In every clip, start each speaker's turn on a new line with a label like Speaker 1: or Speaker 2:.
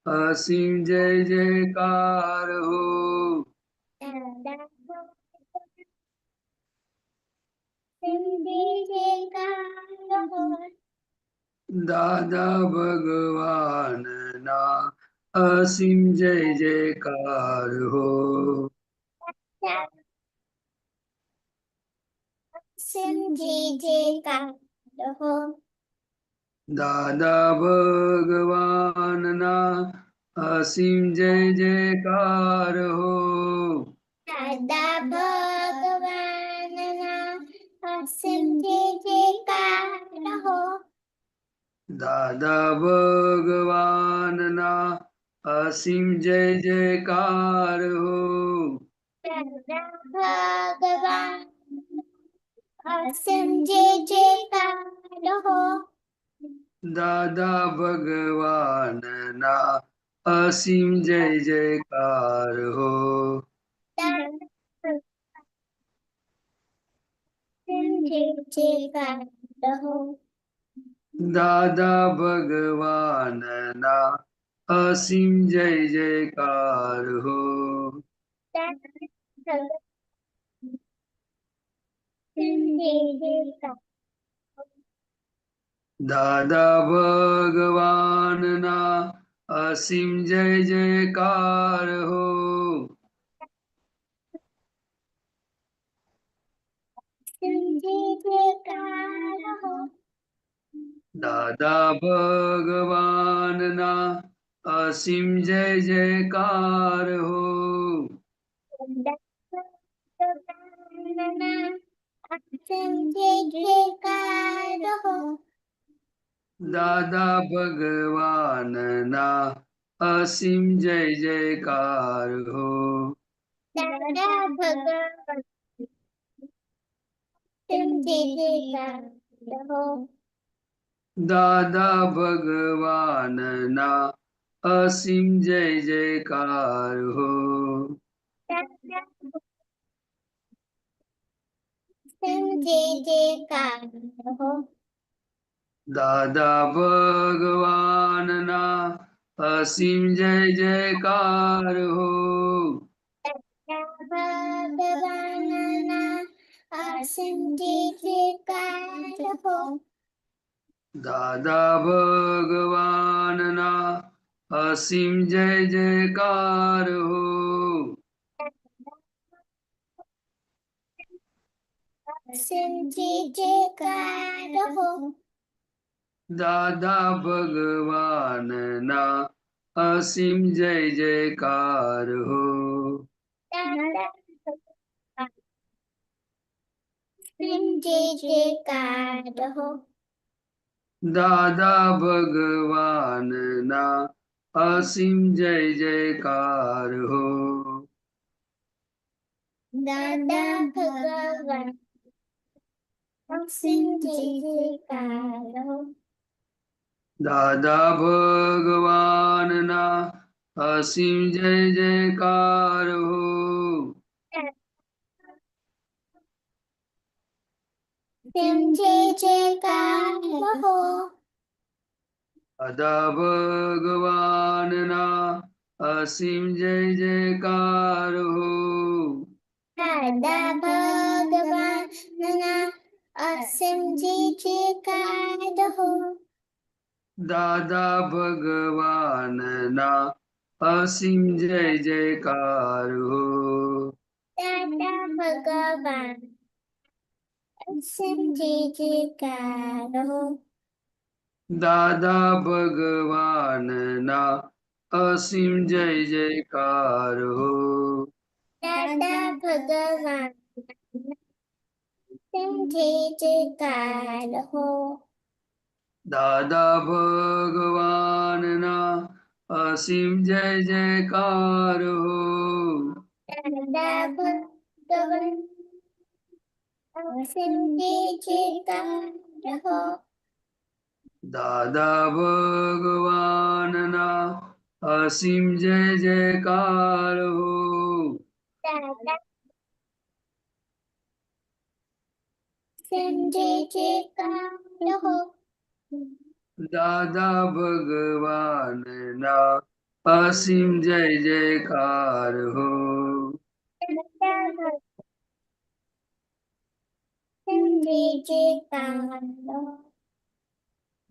Speaker 1: અસીમ જય જયકાર હો. દાદા ભગવાનના અસીમ જય જયકાર હો. દાદા ભગવાનના અસીમ જય જયકાર હો.
Speaker 2: દાદા ભગવાનના અસીમ જય જયકાર હો.
Speaker 1: દાદા ભગવાનના અસીમ જય જયકાર હો.
Speaker 2: દાદા ભગવાન અસીમ જય જયકાર હો.
Speaker 1: દાદા ભગવાનના અસીમ જય જયકાર હો. દાદા ભગવાનના અસીમ જય જયકાર હો. દાદા ભગવાનના અસીમ જય જયકાર હો. દાદા ભગવાનના અસીમ જય જયકાર હો. દાદા ભગવાનના અસીમ જય જયકાર હો.
Speaker 2: દાદા ભગવાન જય જયકાર હો.
Speaker 1: દાદા ભગવાનના અસીમ જય જયકાર હો.
Speaker 2: જય જયકાર હો.
Speaker 1: દાદા ભગવાનના અસીમ જય જયકાર હો.
Speaker 2: ભગવાનના અસીમ જય જયકાર હો.
Speaker 1: દાદા ભગવાનના અસીમ જય જયકાર હો.
Speaker 2: અસીમ જય જયકાર હો.
Speaker 1: દાદા ભગવાનના અસીમ જય જયકાર હો.
Speaker 2: અસીમ જય જયકાર હો.
Speaker 1: દાદા ભગવાનના અસીમ જય જયકાર હો.
Speaker 2: દાદા ભગવાન અસીમ જય જયકાર હો.
Speaker 1: દાદા ભગવાનના અસીમ જય જયકાર હો.
Speaker 2: અસીમ જય જયકાર હો.
Speaker 1: દાદા ભગવાનના અસીમ જય જયકાર હો.
Speaker 2: દાદા ભગવાનના અસીમ જય જયકાર હો.
Speaker 1: દાદા ભગવાનના અસીમ જય જયકાર હો.
Speaker 2: દાદા ભગવાન અસીમ જય જયકાર હો.
Speaker 1: દાદા ભગવાનના અસીમ જય જયકાર હો.
Speaker 2: દાદા ભગવાન અસીમ જય જયકાર હો.
Speaker 1: દાદા ભગવાનના અસીમ જય જયકાર હો.
Speaker 2: દાદા ભગવાન અસીમ જય જયકાર હો.
Speaker 1: દાદા ભગવાનના અસીમ જય જયકાર હો.
Speaker 2: દાદા અસીમ જય જયકાર હો.
Speaker 1: દાદા ભગવાનના અસીમ જય જયકાર હો.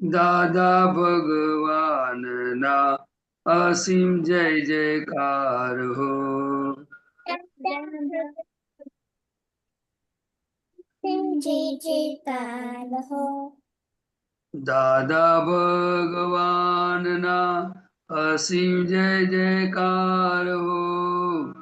Speaker 1: દાદા ભગવાનના અસીમ જય જયકાર હો. દાદા ભગવાનના અસીમ જય જયકાર હો.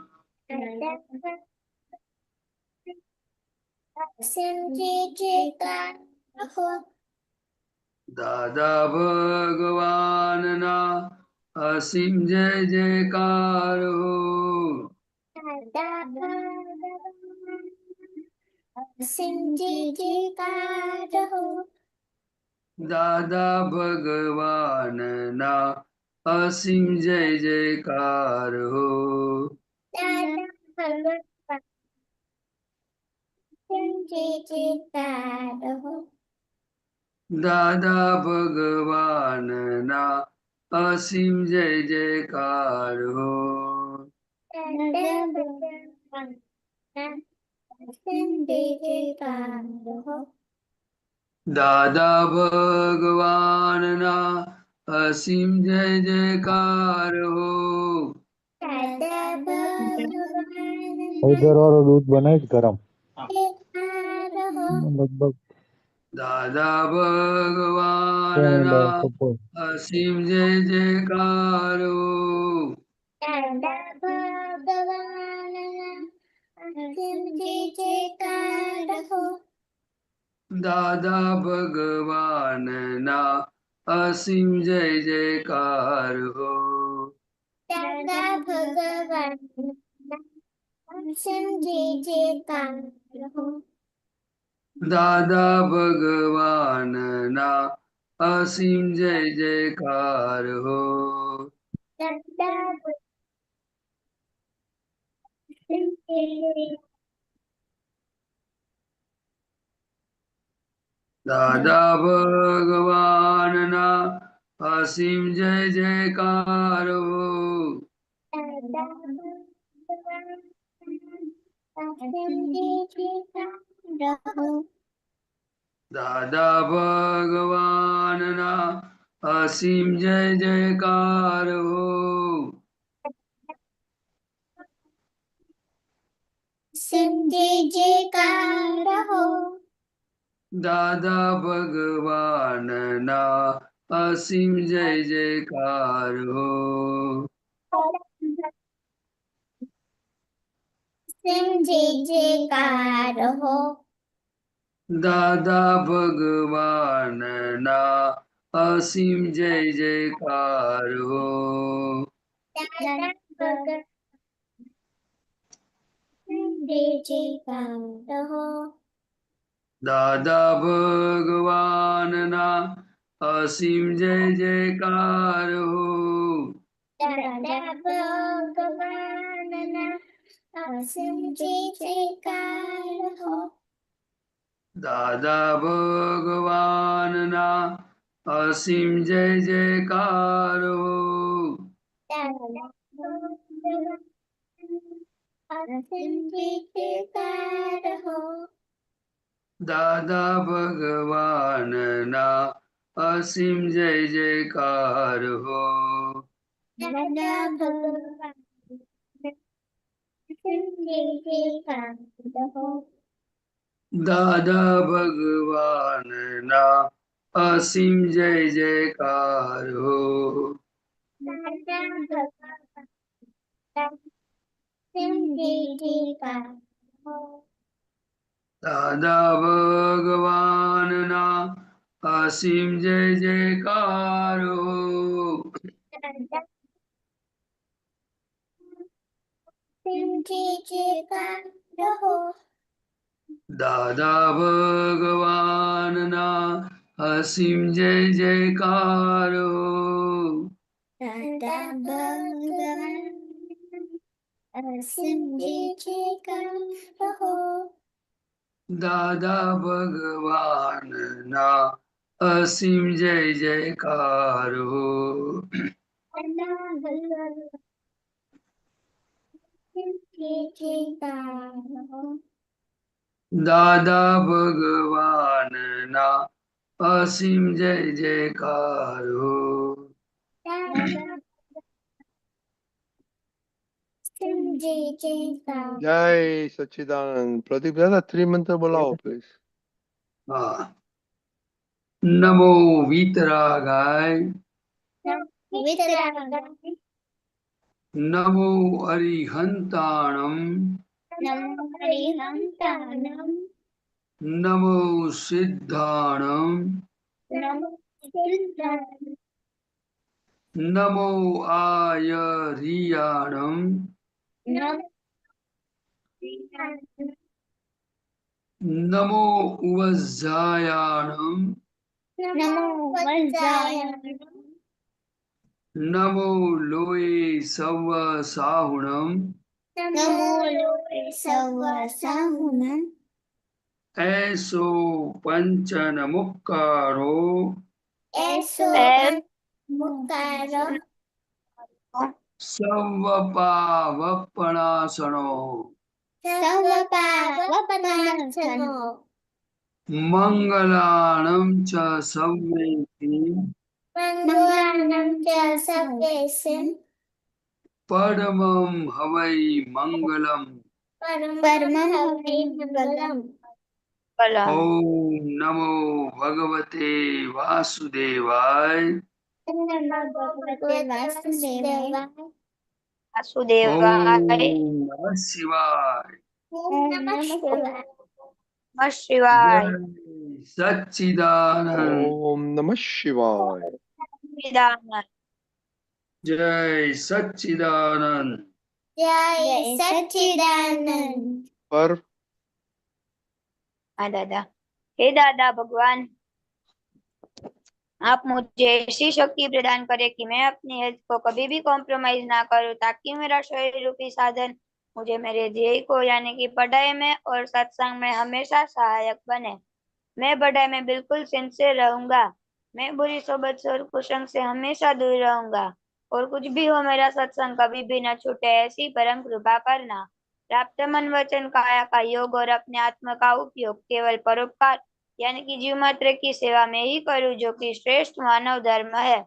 Speaker 1: દાદા ભગવાનના અસીમ જય જયકાર હો. દાદા ભગવાનના અસીમ જય જયકાર હો. દાદા ભગવાનના અસીમ જય જયકાર હો. દાદા ભગવાનના અસીમ જય જયકાર હો.
Speaker 3: હળદર વાળું દૂધ બનાવીશ ગરમ લગભગ
Speaker 1: દાદા
Speaker 3: ત્રણ
Speaker 1: ભગવાનના
Speaker 3: કપોળ
Speaker 1: અસીમ જય જયકાર હો. દાદા ભગવાનના અસીમ જય જયકાર હો. દાદા ભગવાનના અસીમ જય જયકાર હો. દાદા ભગવાનના અસીમ જય જયકાર હો. દાદા ભગવાનના અસીમ જય જયકાર હો. દાદા ભગવાનના અસીમ જય જયકાર હો. દાદા ભગવાનના અસીમ જય જયકાર હો. દાદા ભગવાનના અસીમ જય જયકાર હો. દાદા ભગવાનના અસીમ જય જયકાર હો. દાદા ભગવાનના અસીમ જય જયકાર હો. દાદા ભગવાનના અસીમ જય જયકાર હો. દાદા ભગવાનના અસીમ જય જયકાર હો. દાદા ભગવાનના અસીમ જય જયકાર હો. દાદા ભગવાનના અસીમ જય જયકાર હો. દાદા ભગવાનના અસીમ જય જયકારો
Speaker 4: जय सच्चिदानंद। प्रदीप दादा 3 मंत्र बोलाओ प्लीज।
Speaker 1: હા નમો વીતરાગાય નમો અરિહંતાણમ નમો સિદ્ધાણમ નમો આયરિયાણમ નમો ઉવઝાયાણમ નમો લોય સવ સાહુણમ એસો પંચન મુક્કારો સવ પાવપણાસણો મંગલાણમ ચ સૌમેતિ પરમં હવૈ મંગલમ ઓમ નમો ભગવતે વાસુદેવાય
Speaker 5: વાસુદેવાય
Speaker 1: ઓમ નમઃ શિવાય
Speaker 5: નમઃ શિવાય
Speaker 1: જય સચ્ચિદાનંદ
Speaker 4: ओम नमः शिवाय।
Speaker 5: સચ્ચિદાનંદ
Speaker 1: જય સચ્ચિદાનંદ
Speaker 4: पर
Speaker 5: हाँ दादा। हे दादा भगवान, आप मुझे ऐसी शक्ति प्रदान करें कि मैं अपनी हेल्थ को कभी भी कॉम्प्रोमाइज ना करूं, ताकि मेरा शरीर रूपी साधन मुझे मेरे ध्येय को यानी कि पढ़ाई में और सत्संग में हमेशा सहायक बने। मैं पढ़ाई में बिल्कुल सिंसियर रहूंगा। मैं बुरी सोबत और कुसंग से हमेशा दूर रहूंगा, और कुछ भी हो मेरा सत्संग कभी भी न छूटे, ऐसी परम कृपा करना। प्राप्त मन वचन काया का योग और अपने आत्मा का उपयोग केवल परोपकार यानी कि जीव मात्र की सेवा में ही करूं, जो कि श्रेष्ठ मानव धर्म है।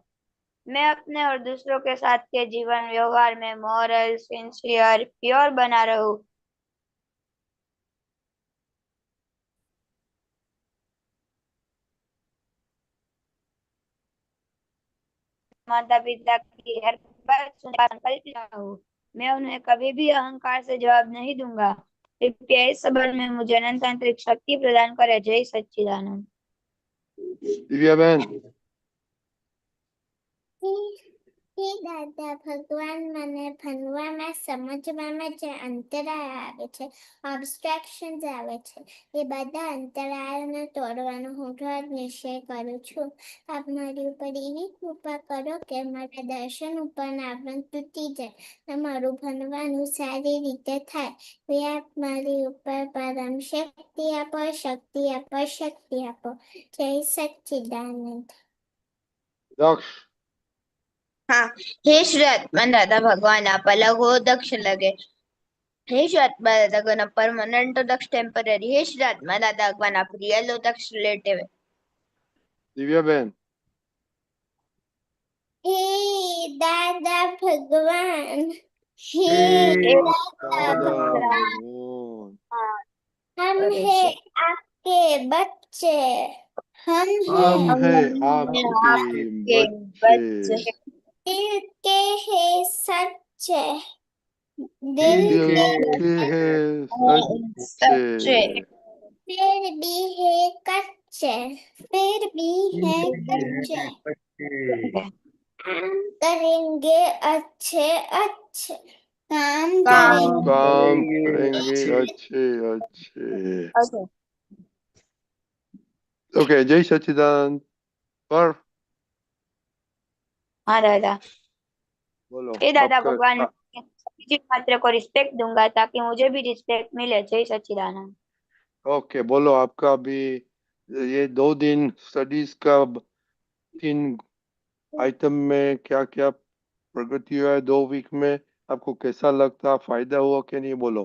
Speaker 5: मैं अपने और दूसरों के साथ के जीवन व्यवहार में मॉरल, सिंसियर, प्योर बना रहूं। माता पिता की हर बात सुनकर संकल्प हूँ। मैं उन्हें कभी भी अहंकार से जवाब नहीं दूंगा। कृपया इस संबंध में मुझे अनंतांतरिक शक्ति प्रदान करे। जय सच्चिदानंद।
Speaker 4: दिव्या बहन
Speaker 2: દાદા ભગવાન મને ભણવામાં સમજવામાં જે અંતરાય આવે છે, ઓબ્સ્ટ્રેક્શન્સ આવે છે, એ બધા અંતરાયોને તોડવાનો હું દ્રઢ નિશ્ચય કરું છું. આપ મારી ઉપર એવી કૃપા કરો કે મારા દર્શન ઉપરના આવરણ તૂટી જાય અને મારું ભણવાનું સારી રીતે થાય. એ આપ મારી ઉપર પરમ શક્તિ આપો, શક્તિ આપો, શક્તિ આપો. જય સચ્ચિદાનંદ.
Speaker 4: दक्ष
Speaker 5: हाँ, हे श्री आत्मा दादा भगवान, आप अलग हो, दक्ष लगे। हे श्री आत्मा दादा भगवान, आप परमानेंट हो, दक्ष टेम्पररी। हे श्री आत्मा दादा भगवान, आप रियल हो, दक्ष रिलेटिव है।
Speaker 4: दिव्या बहन
Speaker 2: हे दादा भगवान, हे
Speaker 1: हे
Speaker 2: दादा
Speaker 4: दादा
Speaker 2: भगवान,
Speaker 4: भगवान
Speaker 2: हम हैं आपके बच्चे, हम
Speaker 1: हम
Speaker 2: हैं
Speaker 4: है
Speaker 5: आपके
Speaker 4: आपके
Speaker 5: बच्चे,
Speaker 4: बच्चे,
Speaker 2: दिल के हैं सच्चे,
Speaker 1: दिल
Speaker 2: दिल
Speaker 4: दिल
Speaker 2: के
Speaker 4: के हैं
Speaker 5: सच्चे,
Speaker 4: सच्चे,
Speaker 2: फिर भी है कच्चे, फिर भी है कच्चे, काम करेंगे अच्छे अच्छे, काम करेंगे
Speaker 4: काम करेंगे अच्छे अच्छे।
Speaker 5: अच्छा।
Speaker 4: ओके, जय सच्चिदानंद। पर
Speaker 5: हाँ दादा।
Speaker 4: बोलो
Speaker 5: हे दादा
Speaker 4: आपका
Speaker 5: भगवान, मैं सभी जीव मात्र को रिस्पेक्ट दूंगा, ताकि मुझे भी रिस्पेक्ट मिले। जय सच्चिदानंद।
Speaker 4: ओके बोलो आपका भी ये 2 दिन स्टडीज का 3 आइटम में क्या क्या प्रगति हुआ है 2 वीक में, आपको कैसा लगता, फायदा हुआ कि नहीं, बोलो।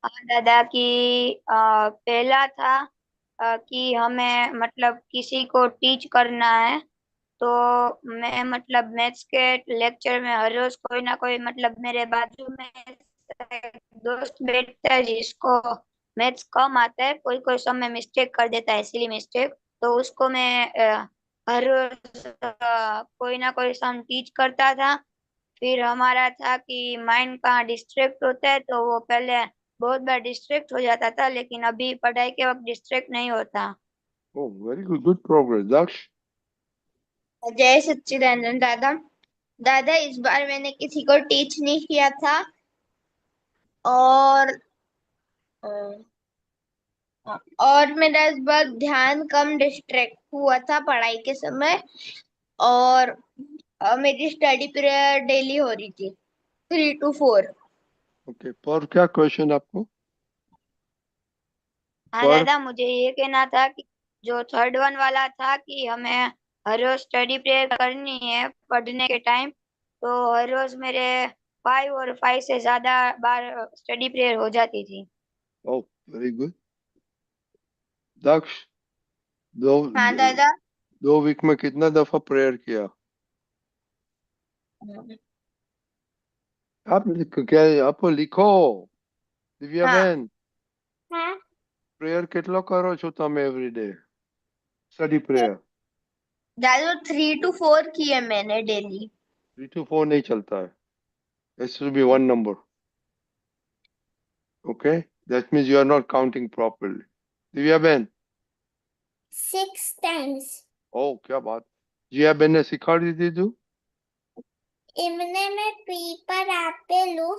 Speaker 5: हाँ दादा कि पहला था कि हमें मतलब किसी को टीच करना है, तो मैं मतलब मैथ्स के लेक्चर में हर रोज कोई ना कोई मतलब मेरे बाजू में एक दोस्त बैठता है जिसको मैथ्स कम आता है, कोई कोई समय मिस्टेक कर देता है, सिली मिस्टेक, तो उसको मैं हर रोज कोई ना कोई सम टीच करता था। फिर हमारा था कि माइंड कहाँ डिस्ट्रैक्ट होता है, तो वो पहले बहुत बार डिस्ट्रैक्ट हो जाता था, लेकिन अभी पढ़ाई के वक्त डिस्ट्रैक्ट नहीं होता।
Speaker 4: Oh very good, good progress. Daksh.
Speaker 6: जय सच्चिदानंद दादा। दादा इस बार मैंने किसी को टीच नहीं किया था, और मेरा इस बार ध्यान कम डिस्ट्रैक्ट हुआ था पढ़ाई के समय, और मेरी स्टडी पीरियड डेली हो रही थी 3 to 4।
Speaker 4: ओके, पर क्या क्वेश्चन आपको?
Speaker 5: हाँ
Speaker 4: पर
Speaker 5: दादा, मुझे ये कहना था कि जो थर्ड वन वाला था कि हमें हर रोज स्टडी प्रेयर करनी है पढ़ने के टाइम, तो हर रोज मेरे 5 से ज्यादा बार स्टडी प्रेयर हो जाती थी।
Speaker 4: ओह वेरी गुड। दक्ष, दो
Speaker 6: हाँ दादा।
Speaker 4: 2 वीक में कितना दफा प्रेयर किया? आप क्या आप लिखो, दिव्या
Speaker 6: हाँ
Speaker 4: बेन,
Speaker 2: हाँ
Speaker 4: प्रेयर કેટલો કરો છો તમે એવરીડे? स्टडी प्रेयर
Speaker 6: दादा 3 to 4 किए मैंने डेली।
Speaker 4: 3 to 4 नहीं चलता है, it should be one number. Okay, that means you are not counting properly. Divya Ben,
Speaker 2: 6 times.
Speaker 4: ओह क्या बात, जिया बेन ने सिखाड़ी દીધું?
Speaker 2: એમને મેં પેપર આપેલું,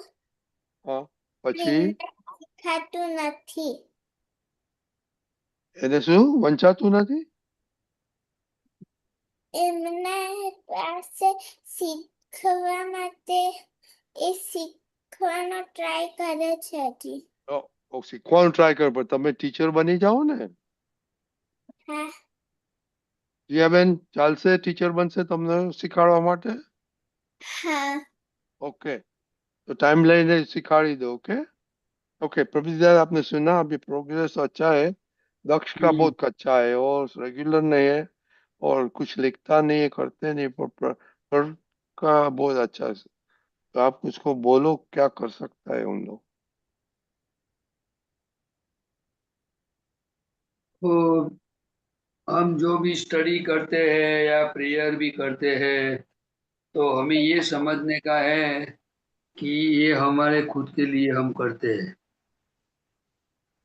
Speaker 4: હા, પછી
Speaker 2: એમને શીખાતું નથી.
Speaker 4: એને શું વંચાતું નથી?
Speaker 2: એમના પાસે શીખવા માટે એ શીખવાનો ટ્રાય કરે છે હજી.
Speaker 4: શીખવાનું ટ્રાય કર, પણ તમે ટીચર બની જાઓ ને.
Speaker 2: હા
Speaker 4: જીયા બેન, ચાલશે? ટીચર બનશે તમને શીખવાડવા માટે?
Speaker 2: હા
Speaker 4: ओके, तो टाइम लेने सिखाड़ी दो। ओके ओके प्रभुदा, आपने सुना, अभी प्रोग्रेस अच्छा है। दक्ष का बहुत कच्चा है और रेगुलर नहीं है और कुछ लिखता नहीं है, करते नहीं, पर का बहुत अच्छा है। तो आप उसको बोलो क्या कर सकता है उन लोग।
Speaker 1: तो हम जो भी स्टडी करते हैं या प्रेयर भी करते हैं, तो हमें ये समझने का है कि ये हमारे खुद के लिए हम करते हैं।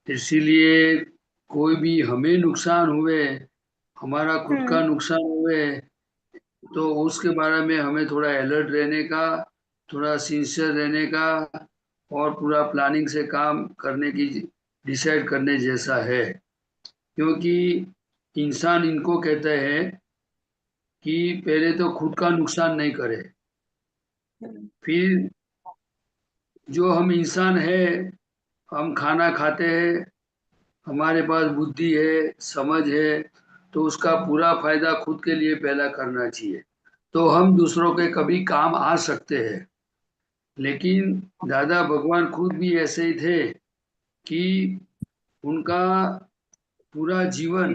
Speaker 1: इसीलिए कोई भी हमें नुकसान हुए, हमारा खुद का नुकसान हुए, तो उसके बारे में हमें थोड़ा अलर्ट रहने का, थोड़ा सिंसियर रहने का, और पूरा प्लानिंग से काम करने की डिसाइड करने जैसा है। क्योंकि इंसान इनको कहते हैं कि पहले तो खुद का नुकसान नहीं करे, फिर जो हम इंसान है, हम खाना खाते हैं, हमारे पास बुद्धि है, समझ है, तो उसका पूरा फायदा खुद के लिए पहला करना चाहिए, तो हम दूसरों के कभी काम आ सकते हैं। लेकिन दादा भगवान खुद भी ऐसे ही थे कि उनका पूरा जीवन,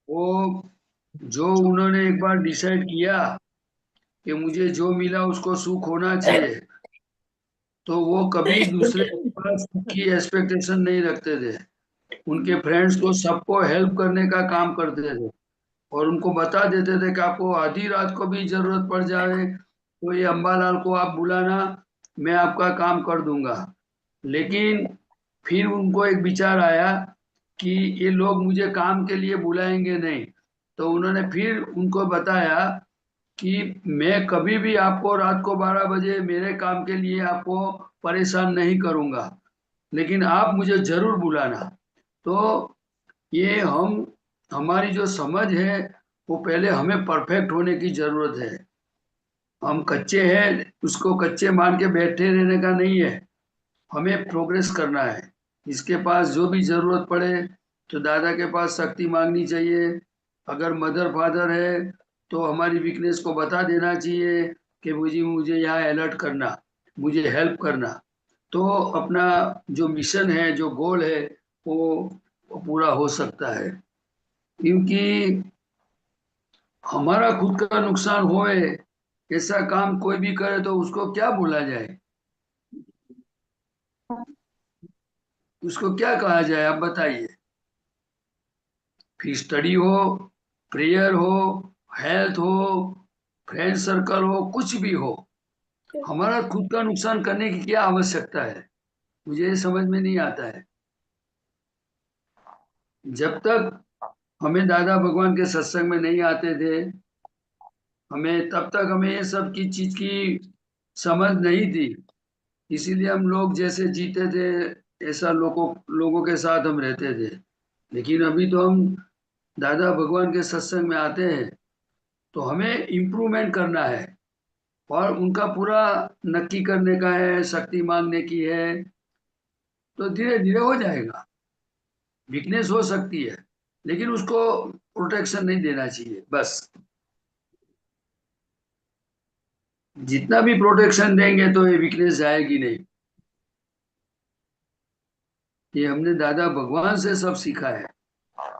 Speaker 1: वो जो उन्होंने एक बार डिसाइड किया कि मुझे जो मिला उसको सुख होना चाहिए, तो वो कभी दूसरे के पास सुख की एक्सपेक्टेशन नहीं रखते थे। उनके फ्रेंड्स को सबको हेल्प करने का काम करते थे, और उनको बता देते थे कि आपको आधी रात को भी जरूरत पड़ जाए तो ये अंबालाल को आप बुलाना, मैं आपका काम कर दूंगा। लेकिन फिर उनको एक विचार आया कि ये लोग मुझे काम के लिए बुलाएंगे नहीं, तो उन्होंने फिर उनको बताया कि मैं कभी भी आपको रात को 12 बजे मेरे काम के लिए आपको परेशान नहीं करूंगा, लेकिन आप मुझे जरूर बुलाना। तो ये हमारी जो समझ है, वो पहले हमें परफेक्ट होने की जरूरत है। हम कच्चे हैं, उसको कच्चे मान के बैठे रहने का नहीं है, हमें प्रोग्रेस करना है। इसके पास जो भी जरूरत पड़े तो दादा के पास शक्ति मांगनी चाहिए। अगर मदर फादर है तो हमारी वीकनेस को बता देना चाहिए कि मुझे मुझे यहाँ अलर्ट करना, मुझे हेल्प करना। तो अपना जो मिशन है, जो गोल है, वो पूरा हो सकता है। क्योंकि हमारा खुद का नुकसान होए, ऐसा काम कोई भी करे तो उसको क्या बोला जाए, उसको क्या कहा जाए, आप बताइए। फिर स्टडी हो, प्रेयर हो, हेल्थ हो, फ्रेंड सर्कल हो, कुछ भी हो, हमारा खुद का नुकसान करने की क्या आवश्यकता है, मुझे ये समझ में नहीं आता है। जब तक हमें दादा भगवान के सत्संग में नहीं आते थे, हमें तब तक हमें ये सब की चीज की समझ नहीं थी। इसीलिए हम लोग जैसे जीते थे, ऐसा लोगों लोगों के साथ हम रहते थे। लेकिन अभी तो हम दादा भगवान के सत्संग में आते हैं, तो हमें इम्प्रूवमेंट करना है और उनका पूरा नक्की करने का है, शक्ति मांगने की है। तो धीरे धीरे हो जाएगा। वीकनेस हो सकती है, लेकिन उसको प्रोटेक्शन नहीं देना चाहिए बस। जितना भी प्रोटेक्शन देंगे तो ये वीकनेस जाएगी नहीं। ये हमने दादा भगवान से सब सीखा है।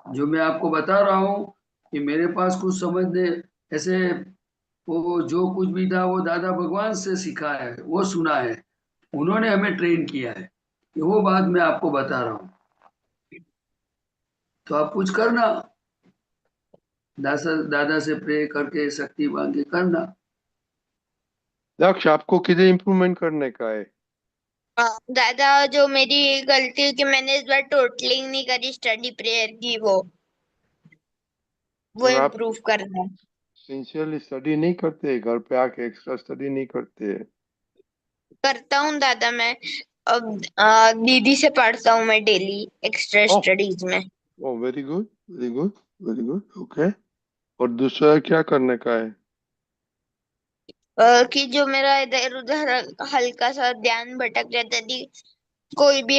Speaker 1: जो मैं आपको बता रहा हूँ कि मेरे पास कुछ समझने ऐसे, वो जो कुछ भी था वो दादा भगवान से सीखा है, वो सुना है, उन्होंने हमें ट्रेन किया है। वो बात मैं आपको बता रहा हूँ। तो आप कुछ करना, दादा दादा से प्रे करके शक्ति मांग के करना।
Speaker 4: दक्ष, आपको किधर इम्प्रूवमेंट करने का है?
Speaker 6: दादा, जो मेरी गलती है कि मैंने इस बार टोटलिंग नहीं करी स्टडी प्रेयर की, वो
Speaker 4: और आप
Speaker 6: इम्प्रूव करना है।
Speaker 4: सिंसियरली स्टडी नहीं करते, घर पे आके एक्स्ट्रा स्टडी नहीं करते?
Speaker 6: करता हूँ दादा मैं। अब दीदी से पढ़ता हूँ मैं डेली एक्स्ट्रा
Speaker 4: ओह,
Speaker 6: स्टडीज में।
Speaker 4: Oh, very good, very good, very good, okay. और दूसरा क्या करने का है?
Speaker 6: कि जो मेरा इधर उधर हल्का सा ध्यान भटक जाता है, यदि कोई भी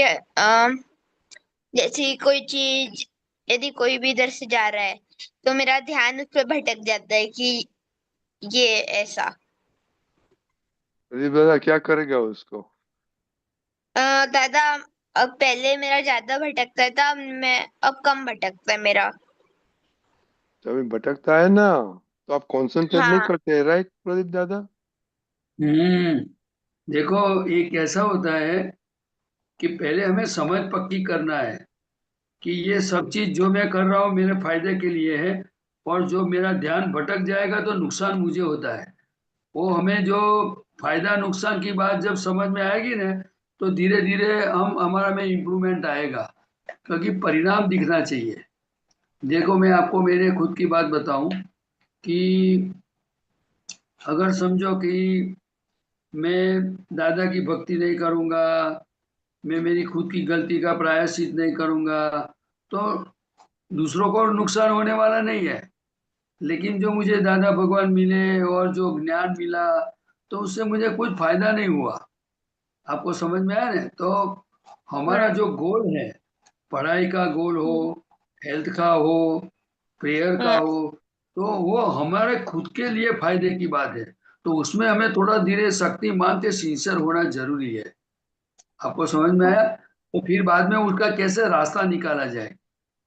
Speaker 6: जैसे कोई चीज, यदि कोई भी इधर से जा रहा है तो मेरा ध्यान उस पर भटक जाता है कि ये ऐसा।
Speaker 4: प्रदीप दादा क्या करेगा उसको?
Speaker 6: दादा, अब पहले मेरा ज्यादा भटकता था, अब कम भटकता है मेरा।
Speaker 4: जब ये भटकता है ना, तो आप कंसंट्रेट नहीं
Speaker 6: हाँ।
Speaker 4: करते, राइट प्रदीप दादा?
Speaker 1: हम्म। देखो, ये कैसा होता है कि पहले हमें समझ पक्की करना है कि ये सब चीज जो मैं कर रहा हूँ मेरे फायदे के लिए है, और जो मेरा ध्यान भटक जाएगा तो नुकसान मुझे होता है। वो हमें जो फायदा नुकसान की बात जब समझ में आएगी ना, तो धीरे धीरे हम हमारा में इम्प्रूवमेंट आएगा, क्योंकि परिणाम दिखना चाहिए। देखो, मैं आपको मेरे खुद की बात बताऊं कि अगर समझो कि मैं दादा की भक्ति नहीं करूंगा, मैं मेरी खुद की गलती का प्रायश्चित नहीं करूंगा, तो दूसरों को नुकसान होने वाला नहीं है। लेकिन जो मुझे दादा भगवान मिले और जो ज्ञान मिला, तो उससे मुझे कुछ फायदा नहीं हुआ। आपको समझ में आया ना? तो हमारा जो गोल है, पढ़ाई का गोल हो, हेल्थ का हो, प्रेयर का
Speaker 6: हाँ।
Speaker 1: हो, तो वो हमारे खुद के लिए फायदे की बात है। तो उसमें हमें थोड़ा धीरे शक्ति मान के सिंसियर होना जरूरी है। आपको समझ में आया? तो फिर बाद में उसका कैसे रास्ता निकाला जाए।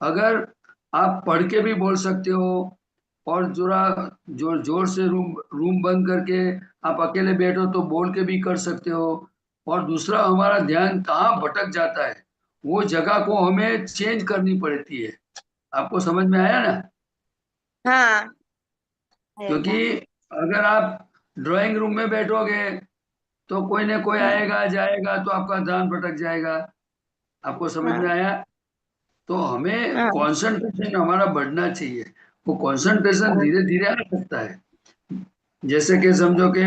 Speaker 1: अगर आप पढ़ के भी बोल सकते हो, और जोरा जोर जोर से रूम रूम बंद करके आप अकेले बैठो तो बोल के भी कर सकते हो। और दूसरा, हमारा ध्यान कहाँ भटक जाता है, वो जगह को हमें चेंज करनी पड़ती है। आपको समझ में आया ना?
Speaker 6: हाँ।
Speaker 1: क्योंकि अगर आप ड्राइंग रूम में बैठोगे तो कोई ना कोई आएगा जाएगा तो आपका ध्यान भटक जाएगा। आपको समझ में
Speaker 6: हाँ।
Speaker 1: आया? तो हमें
Speaker 6: हाँ।
Speaker 1: कंसंट्रेशन हमारा बढ़ना चाहिए। वो कंसंट्रेशन धीरे धीरे आ सकता है। जैसे कि समझो कि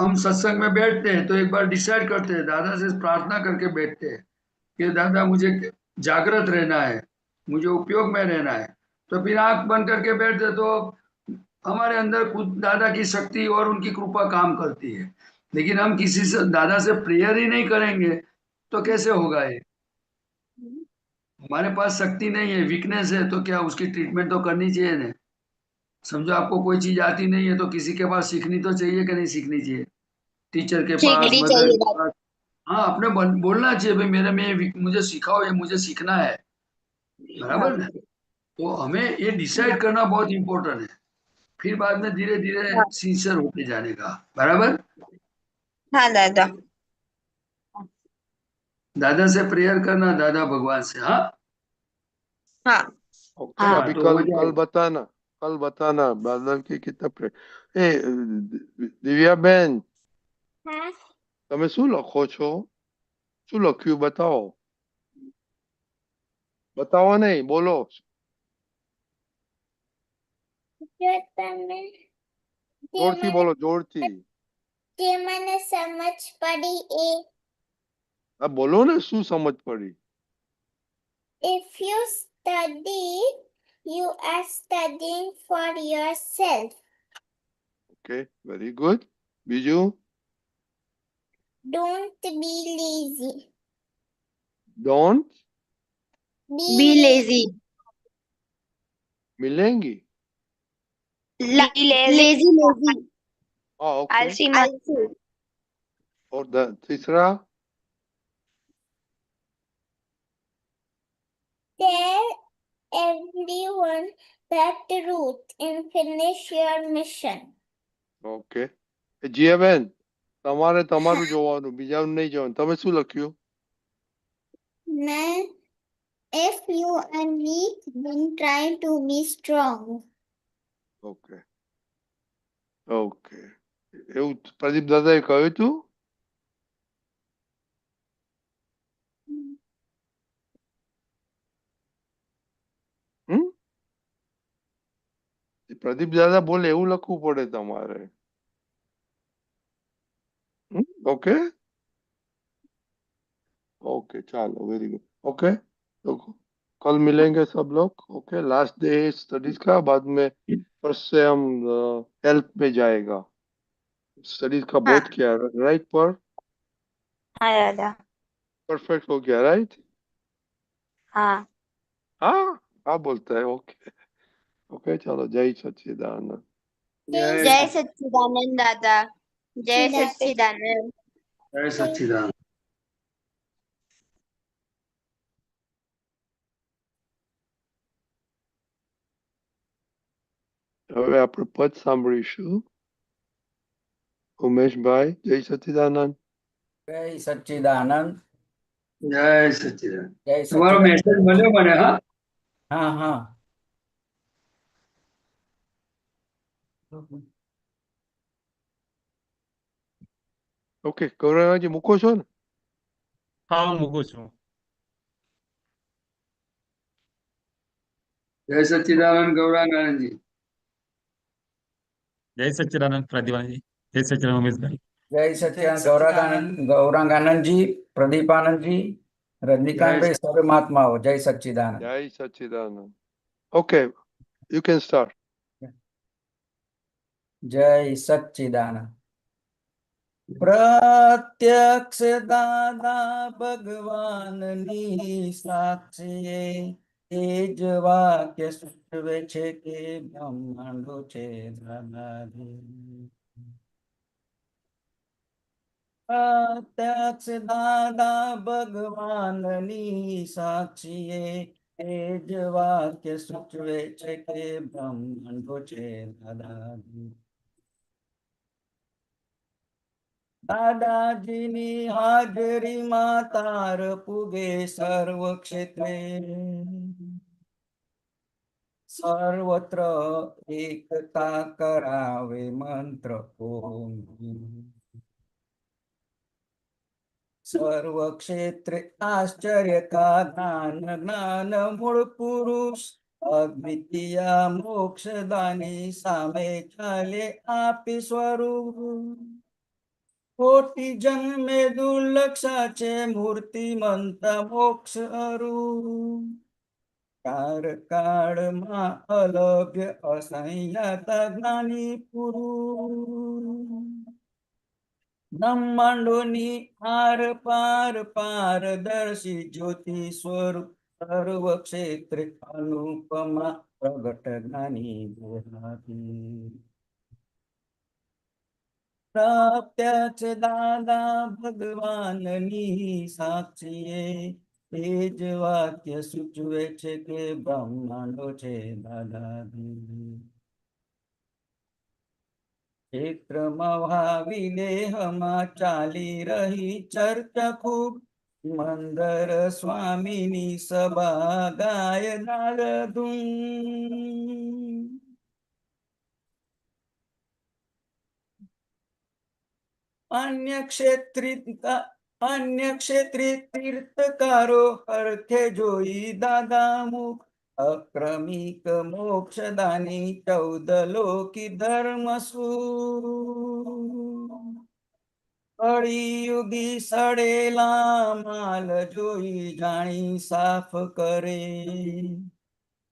Speaker 1: हम सत्संग में बैठते हैं तो एक बार डिसाइड करते हैं, दादा से प्रार्थना करके बैठते हैं कि दादा मुझे जागृत रहना है, मुझे उपयोग में रहना है। तो फिर आंख बंद करके बैठते तो हमारे अंदर खुद दादा की शक्ति और उनकी कृपा काम करती है। लेकिन हम किसी से दादा से प्रेयर ही नहीं करेंगे तो कैसे होगा ये? हमारे पास शक्ति नहीं है, वीकनेस है, तो क्या उसकी ट्रीटमेंट तो करनी चाहिए ना। समझो आपको कोई चीज आती नहीं है तो किसी के पास सीखनी तो चाहिए कि नहीं सीखनी चाहिए? टीचर के पास,
Speaker 6: सीखनी
Speaker 1: मदर
Speaker 6: चाहिए
Speaker 1: के पास। हाँ, अपने बोलना चाहिए भाई मेरे में मुझे सिखाओ, ये मुझे सीखना है।
Speaker 6: हाँ
Speaker 1: बराबर ना? तो हमें ये डिसाइड करना बहुत इम्पोर्टेंट है, फिर बाद में धीरे धीरे
Speaker 6: हाँ
Speaker 1: सिंसियर होते जाने का। बराबर।
Speaker 6: हाँ दादा।
Speaker 1: दादा से प्रेयर करना, दादा भगवान से। हाँ
Speaker 6: हाँ
Speaker 4: ओके,
Speaker 5: हाँ
Speaker 4: अभी
Speaker 1: तो हो
Speaker 4: कल
Speaker 1: जाएगा।
Speaker 4: कल बताना बादल की कितना ए दिव्या बेन,
Speaker 2: हाँ,
Speaker 4: તમે શું લખો છો? શું લખ્યું बताओ? बताओ नहीं, बोलो।
Speaker 2: જો તમે જે
Speaker 4: जोरથી
Speaker 2: મને
Speaker 4: बोलो, जोरથી।
Speaker 2: જે મને સમજ પડી એ
Speaker 4: अब बोलो ने, શું समझ पड़ी?
Speaker 2: if you study you are studying for yourself.
Speaker 4: Okay, very good. Biju?
Speaker 2: Don't be lazy.
Speaker 4: Don't
Speaker 2: Be
Speaker 6: be
Speaker 2: lazy.
Speaker 6: Lazy.
Speaker 4: मिलेंगी।
Speaker 5: Be lazy.
Speaker 6: Lazy lazy.
Speaker 4: हाँ, ओके।
Speaker 5: आलसी मत।
Speaker 6: आलसी।
Speaker 4: और तीसरा?
Speaker 2: Tell everyone the truth and finish your mission.
Speaker 4: Okay, Jiyaben, તમારે તમારું જોવાનું, બીજાનું નહીં જોવાનું. તમે શું લખ્યું?
Speaker 2: Man, if you are weak, then try to be strong.
Speaker 4: Okay okay, એવું પ્રદીપ દાદાએ કહ્યું હતું? હમ? પ્રદીપ દાદા બોલે એવું લખવું પડે તમારે. ओके ओके, चलो, वेरी गुड। ओके, तो कल मिलेंगे सब लोग। ओके, लास्ट डे स्टडीज का, बाद में फर्स्ट से हम हेल्प में जाएगा। स्टडीज का बहुत किया, राइट? पर
Speaker 5: हाँ दादा।
Speaker 4: परफेक्ट हो गया, राइट?
Speaker 5: हाँ
Speaker 4: हाँ हाँ बोलता है। ओके ओके, चलो, जय सच्चिदानंद।
Speaker 6: जय सच्चिदानंद दादा। जय सच्चिदानंद।
Speaker 1: जय सच्चिदानंद।
Speaker 4: હવે આપણે પદ સાંભળીશું. ઉમેશભાઈ, જય સચ્ચિદાનંદ.
Speaker 7: જય સચ્ચિદાનંદ.
Speaker 1: जय सच्चिदानंद।
Speaker 7: જય
Speaker 1: તમારો
Speaker 7: સચ્ચિદાનંદ.
Speaker 1: મેસેજ મળ્યો મને। હા,
Speaker 7: હા હા.
Speaker 4: ઓકે, ગૌરવજી મૂકો છો ને?
Speaker 3: હા હું મૂકું છું.
Speaker 1: जय सच्चिदानंद गौरांगानंद जी।
Speaker 3: જય સચ્ચિદાનંદ પ્રદીપાનંદજી. જય સચ્ચિદાનંદ ઉમેશભાઈ.
Speaker 7: જય સચ્ચિદાનંદ ગૌરાંગાનંદજી, પ્રદીપાનંદજી, રજનીકાંતભાઈ, સર્વે મહાત્માઓ. જય સચ્ચિદાનંદ.
Speaker 4: જય Sachchidanand. Okay, you can start.
Speaker 7: જય સચ્ચિદાનંદ. પ્રત્યક્ષ દાદા ભગવાનની સાક્ષીએ એ જ વાક્ય સૂચવે છે કે બ્રહ્માંડો છે દાદાજી. પ્રત્યક્ષ દાદા ભગવાનની સાક્ષીએ એ જ વાક્ય સૂચવે છે કે બ્રહ્માંડો છે દાદાજી. દાદાજીની હાજરીમાં તાર પૂગે સર્વ ક્ષેત્રે, સર્વત્ર એકતા કરાવે મંત્ર ઓમ. સર્વ ક્ષેત્રે આશ્ચર્ય કા જ્ઞાન મૂળ પુરુષ અદ્વિતીય મોક્ષદાની સામે ચાલે આપી સ્વરૂપ. કોટી જન્મે દુર્લક્ષા છે મૂર્તિમંત મોક્ષ અરૂપ. કાળમાં અલભ્ય અસંયત જ્ઞાની પુરુષ. બ્રહ્માંડોની આર પાર પારદર્શી જ્યોતિ સ્વરૂપ સર્વ ક્ષેત્રે અનુપમા પ્રગટ જ્ઞાની બોલાવી પ્રત્યક્ષ દાદા ભગવાનની સાક્ષીએ એ જ વાક્ય સૂચવે છે કે બ્રહ્માંડો છે દાદાજી ક્ષેત્રમાં ભાવી દેહમાં ચાલી રહી ચર્ચા ખૂબ મંદર સ્વામીની સભા ગાય નારદું અન્ય ક્ષેત્રી તીર્થકારો અર્થે જોઈ દાદા મુખ અક્રમિક મોક્ષદાની 14 લોકી ધર્મ કળિયુગી સડેલા માલ જોઈ જાણી સાફ કરે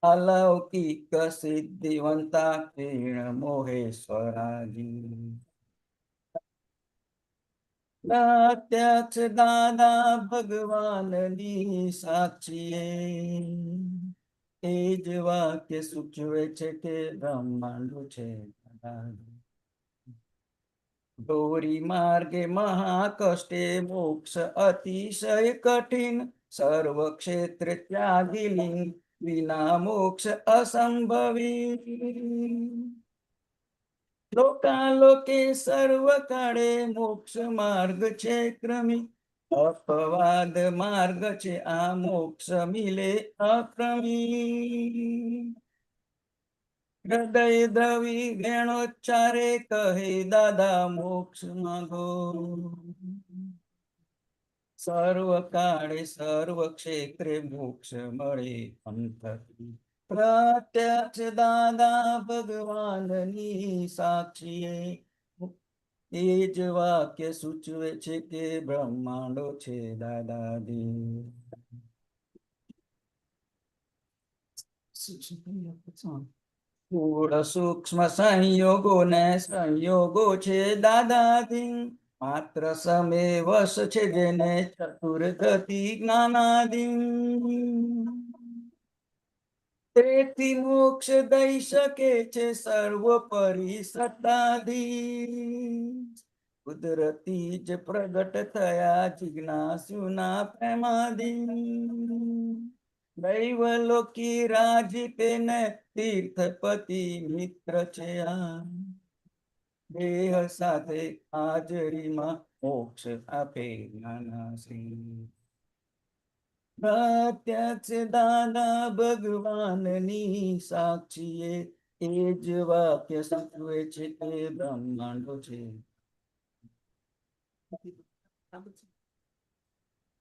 Speaker 7: અલૌકિક સિદ્ધિવંતા કિરણ મોહેશ્વરાજી પ્રત્યક્ષ દાદા ભગવાનની સાક્ષીએ એ જ વાક્ય સૂચવે છે કે બ્રહ્માંડ છે દોરી માર્ગે મહાકષ્ટે મોક્ષ અતિશય કઠિન સર્વ ક્ષેત્ર ત્યાગી લિંગ વિના મોક્ષ અસંભવી લોકાલોકે સર્વ કાળે મોક્ષ માર્ગ છે ક્રમી અપવાદ માર્ગ છે આ મોક્ષ મિલે અક્રમી હૃદય દ્રવી વેણોચ્ચારે કહે દાદા મોક્ષ માંગો સર્વ કાળે સર્વ ક્ષેત્રે મોક્ષ મળે અંતથી પ્રત્યક્ષ દાદા ભગવાનની સાક્ષીએ એ જ વાક્ય સૂચવે છે કે બ્રહ્માંડો છે દાદાજી સ્થૂળ સૂક્ષ્મ સંયોગો ને સંયોગો છે દાદાજી માત્ર સમે વશ છે જેને ચતુર્ગતિ જ્ઞાનાદિન તેથી મોક્ષ દઈ શકે છે સર્વોપરી સત્તાધીશ કુદરતી જ પ્રગટ થયા જિજ્ઞાસુના પ્રેમાધીન દૈવલોકી રાજીપે ને તીર્થપતિ મિત્ર છે આ દેહ સાથે હાજરીમાં મોક્ષ આપે જ્ઞાનાશ્રી પ્રત્યક્ષ દાદા ભગવાનની સાક્ષીએ એ જ વાક્ય સૂચવે છે કે બ્રહ્માંડો છે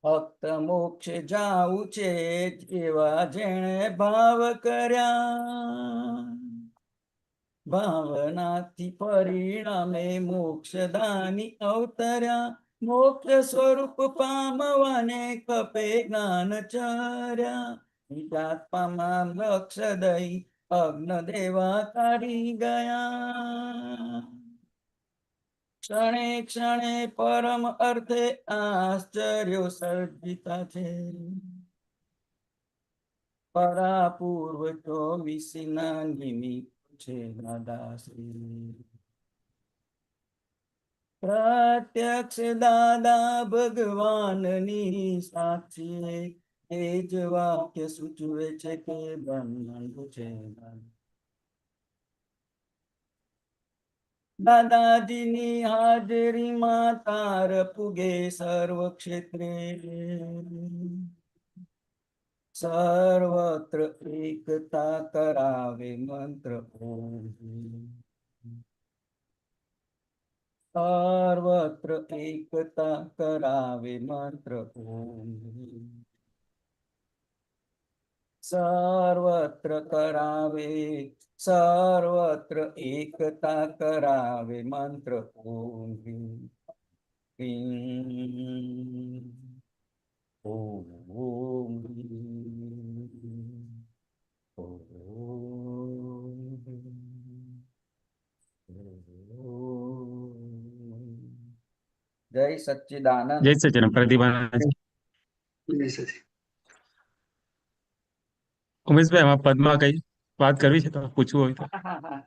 Speaker 7: ફક્ત મોક્ષ જાવું છે એવા જેણે ભાવ કર્યા ભાવનાથી પરિણામે મોક્ષદાની અવતર્યા મોક્ષ સ્વરૂપ પામવાને કપે જ્ઞાનચર્યા નિજાત્મામાં લક્ષ દઈ અગ્ન દેવા કાઢી ગયા ક્ષણે ક્ષણે પરમ અર્થે આશ્ચર્યો સર્જિતા છે પરાપૂર્વ 24 ના નિમિત્ત છે દાદાશ્રી પ્રત્યક્ષ દાદા ભગવાનની સાક્ષીએ એ જ વાક્ય સૂચવે છે કે બ્રહ્માંડ છે દાદાજીની હાજરીમાં તાર પુગે સર્વ ક્ષેત્રે સર્વત્ર એકતા કરાવે મંત્ર ઓમ સર્વત્ર એકતા કરાવે મંત્ર ઓમ સર્વત્ર કરાવે સર્વત્ર એકતા કરાવે મંત્ર ઓમ ક્રીમ ઓમ ઓમ જય સચ્ચિદાનંદ
Speaker 3: જય સચિદાનંદ પ્રતિભાજી
Speaker 1: જય સચિદાનંદ.
Speaker 3: ઉમેશભાઈ આમાં પદમાં કઈ વાત કરવી છે તો પૂછવું હોય તો.
Speaker 7: હા, હા.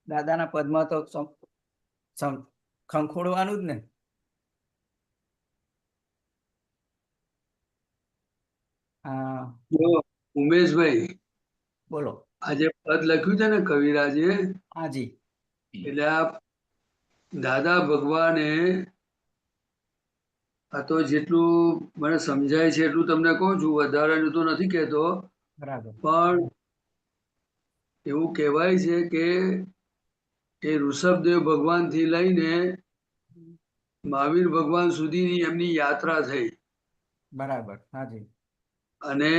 Speaker 7: દાદાના પદમાં તો ખંખોળવાનું જ ને. હા,
Speaker 1: જો ઉમેશભાઈ,
Speaker 7: બોલો.
Speaker 1: આ જે પદ લખ્યું છે ને કવિરાજે,
Speaker 7: હાજી.
Speaker 1: એટલે આ દાદા ભગવાને, આ તો જેટલું મને સમજાય છે એટલું તમને કહું છું, વધારાનું તો નથી કહેતો,
Speaker 7: બરાબર.
Speaker 1: પણ એવું કહેવાય છે કે એ ઋષભદેવ ભગવાન થી લઈને મહાવીર ભગવાન સુધીની એમની યાત્રા થઈ,
Speaker 7: બરાબર. હાજી.
Speaker 1: અને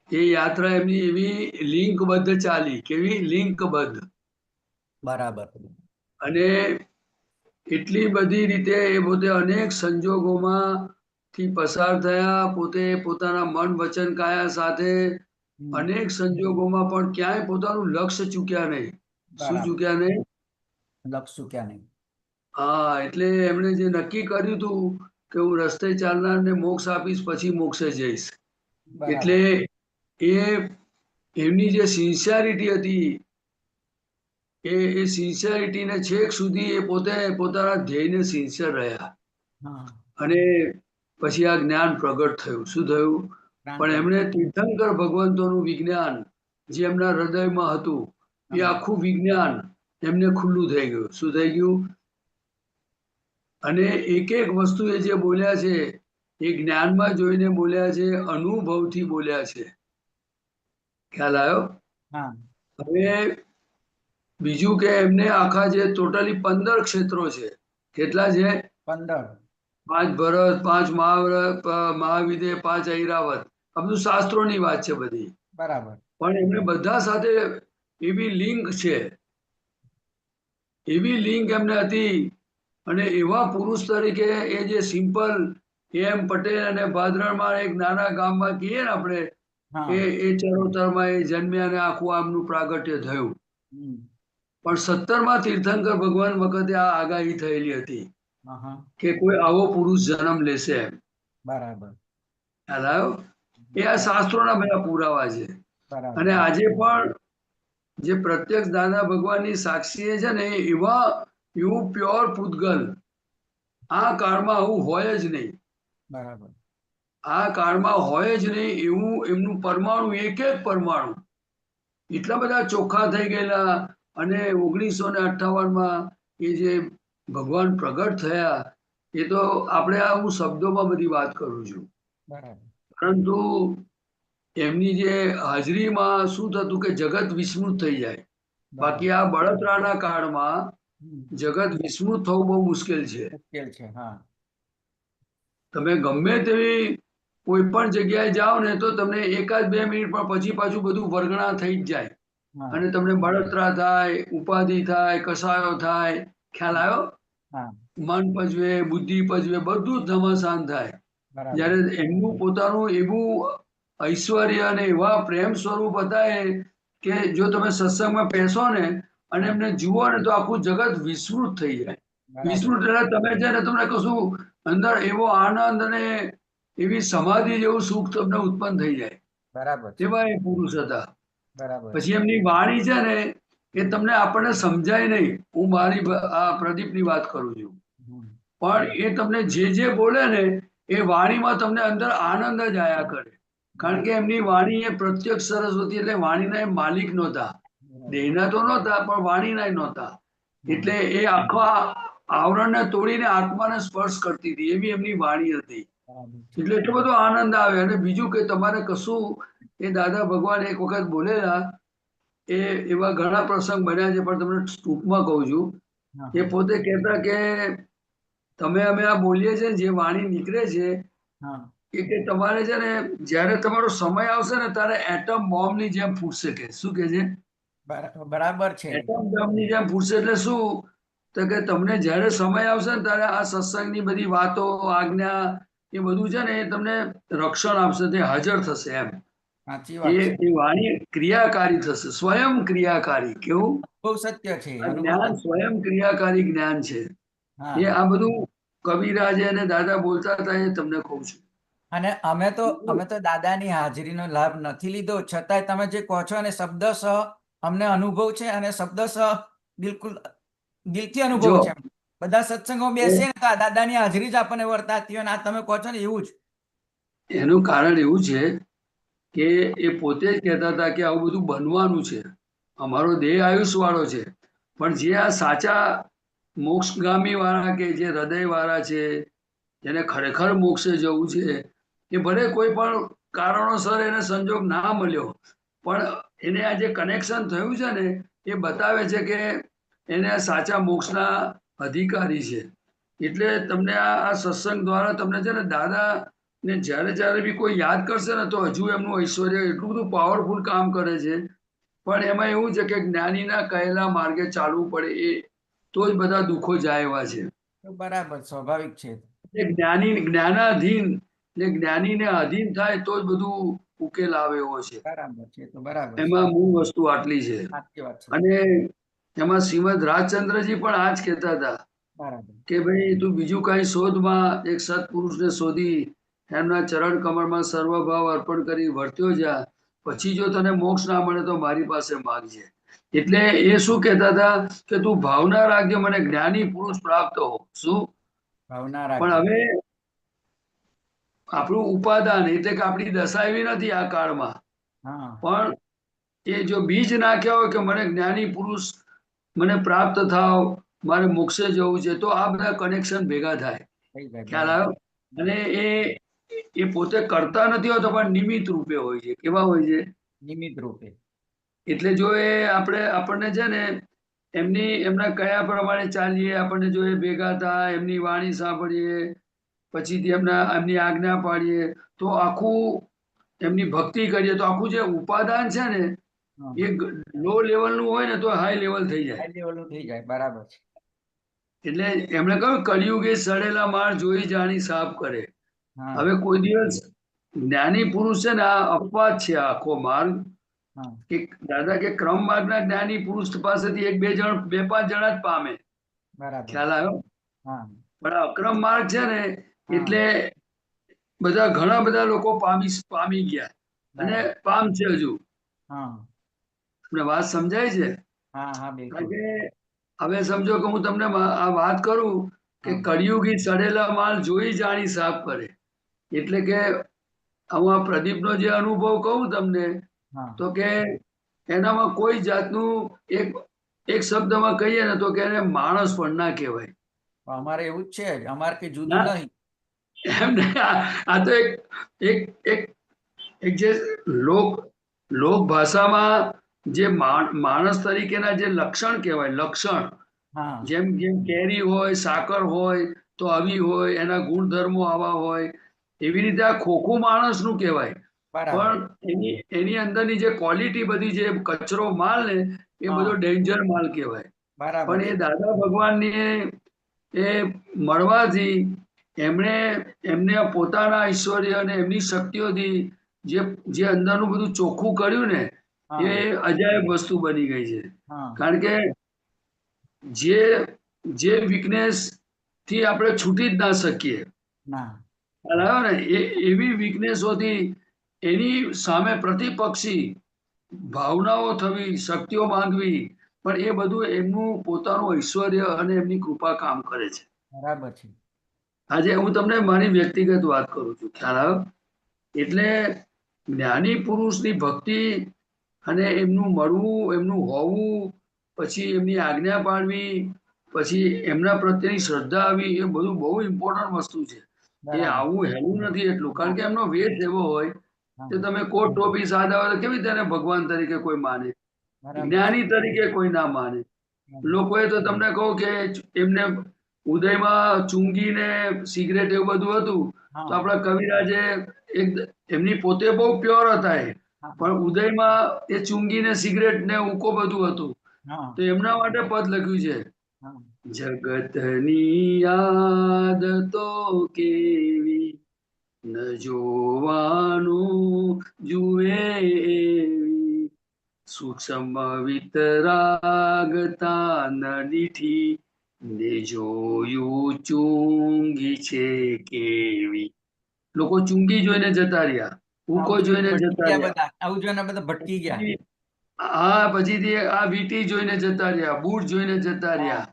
Speaker 1: એ યાત્રા એમની એવી લિંકબદ્ધ ચાલી, કેવી લિંકબદ્ધ,
Speaker 7: બરાબર.
Speaker 1: અને એટલી બધી રીતે એ પોતે અનેક સંજોગોમાં થી પસાર થયા, પોતે પોતાના મન વચન કાયા સાથે અનેક સંજોગોમાં પણ ક્યાંય પોતાનું લક્ષ્ય ચૂક્યા નહીં. શું
Speaker 7: બરાબર.
Speaker 1: ચૂક્યા નહીં?
Speaker 7: લક્ષ ચૂક્યા નહીં.
Speaker 1: હા, એટલે એમણે જે નક્કી કર્યું હતું કે હું રસ્તે ચાલનારને મોક્ષ આપીશ, પછી મોક્ષે જઈશ.
Speaker 7: બરાબર.
Speaker 1: એટલે એ એમની જે સિન્સિયરિટી હતી, એ સિન્સિયરિટીને છેક સુધી એ પોતે પોતાના ધ્યેયને સિન્સિયર રહ્યા,
Speaker 7: હા.
Speaker 1: અને પછી આ જ્ઞાન પ્રગટ થયું. શું થયું? પણ એમણે તીર્થંકર ભગવંતોનું વિજ્ઞાન જે એમના હૃદયમાં હતું, એ આખું વિજ્ઞાન એમને ખુલ્લું થઈ ગયું. શું થઈ ગયું? અને એક એક વસ્તુ એ જે બોલ્યા છે એ જ્ઞાનમાં જોઈને બોલ્યા છે, અનુભવથી બોલ્યા છે. ખ્યાલ આવ્યો?
Speaker 7: હા.
Speaker 1: હવે બીજું કે એમને આખા જે ટોટલી 15 ક્ષેત્રો છે. કેટલા છે?
Speaker 7: 15.
Speaker 1: 5 ભરત, 5 મહાવિદ્ય, 5 ઐરાવત. આ બધું શાસ્ત્રોની વાત છે બધી.
Speaker 7: બરાબર.
Speaker 1: પણ એમને બધા સાથે એવી લિંક છે, એવી લિંક એમને હતી, અને એવા પુરુષ તરીકે એ જે સિમ્પલ એમ પટેલ અને ભાદરણમાં એક નાના ગામમાં કહીએ ને આપણે,
Speaker 7: હા.
Speaker 1: એ ચરોતરમાં એ જન્મ્યા ને આખું આમનું પ્રાગટ્ય થયું.
Speaker 7: હમ.
Speaker 1: પણ 17માં તીર્થંકર ભગવાન વખતે આ આગાહી થયેલી હતી
Speaker 7: હા.
Speaker 1: કે કોઈ આવો પુરુષ જન્મ લેશે એમ.
Speaker 7: બરાબર.
Speaker 1: ખ્યાલ આવ્યો? એ આ શાસ્ત્રોના બધા પુરાવા છે.
Speaker 7: બરાબર.
Speaker 1: અને આજે પણ જે પ્રત્યક્ષ દાદા ભગવાનની સાક્ષી છે ને, એવું પ્યોર પૂતગલ આ કાળમાં આવું હોય જ નહીં.
Speaker 7: બરાબર.
Speaker 1: આ કાળમાં હોય જ નહીં એવું એમનું પરમાણુ, એક એક પરમાણુ એટલા બધા ચોખ્ખા થઈ ગયેલા. અને 1958માં એ જે ભગવાન પ્રગટ થયા, એ તો આપણે આ હું શબ્દોમાં બધી વાત કરું છું,
Speaker 7: બરાબર.
Speaker 1: પરંતુ એમની જે હાજરીમાં શું થતું કે જગત વિસ્મૃત થઈ જાય. બાકી આ બળતરાના કાળમાં જગત વિસ્મૃત થવું બહુ મુશ્કેલ છે.
Speaker 7: મુશ્કેલ છે. હા.
Speaker 1: તમે ગમે તેવી કોઈ પણ જગ્યાએ જાઓ ને તો તમને 1-2 મિનિટમાં પછી પાછું બધું વર્ગણા થઈ જ જાય,
Speaker 7: હા.
Speaker 1: અને તમને બળતરા થાય, ઉપાધિ થાય, કસાયો થાય. ખ્યાલ આવ્યો?
Speaker 7: હા.
Speaker 1: મન પજવે, બુદ્ધિ પજવે, બધું જ ઘમાસાન થાય.
Speaker 7: બરાબર.
Speaker 1: જ્યારે એમનું પોતાનું એવું ઐશ્વર્ય અને એવા પ્રેમ સ્વરૂપ હતા કે જો તમે સત્સંગમાં બેસો ને અને એમને જુઓ ને તો આખું જગત વિસ્મૃત થઈ જાય.
Speaker 7: બરાબર.
Speaker 1: વિસ્મૃત એટલે તમે છે ને તમને કશું અંદર એવો આનંદ અને એવી સમાધિ જેવું સુખ તમને ઉત્પન્ન થઈ જાય.
Speaker 7: બરાબર છે.
Speaker 1: તેવા એ પુરુષ હતા.
Speaker 7: બરાબર.
Speaker 1: પછી એમની વાણી છે ને એ તમને આપણને સમજાય નહીં. હું મારી આ પ્રદીપની વાત કરું છું, પણ એ તમને જે બોલે ને એ વાણીમાં તમને અંદર આનંદ જ આયા કરે. કારણ કે એમની વાણી એ પ્રત્યક્ષ સરસ્વતી, એટલે વાણીના એ માલિક નહોતા, દેહના તો નહોતા પણ વાણીના નહોતા. એટલે એ આખા આવરણને તોડીને આત્માને સ્પર્શ કરતી હતી, એવી એમની વાણી હતી. એટલે એટલો બધો આનંદ આવે. અને બીજું કે તમારે કશું, એ દાદા ભગવાન એક વખત બોલેલા, એ એવા ઘણા પ્રસંગ બન્યા છે પણ તમને ટૂંકમાં કહું છું. એ પોતે કહેતા કે અમે આ બોલીએ છીએ જે વાણી નીકળે છે એ કે તમારે છે ને જ્યારે તમારો સમય આવશે ને ત્યારે એટમ બોમ્બની જેમ ફૂટશે. કે શું કે છે?
Speaker 7: બરાબર છે.
Speaker 1: એટમ બોમ્બની જેમ ફૂટશે એટલે શું? તો કે તમને જ્યારે સમય આવશે ને ત્યારે આ સત્સંગની બધી વાતો, આજ્ઞા, એ બધું છે ને એ તમને રક્ષણ આપશે, તે હાજર થશે એમ.
Speaker 7: સાચી વાત છે.
Speaker 1: એ વાણી ક્રિયાકારી થશે, સ્વયં ક્રિયાકારી. કેવું?
Speaker 7: બહુ સત્ય છે.
Speaker 1: આ જ્ઞાન સ્વયં ક્રિયાકારી જ્ઞાન છે.
Speaker 7: હા.
Speaker 1: એ આ બધું કવિરાજે અને દાદા બોલતા હતા એ તમને કહું છું.
Speaker 7: અને અમે તો દાદાની હાજરીનો લાભ નથી લીધો, છતાંય તમે જે કહો છો અને શબ્દશઃ અમને અનુભવ છે, અને શબ્દશઃ બિલકુલ દિલથી અનુભવ
Speaker 1: જો
Speaker 7: છે. બધા સત્સંગો બેસીએ ને તો આ દાદાની હાજરી જ આપણને વર્તાતી હોય, અને આ તમે કહો છો ને એવું જ.
Speaker 1: એનું કારણ એવું છે કે એ પોતે જ કહેતા હતા કે આવું બધું બનવાનું છે, અમારો દેહ આયુષ વાળો છે, પણ જે આ સાચા મોક્ષગામી વાળા કે જે હૃદય વાળા છે, જેને ખરેખર મોક્ષે જવું છે, એ ભલે કોઈ પણ કારણોસર એને સંજોગ ના મળ્યો, પણ એને આ જે કનેક્શન થયું છે ને એ બતાવે છે કે એને સાચા મોક્ષના અધિકારી છે. એટલે તમને આ સત્સંગ દ્વારા તમને છે ને દાદા ને જ્યારે જ્યારે બી કોઈ યાદ કરશે ને તો હજુ એમનું ઐશ્વર્ય એટલું બધું પાવરફુલ કામ કરે છે. પણ એમાં એવું છે કે જ્ઞાનીના કહેલા માર્ગે ચાલવું પડે, એ તો જ બધા દુઃખો જાય એવા છે.
Speaker 7: બરાબર, સ્વાભાવિક છે.
Speaker 1: જ્ઞાનાધીન ને જ્ઞાનીને અધીન થાય તો જ બધું ઉકેલ આવે એવો છે.
Speaker 7: બરાબર છે, તો બરાબર છે.
Speaker 1: એમાં મૂળ વસ્તુ આટલી છે.
Speaker 7: સાચી વાત છે.
Speaker 1: અને એમાં શ્રીમદ રાજચંદ્રજી પણ આ જ કહેતા હતા
Speaker 7: બરાબર.
Speaker 1: કે ભાઈ તું બીજું કઈ શોધમાં એક સત્પુરુષને શોધી એમના ચરણ કમળમાં સર્વભાવ અર્પણ કરી વર્ત્યો જા, પછી જો તને મોક્ષ ના મળે તો મારી પાસે માગજે. એટલે એ શું કહેતા હતા કે તું ભાવના રાખજે મને જ્ઞાની પુરુષ પ્રાપ્ત હો. શું
Speaker 7: ભાવના
Speaker 1: પણ
Speaker 7: રાખજો.
Speaker 1: હવે આપણું ઉપાદાન એટલે કે આપણી દશા એવી નથી આ કાળમાં,
Speaker 7: હા,
Speaker 1: પણ એ જો બીજ નાખ્યા હોય કે મને જ્ઞાની પુરુષ મને પ્રાપ્ત થાવ, મારે મોક્ષે જવું છે, તો આ બધા કનેક્શન ભેગા થાય.
Speaker 7: થઈ જાય.
Speaker 1: ખ્યાલ
Speaker 7: બરાબર.
Speaker 1: આવ્યો? અને એ પોતે કરતા નથી હોતો પણ નિમિત્ત રૂપે હોય છે. કેવા હોય છે?
Speaker 7: નિમિત્ત રૂપે.
Speaker 1: એટલે જો એ આપણને છે ને એમના કયા પ્રમાણે ચાલીએ, આપણને જો એ ભેગા થાય, એમની વાણી સાંભળીએ, પછીથી એમની આજ્ઞા પાડીએ, તો આખું એમની ભક્તિ કરીએ તો આખું જે ઉપાદાન છે ને
Speaker 7: હા,
Speaker 1: એ લો લેવલનું હોય ને તો હાઈ લેવલ થઈ જાય.
Speaker 7: હાઈ લેવલનું થઈ જાય. બરાબર છે.
Speaker 1: એટલે એમણે કહ્યું કળિયુગે સડેલા માળ જોઈ જાણી સાફ કરે.
Speaker 7: હા,
Speaker 1: હવે કોઈ દિવસ જ્ઞાની પુરુષ છે ને આ અપવાદ છે આખો માર્ગ.
Speaker 7: હા,
Speaker 1: કે દાદા કે ક્રમ માર્ગના જ્ઞાની પુરુષ પાસેથી એક બે પાંચ જણા જ પામે.
Speaker 7: બરાબર.
Speaker 1: ખ્યાલ આવ્યો?
Speaker 7: હા,
Speaker 1: પણ આ અક્રમ માર્ગ છે ને
Speaker 7: હા,
Speaker 1: એટલે ઘણા બધા લોકો પામી ગયા અને
Speaker 7: બરાબર.
Speaker 1: પામશે હજુ.
Speaker 7: હા,
Speaker 1: તમને વાત સમજાય છે?
Speaker 7: હા, હા,
Speaker 1: કારણ
Speaker 7: બિલકુલ.
Speaker 1: કે હવે સમજો કે હું તમને આ વાત કરું કે
Speaker 7: હા,
Speaker 1: કળિયુગી સડેલા માલ જોઈ જાણી સાફ કરે. એટલે કે હું આ પ્રદીપનો જે અનુભવ કહું તમને,
Speaker 7: હા.
Speaker 1: તો કે એનામાં કોઈ જાતનું એક શબ્દમાં કહીએ ને તો કે એને માણસ પણ ના કહેવાય.
Speaker 7: અમારે એવું જ છે જ. અમારે કઈ જુદું
Speaker 1: ના
Speaker 7: નહીં.
Speaker 1: એમ નહીં. આ તો એક જે લોક ભાષામાં જે માણસ તરીકેના જે લક્ષણ કહેવાય, લક્ષણ
Speaker 7: હા,
Speaker 1: જેમ જેમ કેરી હોય, સાકર હોય તો આવી હોય, એના ગુણધર્મો આવા હોય, એવી રીતે આ ખોખું માણસનું કહેવાય.
Speaker 7: બરાબર.
Speaker 1: પણ એની અંદરની જે ક્વોલિટી બધી જે કચરો માલ ને એ બધો
Speaker 7: હા,
Speaker 1: ડેન્જર માલ કહેવાય.
Speaker 7: બરાબર
Speaker 1: પણ
Speaker 7: છે.
Speaker 1: એ દાદા ભગવાનની એ મળવાથી એમને પોતાના ઐશ્વર્ય અને એમની શક્તિઓથી જે અંદરનું બધું ચોખ્ખું કર્યું ને એ
Speaker 7: હા,
Speaker 1: અજાયબ વસ્તુ બની ગઈ છે.
Speaker 7: હા,
Speaker 1: કારણ કે જે વીકનેસ થી આપણે છૂટી જ ના શકીએ.
Speaker 7: ના.
Speaker 1: ખ્યાલ આવ્યો ને? એવી વીકનેસોથી એની સામે પ્રતિપક્ષી ભાવનાઓ થવી, શક્તિઓ માંગવી, પણ એ બધું એમનું પોતાનું ઐશ્વર્ય અને એમની કૃપા કામ કરે છે.
Speaker 7: બરાબર છે.
Speaker 1: આજે હું તમને મારી વ્યક્તિગત વાત કરું છું. ખ્યાલ આવ્યો? એટલે જ્ઞાની પુરુષની ભક્તિ અને એમનું મળવું, એમનું હોવું, પછી એમની આજ્ઞા પાડવી, પછી એમના પ્રત્યેની શ્રદ્ધા આવી, એ બધું બહુ ઇમ્પોર્ટન્ટ વસ્તુ છે. એ
Speaker 7: બરાબર.
Speaker 1: આવું હેલું નથી એટલું. કારણ
Speaker 7: ના.
Speaker 1: કે એમનો વેશ એવો હોય
Speaker 7: હા,
Speaker 1: કે તમે કોટ ટોપી સાદા હોય તો કેવી રીતે એને ભગવાન તરીકે કોઈ માને,
Speaker 7: બરાબર છે.
Speaker 1: જ્ઞાની તરીકે કોઈ ના માને.
Speaker 7: હા,
Speaker 1: લોકોએ તો તમને કહું કે એમને ઉદયમાં ચૂંગી ને સિગરેટ એવું બધું હતું, તો
Speaker 7: હા,
Speaker 1: આપણા કવિરાજે એમની પોતે બહુ પ્યોર હતા
Speaker 7: હા,
Speaker 1: પણ ઉદયમાં એ ચૂંગી ને સિગરેટ ને ઉકો બધું હતું,
Speaker 7: હા,
Speaker 1: તો એમના માટે પદ લખ્યું છે
Speaker 7: હા.
Speaker 1: જગતની આદતો કેવી ન જોવાનું જુએ એવી, સૂક્ષ્મ વિતરાગતા ન દીઠી ને જોયું ચૂંગી છે કેવી. લોકો ચુંગી જોઈને જતા રહ્યા, હુકો
Speaker 7: આવું જોઈને
Speaker 1: જોઈને
Speaker 7: ભટકી
Speaker 1: જતા
Speaker 7: ગયા
Speaker 1: રહ્યા.
Speaker 7: બધા, આવું જોઈને બધા ભટકી ગયા.
Speaker 1: હા, પછીથી આ વીટી જોઈને જતા રહ્યા, બૂટ જોઈને જતા રહ્યા,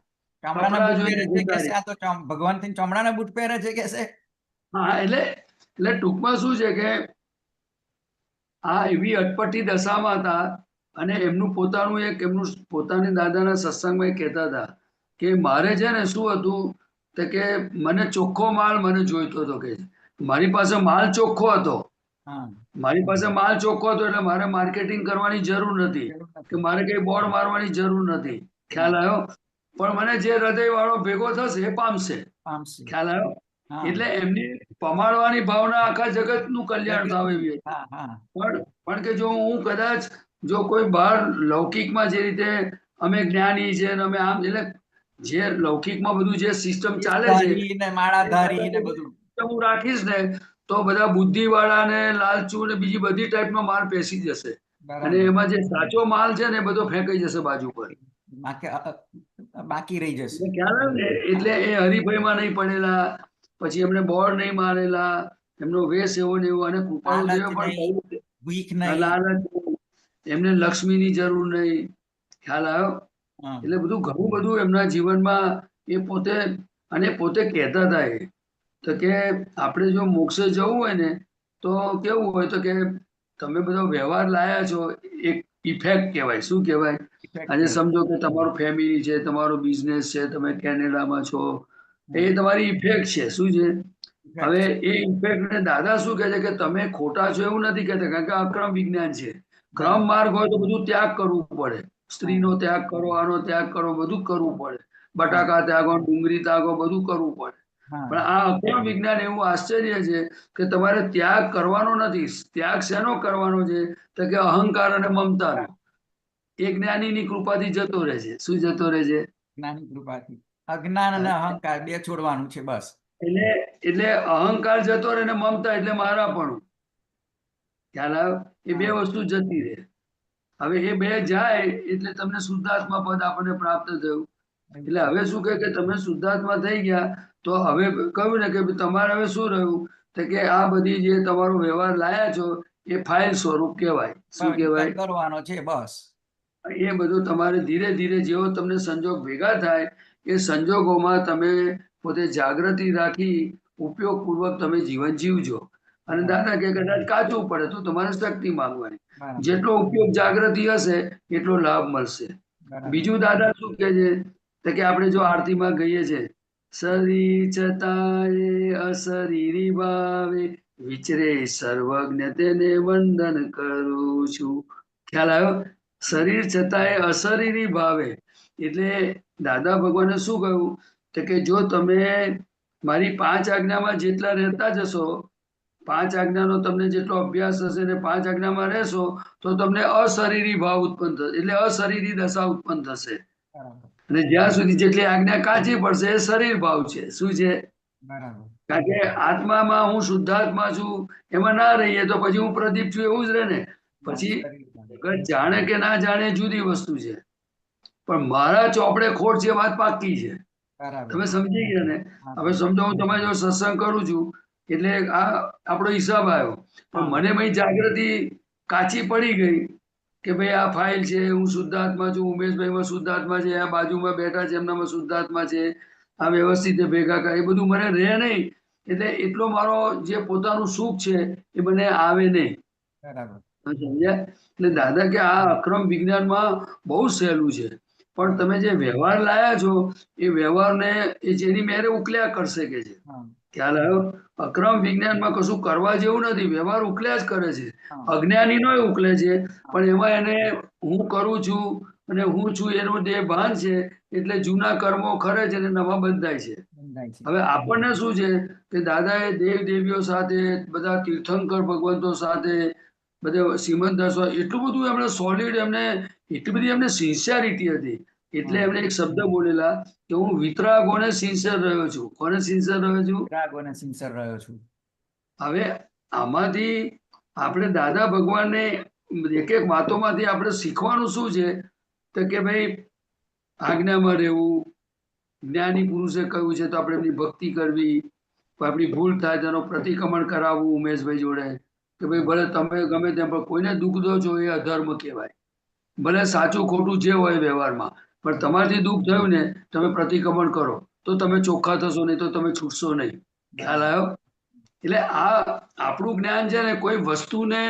Speaker 7: ચામડાના
Speaker 1: કપડા
Speaker 7: બૂટ
Speaker 1: જોઈને
Speaker 7: પહેરે છે
Speaker 1: જતા
Speaker 7: કે છે?
Speaker 1: રહ્યા.
Speaker 7: આ તો ભગવાન થી ચામડાના બૂટ પહેરે છે કે છે?
Speaker 1: હા, એટલે ટૂંકમાં શું છે કે આ એવી અટપટી દશામાં હતા અને એમનું પોતાની દાદાના સત્સંગમાં એ કહેતા હતા કે મારે છે ને શું હતું તો કે મને ચોખ્ખો માલ મને જોઈતો હતો, કે મારી પાસે માલ ચોખ્ખો હતો.
Speaker 7: હા,
Speaker 1: મારી પાસે માલ ચોખ્ખો હતો એટલે મારે માર્કેટિંગ કરવાની જરૂર નથી,
Speaker 7: જરૂર
Speaker 1: કે
Speaker 7: નથી.
Speaker 1: મારે કઈ બોર્ડ મારવાની જરૂર નથી. ખ્યાલ આવ્યો? પણ મને જે હૃદય વાળો ભેગો થશે એ પામશે.
Speaker 7: પામશે.
Speaker 1: ખ્યાલ આવ્યો?
Speaker 7: હા,
Speaker 1: એટલે એમની પમાડવાની ભાવના આખા જગતનું કલ્યાણ થાવ
Speaker 7: જગતનું.
Speaker 1: એવી હતી.
Speaker 7: હા, હા,
Speaker 1: પણ કે જો હું કદાચ જો કોઈ બહાર લૌકિકમાં જે રીતે અમે જ્ઞાની છે ને અમે આમ, એટલે જે લૌકિકમાં બધું જે સિસ્ટમ ચાલે છે
Speaker 7: ધારી ને માળાધારી ને બધું.
Speaker 1: હું રાખીશ ને તો બધા બુદ્ધિવાળા ને લાલચુ ને બીજી બધી ટાઈપનો માલ પેસી જશે, અને
Speaker 7: બરાબર.
Speaker 1: એમાં જે સાચો માલ છે ને એ બધો ફેંકાઈ જશે બાજુ પર.
Speaker 7: બાકી રહી જશે.
Speaker 1: એટલે ખ્યાલ આવે ને? એટલે એ હરીફાઈમાં નહીં પડેલા, પછી એમને બોર્ડ નહીં મારેલા, એમનો વેશ એવો ને એવો, અને કૃપાળુ દેવે
Speaker 7: લાલચ
Speaker 1: પણ
Speaker 7: નહીં,
Speaker 1: કહ્યું
Speaker 7: ભૂખ
Speaker 1: કે
Speaker 7: નહીં.
Speaker 1: લાલચ નહીં, એમને લક્ષ્મીની જરૂર નહીં. ખ્યાલ આવ્યો?
Speaker 7: હા,
Speaker 1: એટલે બધું ઘણું બધું એમના જીવનમાં એ પોતે, અને પોતે કહેતા હતા એ તો કે આપણે જો મોક્ષે જવું હોય ને તો કેવું હોય તો કે તમે બધો વ્યવહાર લાયા છો, એક ઇફેક્ટ કહેવાય. શું કહેવાય? આજે સમજો કે તમારું ફેમિલી છે, તમારો બિઝનેસ છે, તમે કેનેડામાં છો, એ તમારી ઇફેક્ટ છે. શું છે? હવે એ ઇફેક્ટ ને દાદા શું કહે છે કે તમે ખોટા છો એવું નથી કહેતા, કારણ કે અક્રમ વિજ્ઞાન છે. ક્રમ માર્ગ હોય તો બધું ત્યાગ કરવું પડે. સ્ત્રીનો ત્યાગ કરો, આનો ત્યાગ કરો, બધું કરવું પડે. બટાકા ત્યાગો, ડુંગળી ત્યાગો, બધું કરવું પડે. પણ આ અક્રમ વિજ્ઞાન એવું આશ્ચર્ય છે કે તમારે ત્યાગ કરવાનો નથી. ત્યાગ શેનો કરવાનો છે તો કે અહંકાર અને મમતાનો. એ જ્ઞાનીની કૃપાથી જતો રહે છે. શું જતો રહે છે?
Speaker 7: જ્ઞાની કૃપાથી અજ્ઞાન અને અહંકાર બે છોડવાનું છે બસ.
Speaker 1: એટલે અહંકાર જતો રહે ને મમતા એટલે મારાપણું. ખ્યાલ આવ્યો? એ બે વસ્તુ જતી રહે. હવે એ બે જાય એટલે તમને શુદ્ધાત્મા પદ આપણને પ્રાપ્ત થયું. એટલે હવે શું કહે કે તમે શુદ્ધાત્મા થઈ ગયા તો હવે કહ્યું ને કે તમારે હવે શું રહ્યું તો કે આ બધી જે તમારો વ્યવહાર લાયા છો એ ફાઇલ સ્વરૂપ કહેવાય. શું કહેવાય?
Speaker 7: કરવાનો છે બસ.
Speaker 1: એ બધું તમારે ધીરે ધીરે જેવો તમને સંજોગ ભેગા થાય એ સંજોગોમાં તમે પોતે જાગૃતિ રાખી ઉપયોગપૂર્વક તમે જીવન જીવજો. અને દાદા કે કદાચ કાચું પડે તો તમારે શક્તિ માંગવાની. જેટલો ઉપયોગ જાગૃતિ હશે એટલો લાભ મળશે. બીજું દાદા શું કે છે તો કે આપણે જો આરતીમાં ગઈએ છે, શરીર છતાંય અશરીરી ભાવે વિચરે સર્વજ્ઞ તેને વંદન કરું છું. ખ્યાલ આવ્યો? શરીર છતાંય અશરીરી ભાવે એટલે દાદા ભગવાને શું કહ્યું તો કે જો તમે મારી 5 આજ્ઞામાં જેટલા રહેતા જશો, 5 આજ્ઞાનો તમને જેટલો અભ્યાસ હશે ને 5 આજ્ઞામાં રહેશો તો તમને અશરીરી ભાવ ઉત્પન્ન થશે, એટલે અશરીરી દશા ઉત્પન્ન થશે. અને જ્યાં સુધી જેટલી આજ્ઞા કાચી પડશે એ શરીર ભાવ છે. શું છે? કારણ કે આત્મામાં હું શુદ્ધાત્મા છું એમાં ના રહીએ તો પછી હું પ્રદીપ છું એવું જ રહે ને. પછી જગત જાણે કે ના જાણે જુદી વસ્તુ છે, પણ મારા ચોપડે ખોટ છે વાત પાકી છે. તમે સમજી ગયા ને? હવે સમજો હું તમારી જો સત્સંગ કરું છું એટલે આ આપણો હિસાબ આવ્યો, પણ મને ભાઈ જાગૃતિ કાચી પડી ગઈ કે ભાઈ આ ફાઇલ છે, હું શુદ્ધાત્મા છું, ઉમેશભાઈમાં શુદ્ધાત્મા છે, આ બાજુમાં બેઠા છે એમનામાં શુદ્ધાત્મા છે, આ વ્યવસ્થિત ભેગા કરે, એ બધું મને રહે નહીં. એટલે એટલો મારો જે પોતાનું સુખ છે એ મને આવે નહીં. સમજ્યા? એટલે દાદા કે આ અક્રમ વિજ્ઞાનમાં બહુ સહેલું છે, પણ તમે જે વ્યવહાર લાયા છો એ વ્યવહારને એ જેની મેરે ઉકલ્યા કરશે કે છે. ખ્યાલ આવ્યો? અક્રમ વિજ્ઞાનમાં કશું કરવા જેવું નથી, વ્યવહાર ઉકલ્યા જ કરે છે. અજ્ઞાની નો ઉકલે છે, પણ એમાં એને હું કરું છું અને હું છું એનું જે ભાન છે એટલે જૂના કર્મો ખરે છે અને નવા બંધાય છે. હવે આપણને શું છે કે દાદાએ દેવ દેવીઓ સાથે, બધા તીર્થંકર ભગવંતો સાથે, બધે સિમંદર એટલું બધું એમણે સોલિડ, એમને એટલી બધી એમને સિન્સિયરિટી હતી. એટલે એમણે એક શબ્દ બોલેલા કે હું વિતરાગોને સિન્સિયર રહ્યો છું. કોને સિન્સિયર રહ્યો છું?
Speaker 7: વિતરાગોને સિન્સિયર રહ્યો છું.
Speaker 1: હવે આમાંથી આપણે દાદા ભગવાનને એક એક વાતોમાંથી આપણે શીખવાનું શું છે તો કે ભાઈ આજ્ઞામાં રહેવું, જ્ઞાની પુરુષે કહ્યું છે તો આપણે એમની ભક્તિ કરવી, આપણી ભૂલ થાય તેનો પ્રતિક્રમણ કરાવવું ઉમેશભાઈ જોડે કે ભાઈ ભલે તમે ગમે તેમ પણ કોઈને દુઃખ દો છો એ અધર્મ કહેવાય. ભલે સાચું ખોટું જે હોય વ્યવહારમાં, પણ તમારથી દુઃખ થયું ને તમે પ્રતિક્રમણ કરો તો તમે ચોખ્ખા થશો, નહીં તો તમે છૂટશો નહીં. ખ્યાલ આવ્યો? એટલે આ આપણું જ્ઞાન છે ને કોઈ વસ્તુને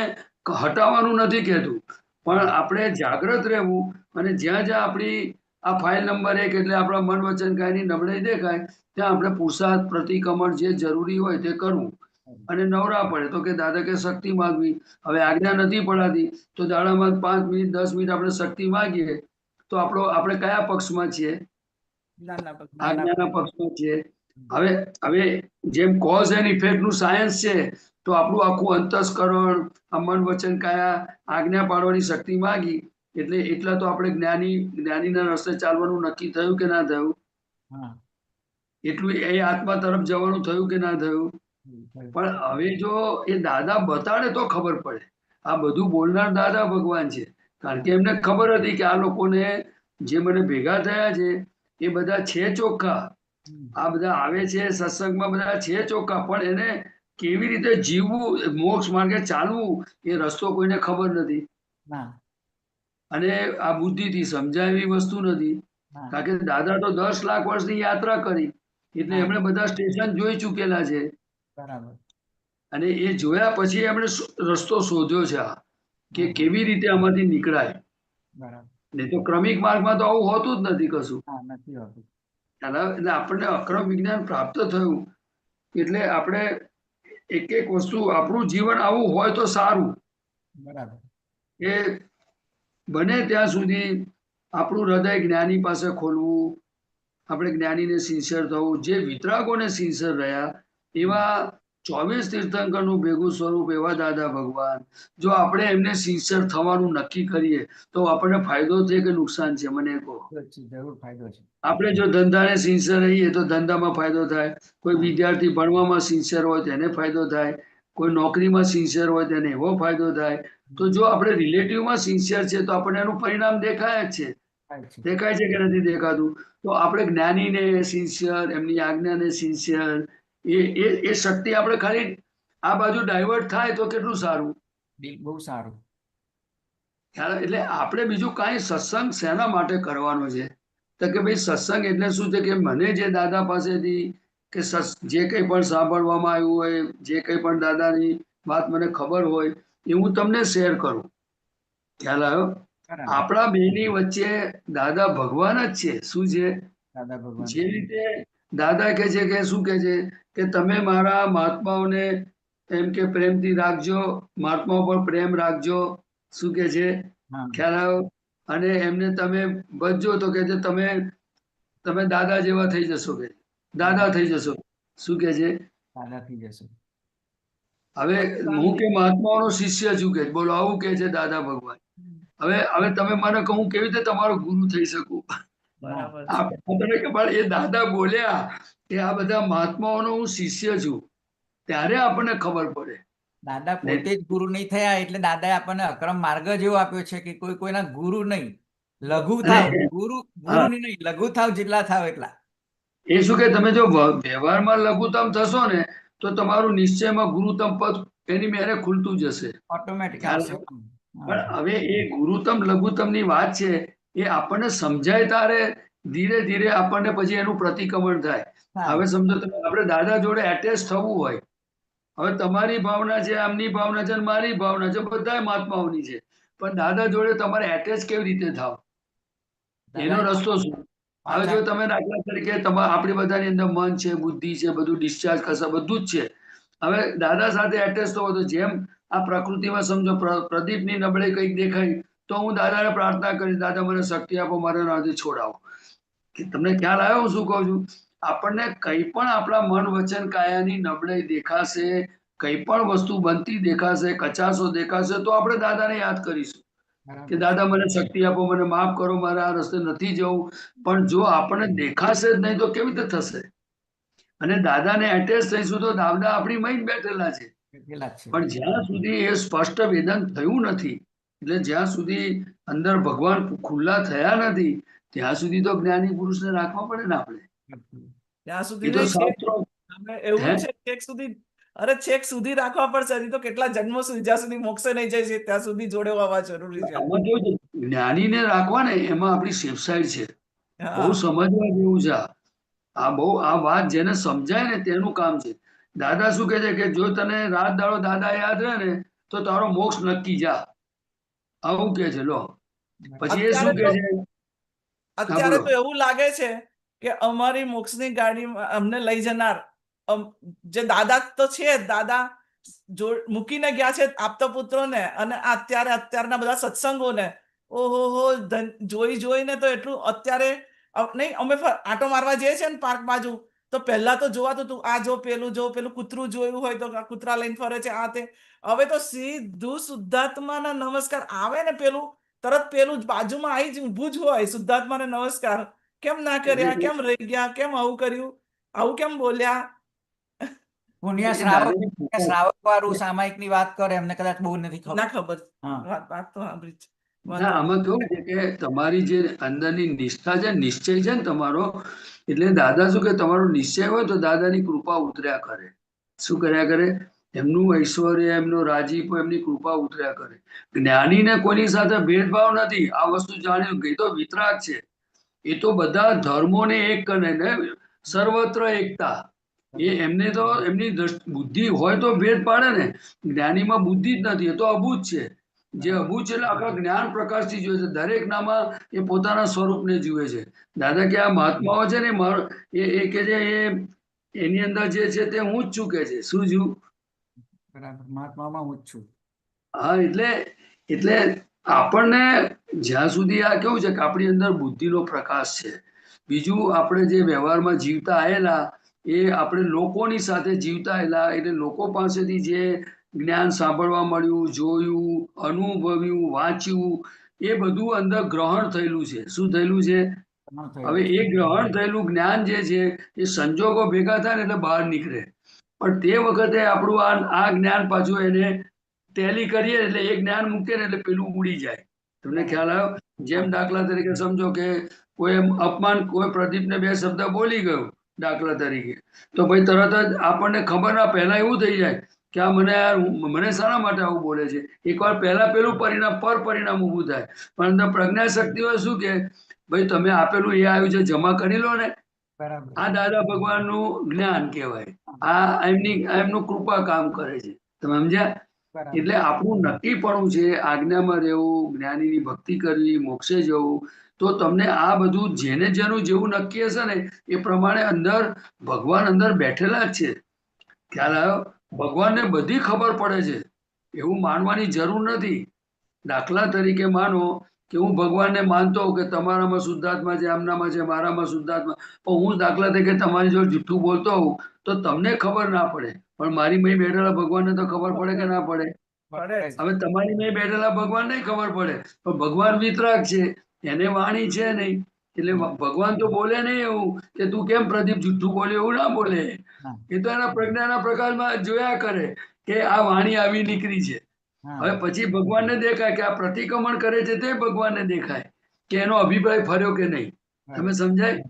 Speaker 1: હટાવવાનું નથી કહેતું, પણ આપણે જાગૃત રહેવું અને જ્યાં જ્યાં આપણી આ ફાઇલ નંબર 1 એટલે આપણા મન વચન કાયની નબળાઈ દેખાય ત્યાં આપણે પુરુષાર્થ પ્રતિક્રમણ જે જરૂરી હોય તે કરવું. અને નવરા પડે તો કે દાદા કે શક્તિ માગવી. હવે આજ્ઞા નથી પડાતી તો દાડામાં 5 મિનિટ 10 મિનિટ આપણે શક્તિ માગીએ તો આપણે કયા પક્ષમાં છીએ? આજ્ઞાના પક્ષમાં છીએ. હવે જેમ કોઝ એન્ડ ઇફેક્ટ નું સાયન્સ છે તો આપણું આખું અંતસ્કરણ આ મન વચન કાયા આજ્ઞા પાડવાની શક્તિ માગી એટલે એટલા તો આપણે જ્ઞાનીના રસ્તે ચાલવાનું નક્કી થયું કે ના થયું? એટલું એ આત્મા તરફ જવાનું થયું કે ના થયું? પણ હવે જો એ દાદા બતાડે તો ખબર પડે. આ બધું બોલનાર દાદા ભગવાન છે, કારણ કે એમને ખબર હતી કે આ લોકોને જે મને ભેગા થયા છે એ બધા છે ચોખ્ખા, આ બધા આવે છે સત્સંગમાં બધા છે ચોખ્ખા, પણ એને કેવી રીતે જીવવું, મોક્ષ માર્ગે ચાલવું એ રસ્તો કોઈને ખબર નથી. અને આ બુદ્ધિથી સમજાય એવી વસ્તુ નથી, કારણ કે દાદા તો 10 લાખ વર્ષની યાત્રા કરી એટલે એમણે બધા સ્ટેશન જોઈ ચૂકેલા છે. અને એ જોયા પછી એમણે રસ્તો શોધ્યો છે કે કેવી રીતે આમાંથી નીકળાય. નહીં તો ક્રમિક માર્ગમાં તો આવું હોતું જ નથી કશું. એટલે આપણને અક્રમ વિજ્ઞાન પ્રાપ્ત થયું એટલે આપણે એક એક વસ્તુ આપણું જીવન આવું હોય તો સારું. એ બને ત્યાં સુધી આપણું હૃદય જ્ઞાની પાસે ખોલવું, આપણે જ્ઞાનીને સિન્સિયર થવું. જે વિતરાગોને સિન્સિયર રહ્યા એવા 24 તીર્થંકરનું ભેગું સ્વરૂપ એવા દાદા ભગવાન, જો આપણે એમને સિન્સિયર થવાનું નક્કી કરીએ તો આપણને ફાયદો છે કે નુકસાન છે? મને કહો. આપણે જો ધંધાને સિન્સિયર રહીએ તો ધંધામાં ફાયદો થાય, કોઈ વિદ્યાર્થી ભણવામાં સિન્સિયર હોય તો એને ફાયદો થાય, કોઈ નોકરીમાં સિન્સિયર હોય તેને એવો ફાયદો થાય. તો જો આપણે રિલેટિવમાં સિન્સિયર છે તો આપણને એનું પરિણામ દેખાય જ છે. દેખાય છે કે નથી દેખાતું? તો આપણે જ્ઞાનીને સિન્સિયર, એમની આજ્ઞાને સિન્સિયર, એ શક્તિ આપણે ખાલી આ બાજુ ડાયવર્ટ થાય તો કેટલું સારું.
Speaker 7: બહુ સારું.
Speaker 1: એટલે આપણે બીજું કાંઈ સત્સંગ શેના માટે કરવાનો છે? તો કે ભાઈ સત્સંગ એટલે શું છે કે મને જે દાદા પાસેથી કે જે કંઈ પણ સાંભળવામાં આવ્યું હોય, જે કંઈ પણ દાદાની વાત મને ખબર હોય એ હું તમને શેર કરું. ખ્યાલ આવ્યો? આપણા બેની વચ્ચે દાદા ભગવાન જ છે. શું છે? જે રીતે દાદા કહે છે કે શું કહે છે કે તમે મારા મહાત્માઓને એમ કે પ્રેમથી રાખજો, મહાત્માઓ પર પ્રેમ રાખજો. શું કે છે? ખ્યાલ આવ્યો? અને એમને તમે બચજો તો કે છે તમે દાદા જેવા થઈ જશો, કે દાદા થઈ જશો. શું કે છે? હવે હું કે મહાત્માઓનો શિષ્ય છું કે બોલો, આવું કે છે દાદા ભગવાન. હવે તમે મને કહું કેવી રીતે તમારો ગુરુ થઈ શકું? એ દાદા બોલ્યા કે આ બધા મહાત્માઓનો હું શિષ્ય છું, ત્યારે આપણને ખબર પડે.
Speaker 7: દાદા પોતે જ ગુરુ નહીં થયા એટલે દાદાએ આપણને અક્રમ માર્ગ જેવો આપ્યો છે કે કોઈના ગુરુ નહીં, લઘુ થાવ. ગુરુ નહીં, લઘુ થાવ, જેટલા થાવ એટલા.
Speaker 1: એ શું કે તમે જો વ્યવહારમાં લઘુત્તમ થશો ને તો તમારું નિશ્ચયમાં ગુરુત્તમ પદ એની મેરે ખુલતું જશે
Speaker 7: ઓટોમેટિક.
Speaker 1: પણ હવે એ ગુરુત્તમ લઘુત્તમ ની વાત છે એ આપણને સમજાય તારે ધીરે ધીરે આપણને પછી એનું પ્રતિક્રમણ થાય. હવે સમજો તમે આપણે દાદા જોડે એટેચ થવું હોય, હવે તમારી ભાવના છે, આમની ભાવના છે, મારી ભાવના છે, બધા મહાત્માઓની છે, પણ દાદા જોડે તમારે એટેચ કેવી રીતે થાવ? એનો રસ્તો શું? હવે જો તમે દાખલા તરીકે આપણી બધાની અંદર મન છે, બુદ્ધિ છે, બધું ડિસ્ચાર્જ કરશે, બધું જ છે. હવે દાદા સાથે એટેચ થવો તો જેમ આ પ્રકૃતિમાં સમજો પ્રદીપની નબળે કંઈક દેખાય તો હું દાદાને પ્રાર્થના કરીશ, દાદા મને શક્તિ આપો, મારા નાથી છોડાવો. તમને ખ્યાલ આવ્યો હું શું કહું છું? આપણને કંઈ પણ આપણા મન વચન કાયાની નબળાઈ દેખાશે, કંઈ પણ વસ્તુ બનતી દેખાશે, કચાશો દેખાશે તો આપણે દાદાને યાદ કરીશું કે દાદા મને શક્તિ આપો, મને માફ કરો, મારે આ રસ્તે નથી જવું. પણ જો આપણને દેખાશે જ નહીં તો કેવી રીતે થશે? અને દાદાને એટેચ થઈશું તો દાદા આપણી માં જ બેઠેલા છે. પણ જ્યાં સુધી એ સ્પષ્ટ વેદન થયું નથી, એટલે જ્યાં સુધી અંદર ભગવાન ખુલ્લા થયા નથી ત્યાં સુધી તો જ્ઞાની પુરુષને રાખવા પડે ને આપણે.
Speaker 7: ત્યાં સુધી
Speaker 8: અમે એવું
Speaker 1: હે?
Speaker 8: જ છે છેક સુધી, અરે છેક સુધી રાખવા પડશે. હજી તો કેટલા જન્મો સુધી, જ્યાં સુધી મોક્ષે નહીં જાય છે ત્યાં સુધી જોડે હોવા જરૂરી છે.
Speaker 1: આમાં કેવું છે, જ્ઞાનીને રાખવા ને એમાં આપણી સેફ સાઈડ છે. બહુ
Speaker 8: હા
Speaker 1: સમજવા જેવું છે આ બહુ આ વાત જેને સમજાય ને તેનું કામ છે. દાદા શું કહે છે કે જો તને રાત દાડો દાદા યાદ રહે ને તો તારો મોક્ષ નક્કી જા, આવું કે છે. લો પછી એ શું
Speaker 8: અત્યારે
Speaker 1: કે
Speaker 8: તો
Speaker 1: છે? હા
Speaker 8: અત્યારે
Speaker 1: બોલો.
Speaker 8: તો એવું લાગે છે કે અમારી મોક્ષની ગાડીમાં અમને લઈ જનાર જે દાદા તો છે જ, દાદા મૂકીને ગયા છે આપતા પુત્રોને, અને અત્યારના બધા સત્સંગોને ઓહો જોઈને તો એટલું અત્યારે નહીં, અમે આંટો મારવા જઈએ છીએ ને પાર્ક બાજુ, તો પહેલા તો જોવાતું હતું આ જો પેલું કૂતરું જોયું હોય તો કૂતરા લઈને ફરે છે આ તે. હવે તો સીધું શુદ્ધાત્માના નમસ્કાર આવે ને પેલું તરત પેલું જ બાજુમાં આવી જ ઊભું જ હોય, શુદ્ધાત્માને નમસ્કાર કેમ ના કર્યા,
Speaker 1: એટલે
Speaker 8: કેમ રહી ગયા, કેમ આવું કર્યું, આવું કેમ બોલ્યા.
Speaker 7: પુણ્ય
Speaker 1: એ
Speaker 7: શ્રાવક
Speaker 1: દાદાની કૃપા.
Speaker 7: શ્રાવક વાળું સામાયિક ની વાત કરે, એમને કદાચ બહુ નથી ખબર.
Speaker 8: ના ખબર,
Speaker 7: હા.
Speaker 8: વાત તો સાંભળી જ.
Speaker 1: ના આમાં કેવું છે કે તમારી જે અંદરની નિષ્ઠા છે, નિશ્ચય છે ને તમારો, એટલે દાદા શું કે તમારો નિશ્ચય હોય તો દાદાની કૃપા ઉતર્યા કરે. શું કર્યા કરે? એમનું ઐશ્વર્ય, એમનો રાજીપો, એમની કૃપા ઉતર્યા કરે. જ્ઞાનીને કોઈની સાથે ભેદભાવ નથી. આ વસ્તુ જાણ્યું કે એ તો વિતરાગ છે. એ તો બધા ધર્મોને એક કરે ને, સર્વત્ર એકતા. એ એમને તો એમની બુદ્ધિ હોય તો ભેદ પાડે ને. જ્ઞાનીમાં બુદ્ધિ જ નથી, એ તો અબૂજ છે. જે અબૂજ છે એટલે આખા જ્ઞાન પ્રકાશથી જુએ છે. દરેક નામાં એ પોતાના સ્વરૂપને જુએ છે. દાદા કે આ મહાત્માઓ છે ને એ કે છે એની અંદર જે છે તે હું જ છું કે છે. શું છું?
Speaker 7: બરાબર, મહાત્મામાં હું જ છું.
Speaker 1: હા એટલે આપણને જ્યાં સુધી આ કેવું છે કે આપણી અંદર બુદ્ધિનો પ્રકાશ છે. બીજું આપણે જે વ્યવહારમાં જીવતા આવેલા એ આપણે લોકોની સાથે જીવતા આવેલા, એટલે લોકો પાસેથી જે જ્ઞાન સાંભળવા મળ્યું, જોયું, અનુભવ્યું, વાંચ્યું, એ બધું અંદર ગ્રહણ થયેલું છે. શું થયેલું છે? હવે એ ગ્રહણ થયેલું જ્ઞાન જે છે એ સંજોગો ભેગા થાય ને એટલે બહાર નીકળે. પણ તે વખતે આપણું આ જ્ઞાન પાછું એને ટેલી કરીએ એટલે એ જ્ઞાન મૂકીએ ને એટલે પેલું ઉડી જાય. તમને ખ્યાલ આવ્યો? જેમ દાખલા તરીકે સમજો કે કોઈ અપમાન, કોઈ પ્રદીપને બે શબ્દ બોલી ગયું દાખલા તરીકે, તો ભાઈ તરત જ આપણને ખબર ના, પહેલા એવું થઈ જાય કે આ મને શાના માટે આવું બોલે છે. એકવાર પહેલા પેલું પરિણામ ઊભું થાય. પણ અંદર પ્રજ્ઞા શક્તિઓ શું કે ભાઈ તમે આપેલું એ આવ્યું છે, જમા કરી લો ને.
Speaker 7: બરાબર.
Speaker 1: આ દાદા ભગવાનનું જ્ઞાન કહેવાય. આ એમનું કૃપા કામ કરે છે. તમે સમજ્યા?
Speaker 7: બરાબર.
Speaker 1: એટલે આપણું નક્કીપણું છે આજ્ઞામાં રહેવું, જ્ઞાનીની ભક્તિ કરવી, મોક્ષે જવું. તો તમને આ બધું જેનું જેવું નક્કી હશે ને એ પ્રમાણે અંદર ભગવાન અંદર બેઠેલા જ છે. ખ્યાલ આવ્યો? ભગવાનને બધી ખબર પડે છે, એવું માનવાની જરૂર નથી. દાખલા તરીકે માનો કે હું ભગવાનને માનતો હોઉં કે તમારામાં શુદ્ધાત્મા છે, આમનામાં છે, મારામાં શુદ્ધાત્મા, પણ હું દાખલા તરીકે તમારી જોડે જૂઠું બોલતો હોઉં તો તમને ખબર ના પડે, પણ મારી મેં બેઠેલા ભગવાનને તો ખબર પડે કે ના પડે? હવે તમારી મેં બેઠેલા ભગવાન નહીં ખબર પડે, પણ ભગવાન વિતરાગ છે, એને વાણી છે નહીં. એટલે ભગવાન તો બોલે નહીં એવું કે તું કેમ પ્રદીપ જુઠ્ઠું બોલે, એવું ના બોલે. એ તો એના પ્રજ્ઞાના પ્રકાશમાં જોયા કરે કે આ વાણી આવી નીકળી છે. હવે પછી ભગવાનને દેખાય કે આ પ્રતિક્રમણ કરે છે તે ભગવાનને દેખાય કે એનો અભિપ્રાય ફર્યો કે નહીં. તમે સમજાય?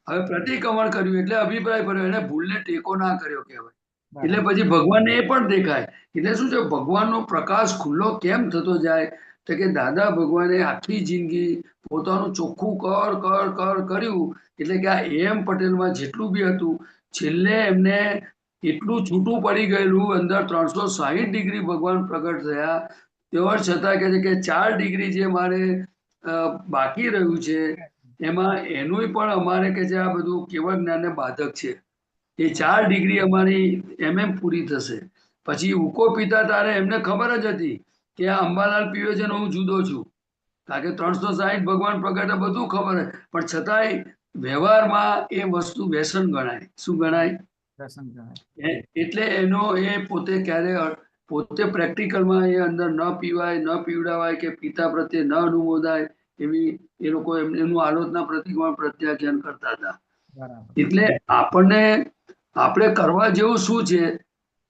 Speaker 1: હવે પ્રતિક્રમણ કર્યું એટલે અભિપ્રાય ફર્યો, એને ભૂલને ટેકો ના કર્યો કહેવાય. એટલે પછી ભગવાનને એ પણ દેખાય. એટલે શું છે, ભગવાનનો પ્રકાશ ખુલ્લો કેમ થતો જાય? તો કે દાદા ભગવાને આખી જિંદગી પોતાનું ચોખ્ખું કર્યું. એટલે કે આ એમ પટેલમાં જેટલું બી હતું, છેલ્લે એમને એટલું છૂટું પડી ગયેલું, અંદર 360 ડિગ્રી ભગવાન પ્રગટ થયા. તેવા છતાં કે છે કે 4 ડિગ્રી જે મારે બાકી રહ્યું છે એમાં એનું પણ અમારે કે છે આ બધું કેવળ જ્ઞાનને બાધક છે. એ 4 ડિગ્રી અમારી પૂરી થશે. પછી ઉકો પીતા તારે એમને ખબર જ હતી કે આ અંબાલાલ પીવે છે ને હું જુદો છું. કારણ કે 360 ભગવાન પ્રગટે બધું ખબર છે, પણ છતાંય વ્યવહારમાં એ વસ્તુ વ્યસન ગણાય. શું ગણાય? એટલે એનો એ પોતે પ્રેક્ટિકલમાં એ અંદર ન પીવાય, ન પીવડાવાય કે પિતા પ્રત્યે ન અનુમોદાય એવી એ લોકો એમનું આલોચના પ્રત્યાખ્યાન કરતા હતા. એટલે આપણે કરવા જેવું શું છે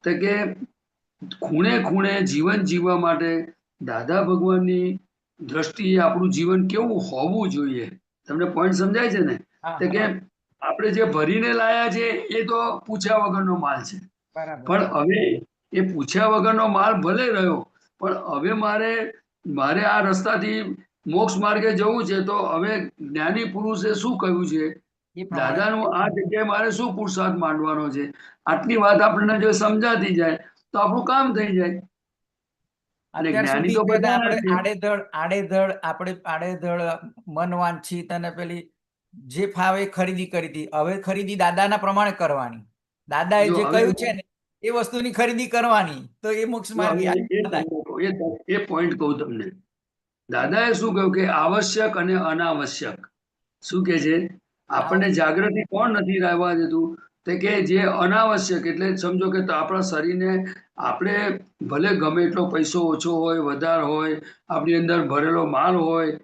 Speaker 1: તો કે ખૂણે ખૂણે જીવન જીવવા માટે દાદા ભગવાનની દ્રષ્ટિએ આપણું જીવન કેવું હોવું જોઈએ. તમને પોઈન્ટ સમજાય છે ને? તો કે આપણે જે ભરીને લાયા છે એ તો પૂછ્યા વગરનો માલ છે.
Speaker 7: બરાબર
Speaker 1: પણ હવે એ પૂછ્યા વગરનો માલ ભલે રહ્યો, પણ હવે મારે આ રસ્તાથી મોક્ષ માર્ગે જવું છે, તો હવે જ્ઞાની પુરુષે શું કહ્યું છે,
Speaker 7: એ પ્રમાણે
Speaker 1: દાદાનું આ જગ્યાએ મારે શું પુરુષાર્થ માંડવાનો છે, આટલી વાત આપણને જો સમજાતી જાય તો આપણું કામ થઈ જાય. અને
Speaker 7: અત્યાર
Speaker 1: જ્ઞાની
Speaker 7: સુધી
Speaker 1: તો
Speaker 7: તેને
Speaker 1: બધાના
Speaker 7: આપણે આડેધડ મન વાંછિત અને પેલી જે ફાવે એ ખરીદી કરી હતી. હવે ખરીદી દાદાના પ્રમાણે કરવાની. દાદાએ
Speaker 1: જો
Speaker 7: જે
Speaker 1: હવે
Speaker 7: કહ્યું છે ને એ વસ્તુની ખરીદી કરવાની, તો એ મોક્ષ
Speaker 1: જો
Speaker 7: માર્ગે
Speaker 1: હવે એ તમને કહું, એ પોઈન્ટ કહું તમને. દાદાએ શું કહ્યું કે આવશ્યક અને અનાવશ્યક. શું કે છે? આપણને જાગૃતિ કોણ નથી રહેવા દેતું? તો કે જે અનાવશ્યક, એટલે સમજો કે આપણા શરીરને આપણે ભલે ગમે એટલો પૈસો ઓછો હોય, વધારે હોય, આપણી અંદર ભરેલો માલ હોય,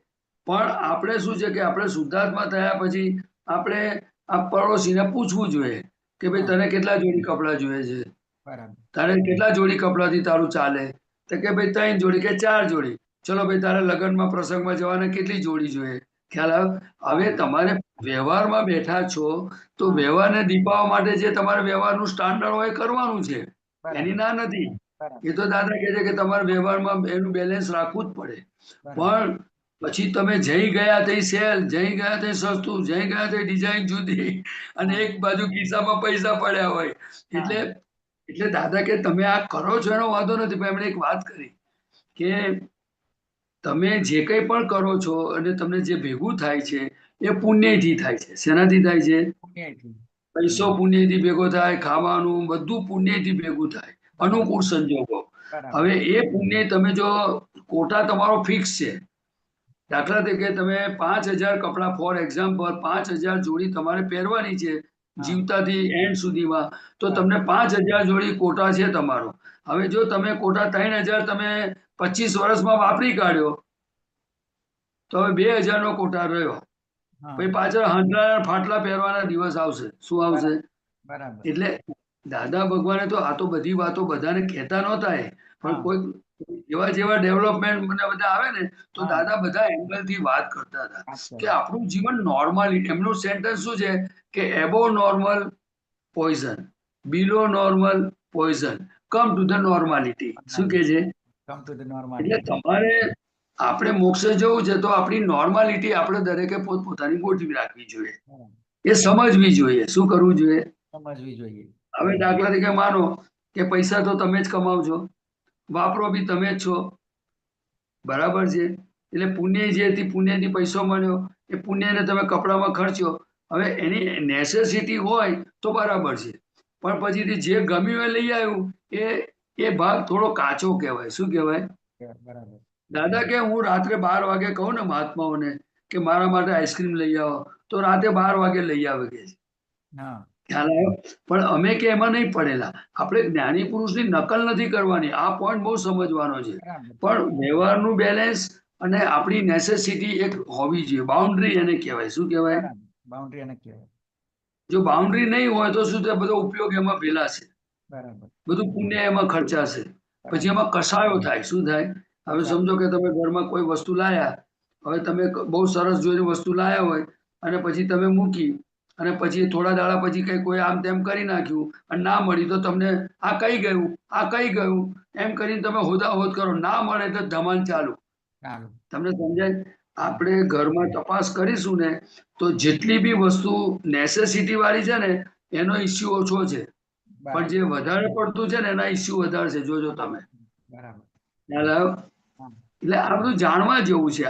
Speaker 1: પણ આપણે શું છે કે આપણે શુદ્ધાત્મા થયા પછી આપણે આ પડોશીને પૂછવું જોઈએ કે ભાઈ તને કેટલા જોડી કપડાં જોઈએ છે,
Speaker 7: બરાબર
Speaker 1: તારે કેટલા જોડી કપડાથી તારું ચાલે? તો કે ભાઈ 3 જોડી કે 4 જોડી. ચલો ભાઈ તારે લગ્નમાં પ્રસંગમાં જવાને કેટલી જોડી જોઈએ? ખ્યાલ આવ્યો? હવે તમારે વ્યવહારમાં બેઠા છો તો
Speaker 7: હા.
Speaker 1: વ્યવહારને દીપાવવા માટે જે તમારે વ્યવહારનું સ્ટાન્ડર્ડ હોય એ કરવાનું છે, એની
Speaker 7: બરાબર
Speaker 1: ના નથી.
Speaker 7: બરાબર
Speaker 1: એ તો દાદા કહે છે કે તમારે વ્યવહારમાં એનું બેલેન્સ રાખવું જ પડે.
Speaker 7: બરાબર
Speaker 1: પણ પછી તમે જઈ ગયા તે સેલ, જઈ ગયા તે સસ્તું, જઈ ગયા તે ડિઝાઇન જુદી, અને એક બાજુ ખિસ્સામાં પૈસા પડ્યા હોય. એટલે દાદા કે તમે આ કરો છો એનો વાંધો નથી, પણ એમણે એક વાત કરી કે તમે જે કંઈ પણ કરો છો અને તમને જે ભેગું થાય છે એ પુણ્યથી થાય છે. શેનાથી થાય છે?
Speaker 7: પુણ્યથી.
Speaker 1: પૈસો પુણ્યથી ભેગો થાય, ખાવાનું બધું પુણ્યથી ભેગું થાય, અનુકૂળ સંજોગો.
Speaker 7: બરાબર
Speaker 1: હવે એ પુણ્ય તમે જો કોટા તમારો ફિક્સ છે, દાખલા તરીકે તમે 5000 કપડાં, ફોર એક્ઝામ્પલ 5000 જોડી તમારે પહેરવાની છે જીવતાથી એન્ડ સુધીમાં, તો તમને 5000 જોડી કોટા છે તમારો. હવે જો તમે કોટા 3000 તમે 25 વર્ષમાં વાપરી કાઢ્યો તો હવે 2000 નો કોટા રહ્યો.
Speaker 7: હા.
Speaker 1: પછી પાછળ હાંડલા ફાટલા પહેરવાના દિવસ આવશે. શું આવશે?
Speaker 7: બરાબર
Speaker 1: એટલે દાદા ભગવાને તો આ તો બધી વાતો બધાને કહેતા નહોતા એ, પણ
Speaker 7: હા.
Speaker 1: કોઈ જેવા ડેવલપમેન્ટ મને બધા આવે ને તો
Speaker 7: હા.
Speaker 1: દાદા બધા એંગલ થી વાત કરતા હતા
Speaker 7: અચ્છા.
Speaker 1: કે આપણું જીવન નોર્માલિટી. એમનું સેન્ટેન્સ શું છે કે above normal poison, below normal poison, come to the normality. શું કે છે?
Speaker 7: કમ ટુ ધ
Speaker 1: એટલે
Speaker 7: નોર્માલિટી.
Speaker 1: તમારે આપણે મોક્ષે જવું છે તો આપણી નોર્માલિટી આપણે દરેકે પોતપોતાની ગોઠવી રાખવી જોઈએ, એ સમજવી જોઈએ. શું કરવું જોઈએ?
Speaker 7: સમજવી જોઈએ.
Speaker 1: હવે દાખલા તરીકે માનો કે પૈસા તો તમે જ કમાવ છો, વાપરો બી તમે જ છો, બરાબર છે? એટલે પુણ્ય જે હતી, પુણ્યથી પૈસો મળ્યો, એ પુણ્યને તમે કપડામાં ખર્ચ્યો. હવે એની નેસેસિટી હોય તો બરાબર છે, પણ પછીથી જે ગમ્યું એ લઈ આવ્યું, એ ભાગ થોડો કાચો કહેવાય. શું કહેવાય?
Speaker 7: બરાબર
Speaker 1: દાદા કે હું રાત્રે 12 વાગે કહું ને મહાત્માઓને કે મારા માટે આઈસ્ક્રીમ લઈ આવો, તો રાતે 12 વાગે લઈ આવે કે છે.
Speaker 7: હા.
Speaker 1: ખ્યાલ આવ્યો? પણ અમે કે એમાં નહીં પડેલા. આપણે જ્ઞાની પુરુષની નકલ નથી કરવાની. આ પોઈન્ટ બહુ સમજવાનો છે.
Speaker 7: બરાબર
Speaker 1: પણ વ્યવહારનું બેલેન્સ અને આપણી નેસેસિટી એક હોવી જોઈએ. બાઉન્ડ્રી એને કહેવાય. શું કહેવાય?
Speaker 7: બરાબર બાઉન્ડ્રી એને કહેવાય.
Speaker 1: જો બાઉન્ડ્રી નહીં હોય તો શું થાય? બધો ઉપયોગ એમાં ભેલાશે,
Speaker 7: બરાબર
Speaker 1: બધું પુણ્ય એમાં ખર્ચાશે, પછી
Speaker 7: બરાબર.
Speaker 1: એમાં કસાયો થાય. શું થાય? હવે સમજો કે તમે ઘરમાં કોઈ વસ્તુ લાયા, હવે તમે બહુ સરસ જોઈને વસ્તુ લાયા હોય અને પછી તમે મૂકી અને પછી થોડા દાડા પછી કઈ કોઈ આમ તેમ કરી નાખ્યું અને ના મળી તો તમને આ કઈ ગયું, આ કઈ ગયું એમ કરીને તમે હોદાહોદ કરો. ના મળે તો ધમાલ ચાલુ.
Speaker 7: ચાલો.
Speaker 1: તમને સમજાય? આપણે ઘરમાં તપાસ કરીશું ને તો જેટલી બી વસ્તુ નેસેસિટી વાળી છે ને એનો ઇસ્યુ ઓછો છે, પણ જે વધારે પડતું છે ને એના ઇસ્યુ વધારે છે. જોજો તમે.
Speaker 7: બરાબર
Speaker 1: ખ્યાલ આવ્યો?
Speaker 7: હા.
Speaker 1: એટલે આ બધું જાણવા જેવું છે.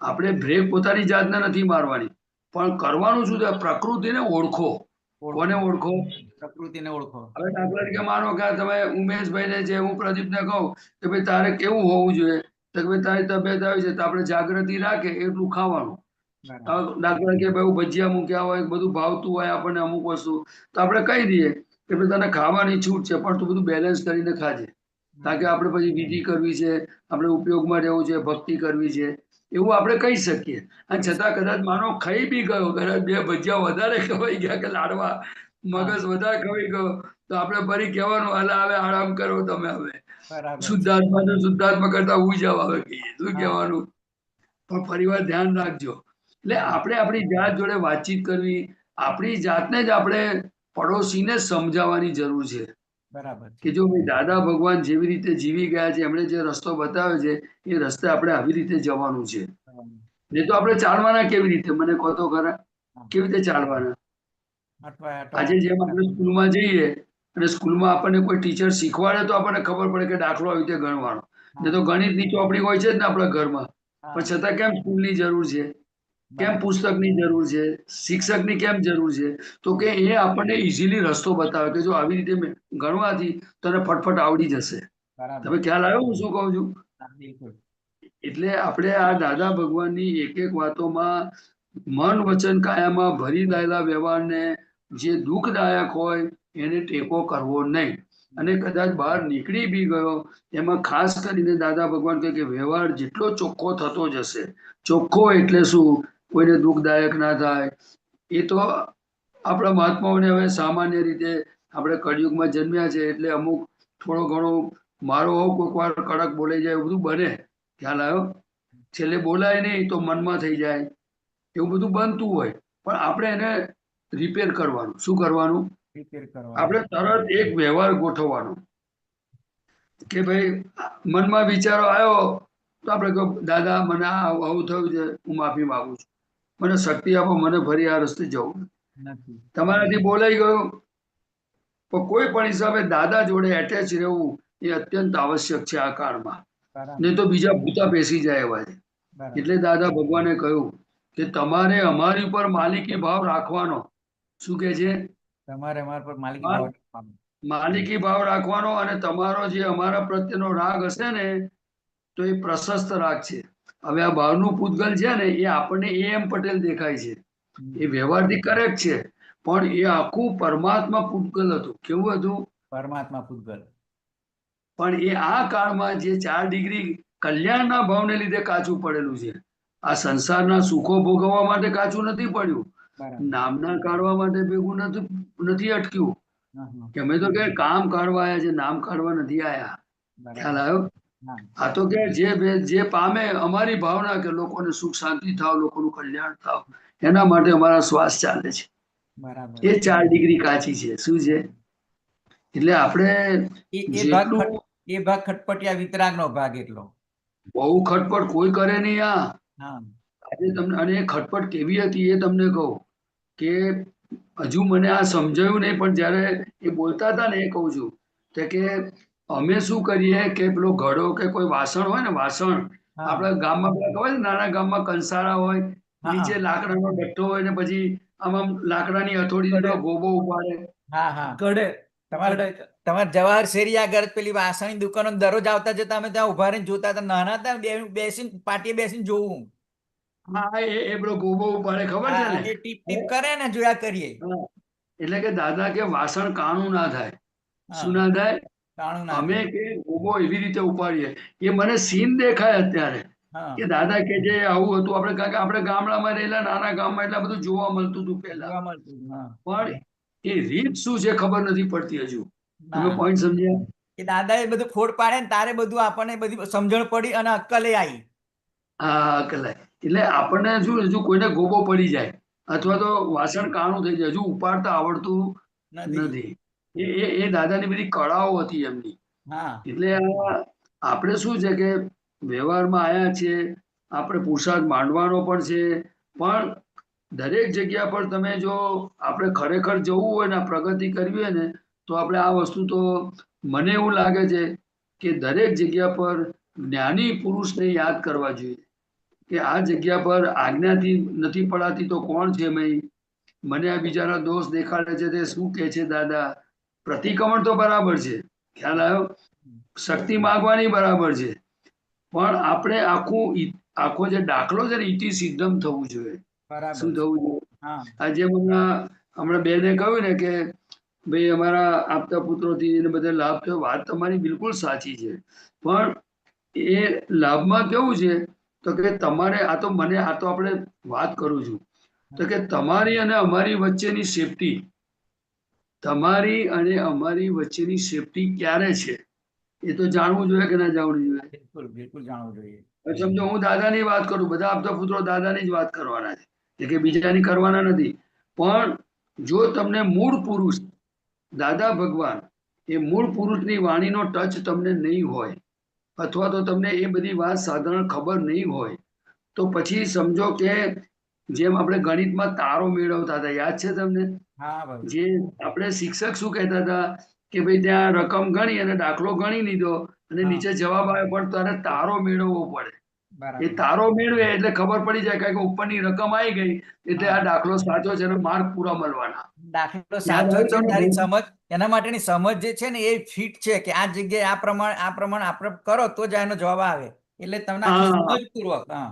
Speaker 1: આપણે બ્રેક પોતાની જાતને નથી મારવાની, પણ કરવાનું શું છે? પ્રકૃતિને ઓળખો. કોને ઓળખો?
Speaker 7: પ્રકૃતિને ઓળખો.
Speaker 1: હવે દાખલા તરીકે માનો કે તમે ઉમેશભાઈને જે હું પ્રદીપને કહું કે ભાઈ તારે કેવું હોવું જોઈએ, તો કે ભાઈ તારી તબિયત આવી છે તો આપણે જાગૃતિ રાખે એટલું ખાવાનું.
Speaker 7: બરાબર
Speaker 1: દાખલા તરીકે ભાઈ ભજીયા મૂક્યા હોય, બધું ભાવતું હોય આપણને અમુક વસ્તુ, તો આપણે કહી દઈએ કે ભાઈ તને ખાવાની છૂટ છે પણ તું બધું બેલેન્સ કરીને ખાજે, કારણ કે આપણે પછી વિધિ કરવી છે, આપણે ઉપયોગમાં રહેવું છે, ભક્તિ કરવી છે, એવું આપણે કહી શકીએ. અને છતાં કદાચ માનો ખાઈ બી ગયો, કદાચ 2 ભજીયા વધારે ખવાઈ ગયા કે લાડવા મગજ વધારે ખવાઈ ગયો, તો આપણે ફરી કહેવાનું હાલે હવે આરામ કરો તમે. હવે
Speaker 7: બરાબર
Speaker 1: શુદ્ધાત્મા કરતા ઉઈ જાવ. હવે કહીએ શું કહેવાનું? પણ ફરી વાર ધ્યાન રાખજો. એટલે આપણે આપણી જાત જોડે વાતચીત કરવી આપણી જાતને જ આપણે પડોશીને જ સમજાવવાની જરૂર છે
Speaker 7: બરાબર
Speaker 1: કે
Speaker 7: છે.
Speaker 1: જો ભાઈ દાદા ભગવાન જેવી રીતે જીવી ગયા છે, એમણે જે રસ્તો બતાવ્યો છે એ રસ્તે આપણે આવી રીતે જવાનું છે. નહીં તો આપણે ચાલવાના કેવી રીતે? મને કહો તો ખરા, કેવી રીતે ચાલવાના? આજે જેમ આપણે સ્કૂલમાં જઈએ અને સ્કૂલમાં આપણને કોઈ ટીચર શીખવાડે તો આપણને ખબર પડે કે દાખલો આવી રીતે ગણવાનો. નહીં તો ગણિતની ચોપડી હોય છે જ ને આપણા ઘરમાં, પણ છતાં કેમ સ્કૂલની જરૂર છે? કેમ પુસ્તકની જરૂર છે? શિક્ષકની કેમ જરૂર છે? તો કે એ આપણને ઇઝીલી રસ્તો બતાવે કે જો આવી રીતે ગણવાથી તને ફટફટ આવડી જશે. તમે ખ્યાલ આવ્યો હું શું કહું છું?
Speaker 7: બિલકુલ.
Speaker 1: એટલે આપણે આ દાદા ભગવાનની એક એક વાતોમાં મન વચન કાયામાં ભરી દાયેલા વ્યવહારને જે દુઃખદાયક હોય એને ટેકો કરવો નહીં. અને કદાચ બહાર નીકળી બી ગયો એમાં ખાસ કરીને દાદા ભગવાન કહે કે વ્યવહાર જેટલો ચોખ્ખો થતો જશે. ચોખ્ખો એટલે શું? કોઈને દુઃખદાયક ના થાય. એ તો આપણા મહાત્માઓને હવે સામાન્ય રીતે આપણે કળિયુગમાં જન્મ્યા છે એટલે અમુક થોડો ઘણો મારો હોવ કોઈક વાર કડક બોલાઈ જાય એવું બધું બને. ખ્યાલ આવ્યો? છેલ્લે બોલાય નહીં તો મનમાં થઈ જાય એવું બધું બનતું હોય, પણ આપણે એને રિપેર કરવાનું. શું કરવાનું? આપણે તરત એક વ્યવહાર ગોઠવવાનો કે ભાઈ મનમાં વિચારો આવ્યો તો આપણે કહો દાદા મને આવું થયું છે, હું માફી માંગુ છું, મને શક્તિ આપો, મને ફરી આ રસ્તે જવું નથી. તમારાથી બોલાઈ ગયો, પણ કોઈ પણ હિસાબે દાદા જોડે એટેચ રહેવું એ અત્યંત આવશ્યક છે આ કાળમાં. નહીં તો બીજા ભૂતા બેસી જાય એવા છે. એટલે દાદા ભગવાને કહ્યું કે તમારે અમારી ઉપર માલિકી ભાવ રાખવાનો. શું કે છે?
Speaker 7: તમારે અમારા પર માલિકી ભાવ રાખવાનો.
Speaker 1: માલિકી ભાવ રાખવાનો, અને તમારો જે અમારા પ્રત્યેનો રાગ હશે ને તો એ પ્રશસ્ત રાગ છે. હવે આ બહારનું પૂતગલ છે ને એ આપણને એમ પટેલ દેખાય છે, એ વ્યવહારથી કરેક્ટ છે, પણ એ આખું પરમાત્મા પૂતગલ હતું. કેવું હતું?
Speaker 7: પરમાત્મા પૂતગલ.
Speaker 1: પણ એ આ કાળમાં જે 4 ડિગ્રી કલ્યાણના ભાવને લીધે કાચું પડેલું છે. આ સંસારના સુખો ભોગવવા માટે કાચું નથી પડ્યું, નામના કાઢવા માટે ભેગું નથી અટક્યું. કે અમે તો કે કામ કાઢવા આવ્યા છે, નામ કાઢવા નથી આયા. ખ્યાલ આવ્યો? આ તો કે જે પામે અમારી ભાવના કે લોકોને સુખ શાંતિ થાવ, લોકોનું કલ્યાણ થાવ, એના માટે અમારા શ્વાસ ચાલે છે. એ 4 ડિગ્રી કાચી છે. શું છે? એટલે આપણે જેટલું
Speaker 7: એ ભાગ ખટપટિયા વિતરાગનો ભાગ એટલો
Speaker 1: બહુ ખટપટ કોઈ કરે નહીં. આજે તમને, અને એ ખટપટ કેવી હતી એ તમને કહું કે હજુ મને આ સમજાયું નહીં, પણ જ્યારે એ બોલતા હતા ને એ કહું છું કે અમે શું કરીએ કે પેલો ઘડો કે કોઈ વાસણ હોય ને, વાસણ આપણા ગામમાં પેલા ખબર છે નાના ગામમાં કંસારા હોય, નીચે લાકડાનો ડટ્ટો હોય ને પછી આમાં લાકડાની હથોડી ગોબો ઉપાડે.
Speaker 7: ગળે તમારે જવાહર શેરી આગળ પેલી વાસણની દુકાનો દરરોજ આવતા જતા અમે ત્યાં ઉભા રહીને જોતા હતા. નાના હતા બેસીને પાટીએ બેસીને જોવું.
Speaker 1: હા, એ પેલો ગોબો ઉપાડે ખબર છે ને,
Speaker 7: ટીપ ટીપ કરે ને જોયા કરીએ.
Speaker 1: એટલે કે દાદા કે વાસણ કાણું ના થાય. શું ના થાય? અમે કે ગોબો એવી રીતે ઉપાડીએ. એ મને સીન દેખાય અત્યારે કે દાદા કે જે આવું હતું. આપણે ગામડામાં રહેલા, નાના ગામમાં એટલા બધું જોવા મળતું હતું પહેલા, પણ એ રીત શું છે ખબર નથી પડતી હજુ. તમે પોઈન્ટ સમજ્યા?
Speaker 7: કે દાદા એ બધું ફોડ પાડે ને તારે બધું આપણને બધી સમજણ પડી અને અક્કલે આવી.
Speaker 1: હા, અક્કલે. એટલે આપણને શું, હજુ કોઈને ગોબો પડી જાય અથવા તો વાસણ કાણું થઈ જાય, હજુ ઉપાડતા આવડતું નથી. એ દાદાની બધી કળાઓ હતી એમની. એટલે આપણે શું છે કે વ્યવહારમાં આયા છે, આપણે પુરુષાર્થ માંડવાનો પણ છે, પણ દરેક જગ્યા પર તમે જો આપણે ખરેખર જવું હોય ને, પ્રગતિ કરવી હોય ને, તો આપણે આ વસ્તુ તો મને એવું લાગે છે કે દરેક જગ્યા પર જ્ઞાની પુરુષને યાદ કરવા જોઈએ કે આ જગ્યા પર આજ્ઞાથી નથી પડાતી તો કોણ છે? મને આ બીજાના દોષ દેખાડે છે તે શું કે છે? દાદા પ્રતિક્રમણ તો બરાબર છે, ખ્યાલ આવ્યો? શક્તિ માંગવાની બરાબર છે, પણ આપણે આખો જે દાખલો છે ને ઇતિ સિદ્ધમ થવું જોઈએ. શું થવું જોઈએ? આજે હમણાં બેને કહ્યું ને કે ભાઈ અમારા આપતા પુત્રોથી એને બધે લાભ થયો. વાત તમારી બિલકુલ સાચી છે, પણ એ લાભમાં કેવું છે તો કે તમારે આપણે વાત કરું છું તો કે તમારી અને અમારી વચ્ચેની સેફટી, તમારી અને અમારી વચ્ચેની સેફટી ક્યારે છે એ તો જાણવું જોઈએ કે ના જાણવું જોઈએ?
Speaker 7: બિલકુલ જાણવું જોઈએ.
Speaker 1: સમજો, હું દાદાની વાત કરું, બધા આપતા પુત્રો દાદાની જ વાત કરવાના છે કે બીજાની કરવાના નથી, પણ જો તમને મૂળ પુરુષ દાદા ભગવાન એ મૂળ પુરુષની વાણીનો ટચ તમને નહીં હોય અથવા તો તમને એ બધી વાત સાધારણ ખબર નહીં હોય તો પછી સમજો કે જેમ આપણે ગણિતમાં તારો મેળવતા હતા, યાદ છે તમને?
Speaker 7: હા ભાઈ.
Speaker 1: જે આપણે શિક્ષક શું કહેતા હતા કે ભાઈ ત્યાં રકમ ગણી અને દાખલો ગણી લીધો અને
Speaker 7: હા.
Speaker 1: નીચે જવાબ આવે, પણ તારે તારો મેળવવો પડે. એ
Speaker 7: બરાબર.
Speaker 1: તારો મેળવે એટલે ખબર પડી જાય કારણ કે ઉપરની રકમ આવી ગઈ એટલે આ દાખલો સાચો છે અને માર્ક પૂરા મળવાના.
Speaker 7: દાખલો
Speaker 1: યાદ
Speaker 7: સાચો
Speaker 1: આવ્યું
Speaker 7: છે,
Speaker 1: તમને?
Speaker 7: તારી સમજ એના માટેની સમજ જે છે ને એ ફિટ છે કે આ જગ્યાએ આ પ્રમાણે આપણે કરો તો જ એનો જવાબ આવે, એટલે તમને આખી
Speaker 1: હા.
Speaker 7: સમજપૂર્વક. હા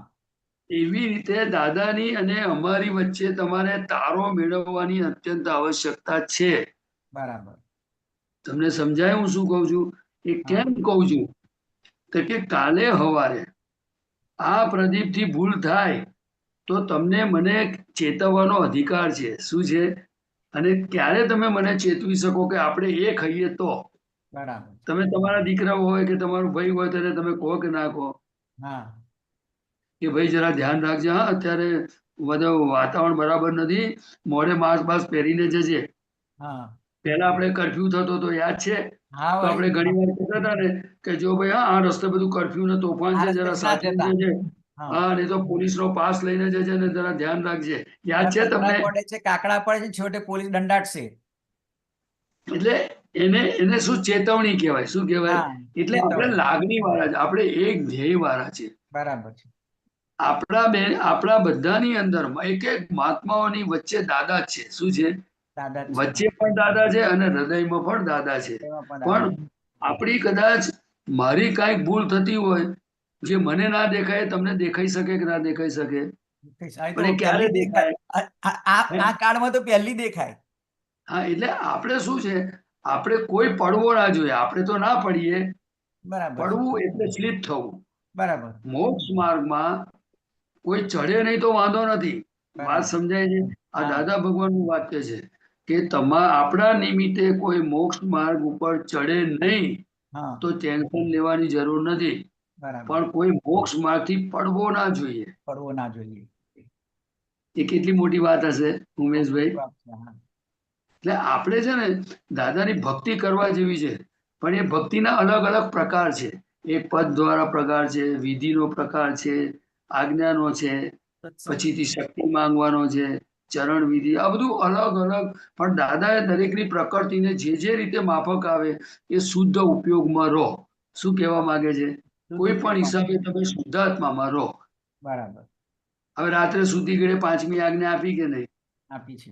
Speaker 1: એવી રીતે દાદાની અને અમારી વચ્ચે તમારે તારો મેળવવાની અત્યંત આવશ્યકતા છે.
Speaker 7: બરાબર.
Speaker 1: તમને સમજાય હું શું કહું છું? એ કેમ કહું છું તો કે કાલે સવારે આ પ્રદીપથી ભૂલ થાય તો તમને મને ચેતવવાનો અધિકાર છે. શું છે? અને ક્યારે તમે મને ચેતવી શકો કે આપણે એ ખાઈએ તો?
Speaker 7: બરાબર.
Speaker 1: તમે તમારા દીકરા હોય કે તમારો ભાઈ હોય તેને તમે કહો કે ના કહો
Speaker 7: હા
Speaker 1: કે ભાઈ જરા ધ્યાન રાખજે, હા અત્યારે બધું વાતાવરણ બરાબર નથી, મોઢે માસ્ક બાસ્ક પહેરીને જજે.
Speaker 7: હા
Speaker 1: પહેલા આપણે કર્ફ્યુ થતો તો યાદ છે?
Speaker 7: હા
Speaker 1: તો આપણે
Speaker 7: ભાઈ.
Speaker 1: ઘણી વાર કહેતા હતા ને કે જો ભાઈ હા આ રસ્તે બધું કર્ફ્યુ ને તોફાન
Speaker 7: આ
Speaker 1: છે,
Speaker 7: રસ્તે
Speaker 1: જરા
Speaker 7: ના
Speaker 1: સાચવીને
Speaker 7: જતા.
Speaker 1: જજે.
Speaker 7: હા.
Speaker 1: હા નહીં તો પોલીસનો પાસ લઈને જજે ને જરા ધ્યાન રાખજે. યાદ છે
Speaker 7: કાકડા
Speaker 1: તમને?
Speaker 7: પડે છે, કાકડા પડે છે, છોટે પોલીસ દંડાટશે.
Speaker 1: એટલે એને શું ચેતવણી કહેવાય? શું કહેવાય?
Speaker 7: હા,
Speaker 1: એટલે આપણે
Speaker 7: ચેતવણી.
Speaker 1: લાગણી વાળા છે, આપણે એક ધ્યેય વાળા છે.
Speaker 7: બરાબર છે.
Speaker 1: આપણા બધાની અંદર એક એક મહાત્માઓની વચ્ચે દાદા જ છે. શું છે?
Speaker 7: દાદા જ છે.
Speaker 1: વચ્ચે પણ દાદા છે અને હૃદયમાં પણ દાદા છે.
Speaker 7: એમાં પણ દાદા
Speaker 1: પણ આપણી કદાચ મારી કાંઈક ભૂલ થતી હોય જે મને ના દેખાય તમને દેખાઈ શકે કે ના દેખાઈ શકે?
Speaker 7: છે. આ તો
Speaker 1: પણ એ ક્યારે
Speaker 7: પહેલી દેખાય.
Speaker 1: દેખાય?
Speaker 7: આ કાળમાં તો પહેલી દેખાય.
Speaker 1: હા એટલે આપણે શું છે, આપણે કોઈ પડવો ના જોઈએ. આપણે તો ના પડીએ.
Speaker 7: બરાબર છે.
Speaker 1: પડવું એટલે સ્લીપ થવું.
Speaker 7: બરાબર.
Speaker 1: મોક્ષ માર્ગમાં કોઈ ચડે નહીં તો વાંધો નથી. વાત
Speaker 7: બરાબર.
Speaker 1: સમજાય છે? આ
Speaker 7: હા.
Speaker 1: દાદા ભગવાનનું વાક્ય છે કે આપણા નિમિત્તે કોઈ મોક્ષ માર્ગ ઉપર ચડે નહીં
Speaker 7: હા
Speaker 1: તો ટેન્શન લેવાની જરૂર નથી.
Speaker 7: બરાબર.
Speaker 1: પણ કોઈ મોક્ષ માર્ગથી પડવો ના જોઈએ.
Speaker 7: પડવો ના જોઈએ.
Speaker 1: એ કેટલી મોટી વાત હશે ઉમેશભાઈ?
Speaker 7: હા.
Speaker 1: એટલે આપણે છે ને દાદાની ભક્તિ કરવા જેવી છે, પણ એ ભક્તિના અલગ અલગ પ્રકાર છે. એક પદ દ્વારા પ્રકાર છે, વિધિનો પ્રકાર છે, આજ્ઞાનો છે, પછીથી શક્તિ માંગવાનો છે, ચરણ વિધિ, આ બધું અલગ અલગ. પણ દાદાએ દરેકની પ્રકૃતિને જે રીતે માફક આવે એ શુદ્ધ ઉપયોગમાં રહો. શું કહેવા માંગે છે? કોઈ પણ હિસાબે તમે શુદ્ધાત્મામાં રહો.
Speaker 7: બરાબર.
Speaker 1: હવે રાત્રે સૂતી ઘડી 5મી આજ્ઞા આપી કે નહીં?
Speaker 7: આપી છે.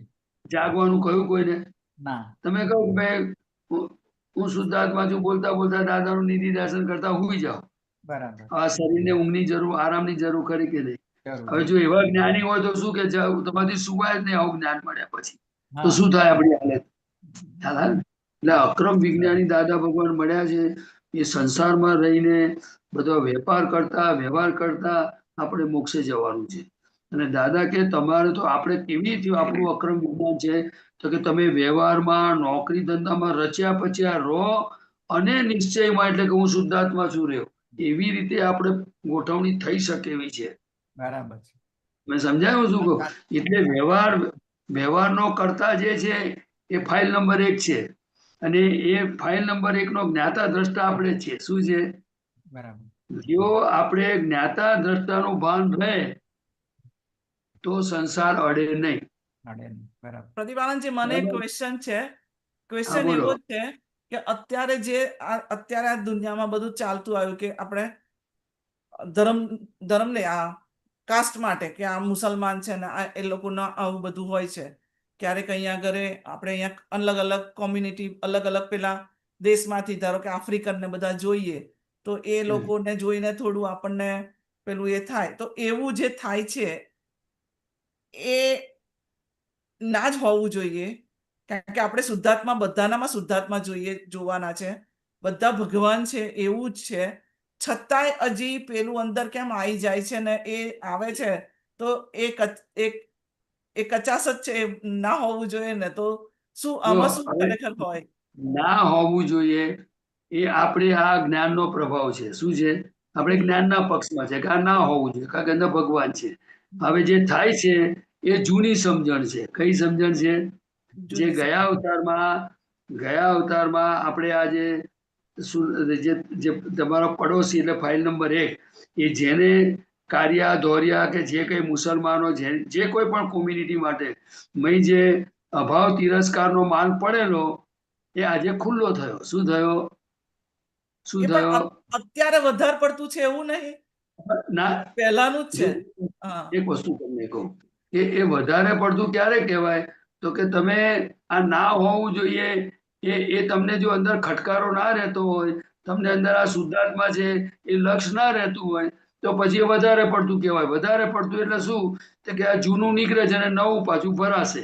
Speaker 1: જાગવાનું કહ્યું કોઈને?
Speaker 7: ના.
Speaker 1: તમે કહો કે ભાઈ હું શુદ્ધાત્મા છું, બોલતા બોલતા દાદાનું નિધિ દર્શન કરતા હુઈ જાઓ.
Speaker 7: બરાબર.
Speaker 1: આ શરીરને ઊંઘની જરૂર, આરામની જરૂર ખરી કે નહીં?
Speaker 7: જરૂર.
Speaker 1: હવે જો એવા જ્ઞાની હોય તો શું કે તમારી સુવાય જ નહીં આવું જ્ઞાન મળ્યા પછી તો
Speaker 7: હા.
Speaker 1: શું થાય આપણી હાલત? ખ્યાલ આવે ને? એટલે અક્રમ વિજ્ઞાની દાદા ભગવાન મળ્યા છે. એ સંસારમાં રહીને બધો વ્યવહાર કરતા આપણે મોક્ષે જવાનું છે. અને દાદા કે તમારે તો આપણે કેવી રીતે આપણું અક્રમ વિજ્ઞાન છે તો કે તમે વ્યવહારમાં, નોકરી ધંધામાં રચ્યા પચ્યા રહો અને નિશ્ચયમાં એટલે કે હું શુદ્ધાત્મા છું રહ્યો. એવી રીતે આપણે ગોઠવણી થઈ શકે એવી છે.
Speaker 7: બરાબર છે.
Speaker 1: મેં સમજાયું શું કહું? એટલે વ્યવહારનો કરતા જે છે એ ફાઇલ નંબર 1 છે અને એ ફાઇલ નંબર 1 નો જ્ઞાતા દ્રષ્ટા આપણે છીએ. શું છે?
Speaker 7: બરાબર.
Speaker 1: જો આપણે જ્ઞાતા દ્રષ્ટાનું ભાન રહે તો સંસાર અડે નહીં.
Speaker 7: બરાબર.
Speaker 8: પ્રતિભાનંદજી, મને એક
Speaker 1: બરાબર.
Speaker 8: ક્વેશ્ચન છે.
Speaker 1: હા,
Speaker 8: ક્વેશ્ચન
Speaker 1: બોલો.
Speaker 8: એવો છે કે અત્યારે આ દુનિયામાં બધું ચાલતું આવ્યું કે આપણે ધર્મને આ કાસ્ટ માટે કે આ મુસલમાન છે ને એ લોકોના આવું બધું હોય છે. ક્યારેક અહીંયા ઘરે આપણે અહીંયા અલગ અલગ કોમ્યુનિટી, અલગ અલગ પેલા દેશમાંથી, ધારો કે આફ્રિકન ને બધા જોઈએ તો એ લોકોને જોઈને થોડું આપણને પેલું એ થાય. તો એવું જે થાય છે એ ના જ હોવું જોઈએ, કારણ કે આપણે શુદ્ધાત્મા, બધાનામાં શુદ્ધાત્મા જોવાના છે. બધા ભગવાન છે એવું જ છે. છતાંય હજી પેલું અંદર કેમ આવી જાય છે ને એ આવે છે તો એ કચાશ જ છે, એ ના હોવું જોઈએ ને. તો શું આમાં શું ખરેખર હોય?
Speaker 1: ના હોવું જોઈએ એ આપણે આ જ્ઞાનનો પ્રભાવ છે. શું છે? આપણે જ્ઞાનના પક્ષમાં છે કે આ ના હોવું જોઈએ કારણ કે અંદર ભગવાન છે. હવે જે થાય છે એ જૂની સમજણ છે. કઈ સમજણ છે? જે ગયા અવતારમાં આપણે આ જે તમારો પડોશી એટલે ફાઇલ નંબર 1 એ જેને કારિયા ધોરિયા કે જે કઈ મુસલમાનો જે કોઈ પણ કોમ્યુનિટી માટે મય જે અભાવ તિરસ્કારનો માલ પડેલો એ આજે ખુલ્લો થયો. શું થયો? શું
Speaker 8: એ પણ
Speaker 1: થયો?
Speaker 8: અત્યારે વધારે પડતું છે એવું નહીં,
Speaker 1: ના,
Speaker 8: પહેલાનું જ છે. હા,
Speaker 1: એક વસ્તુ તમને કહું કે એ વધારે પડતું ક્યારે કહેવાય તો કે તમે આ ના હોવું જોઈએ એ તમને જો અંદર ખટકારો ના રહેતો હોય, તમને અંદર આ શુદ્ધાત્મા છે એ લક્ષ ના રહેતું હોય તો પછી એ વધારે પડતું કહેવાય. વધારે પડતું એટલે શું? તો કે આ જૂનું નીકળે છે અને નવું પાછું ભરાશે.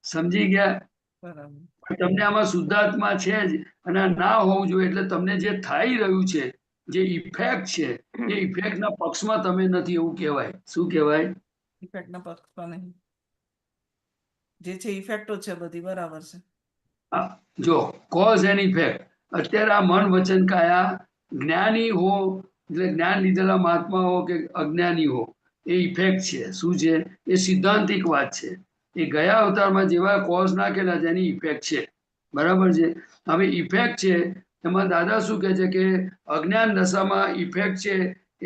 Speaker 1: સમજી ગયા?
Speaker 8: બરાબર.
Speaker 1: પણ તમને આમાં શુદ્ધાત્મા છે જ અને આ ના હોવું જોઈએ એટલે તમને જે થઈ રહ્યું છે, જે ઇફેક્ટ છે એ ઇફેક્ટના પક્ષમાં તમે નથી એવું કહેવાય. શું કહેવાય?
Speaker 8: ઇફેક્ટના પક્ષમાં નહીં, જે છે ઇફેક્ટો છે બધી, બરાબર છે.
Speaker 1: જો કોઝ એન્ડ ઇફેક્ટ, અત્યારે આ મન વચન કાયા જ્ઞાની હો એટલે જ્ઞાન લીધેલા મહાત્મા હો કે અજ્ઞાની હો એ ઇફેક્ટ છે. શું છે? એ સિદ્ધાંતિક વાત છે. એ ગયા અવતારમાં જેવા કોઝ નાખેલા જેની ઇફેક્ટ છે. બરાબર છે. હવે ઇફેક્ટ છે એમાં દાદા શું કહે છે કે અજ્ઞાન દશામાં ઇફેક્ટ છે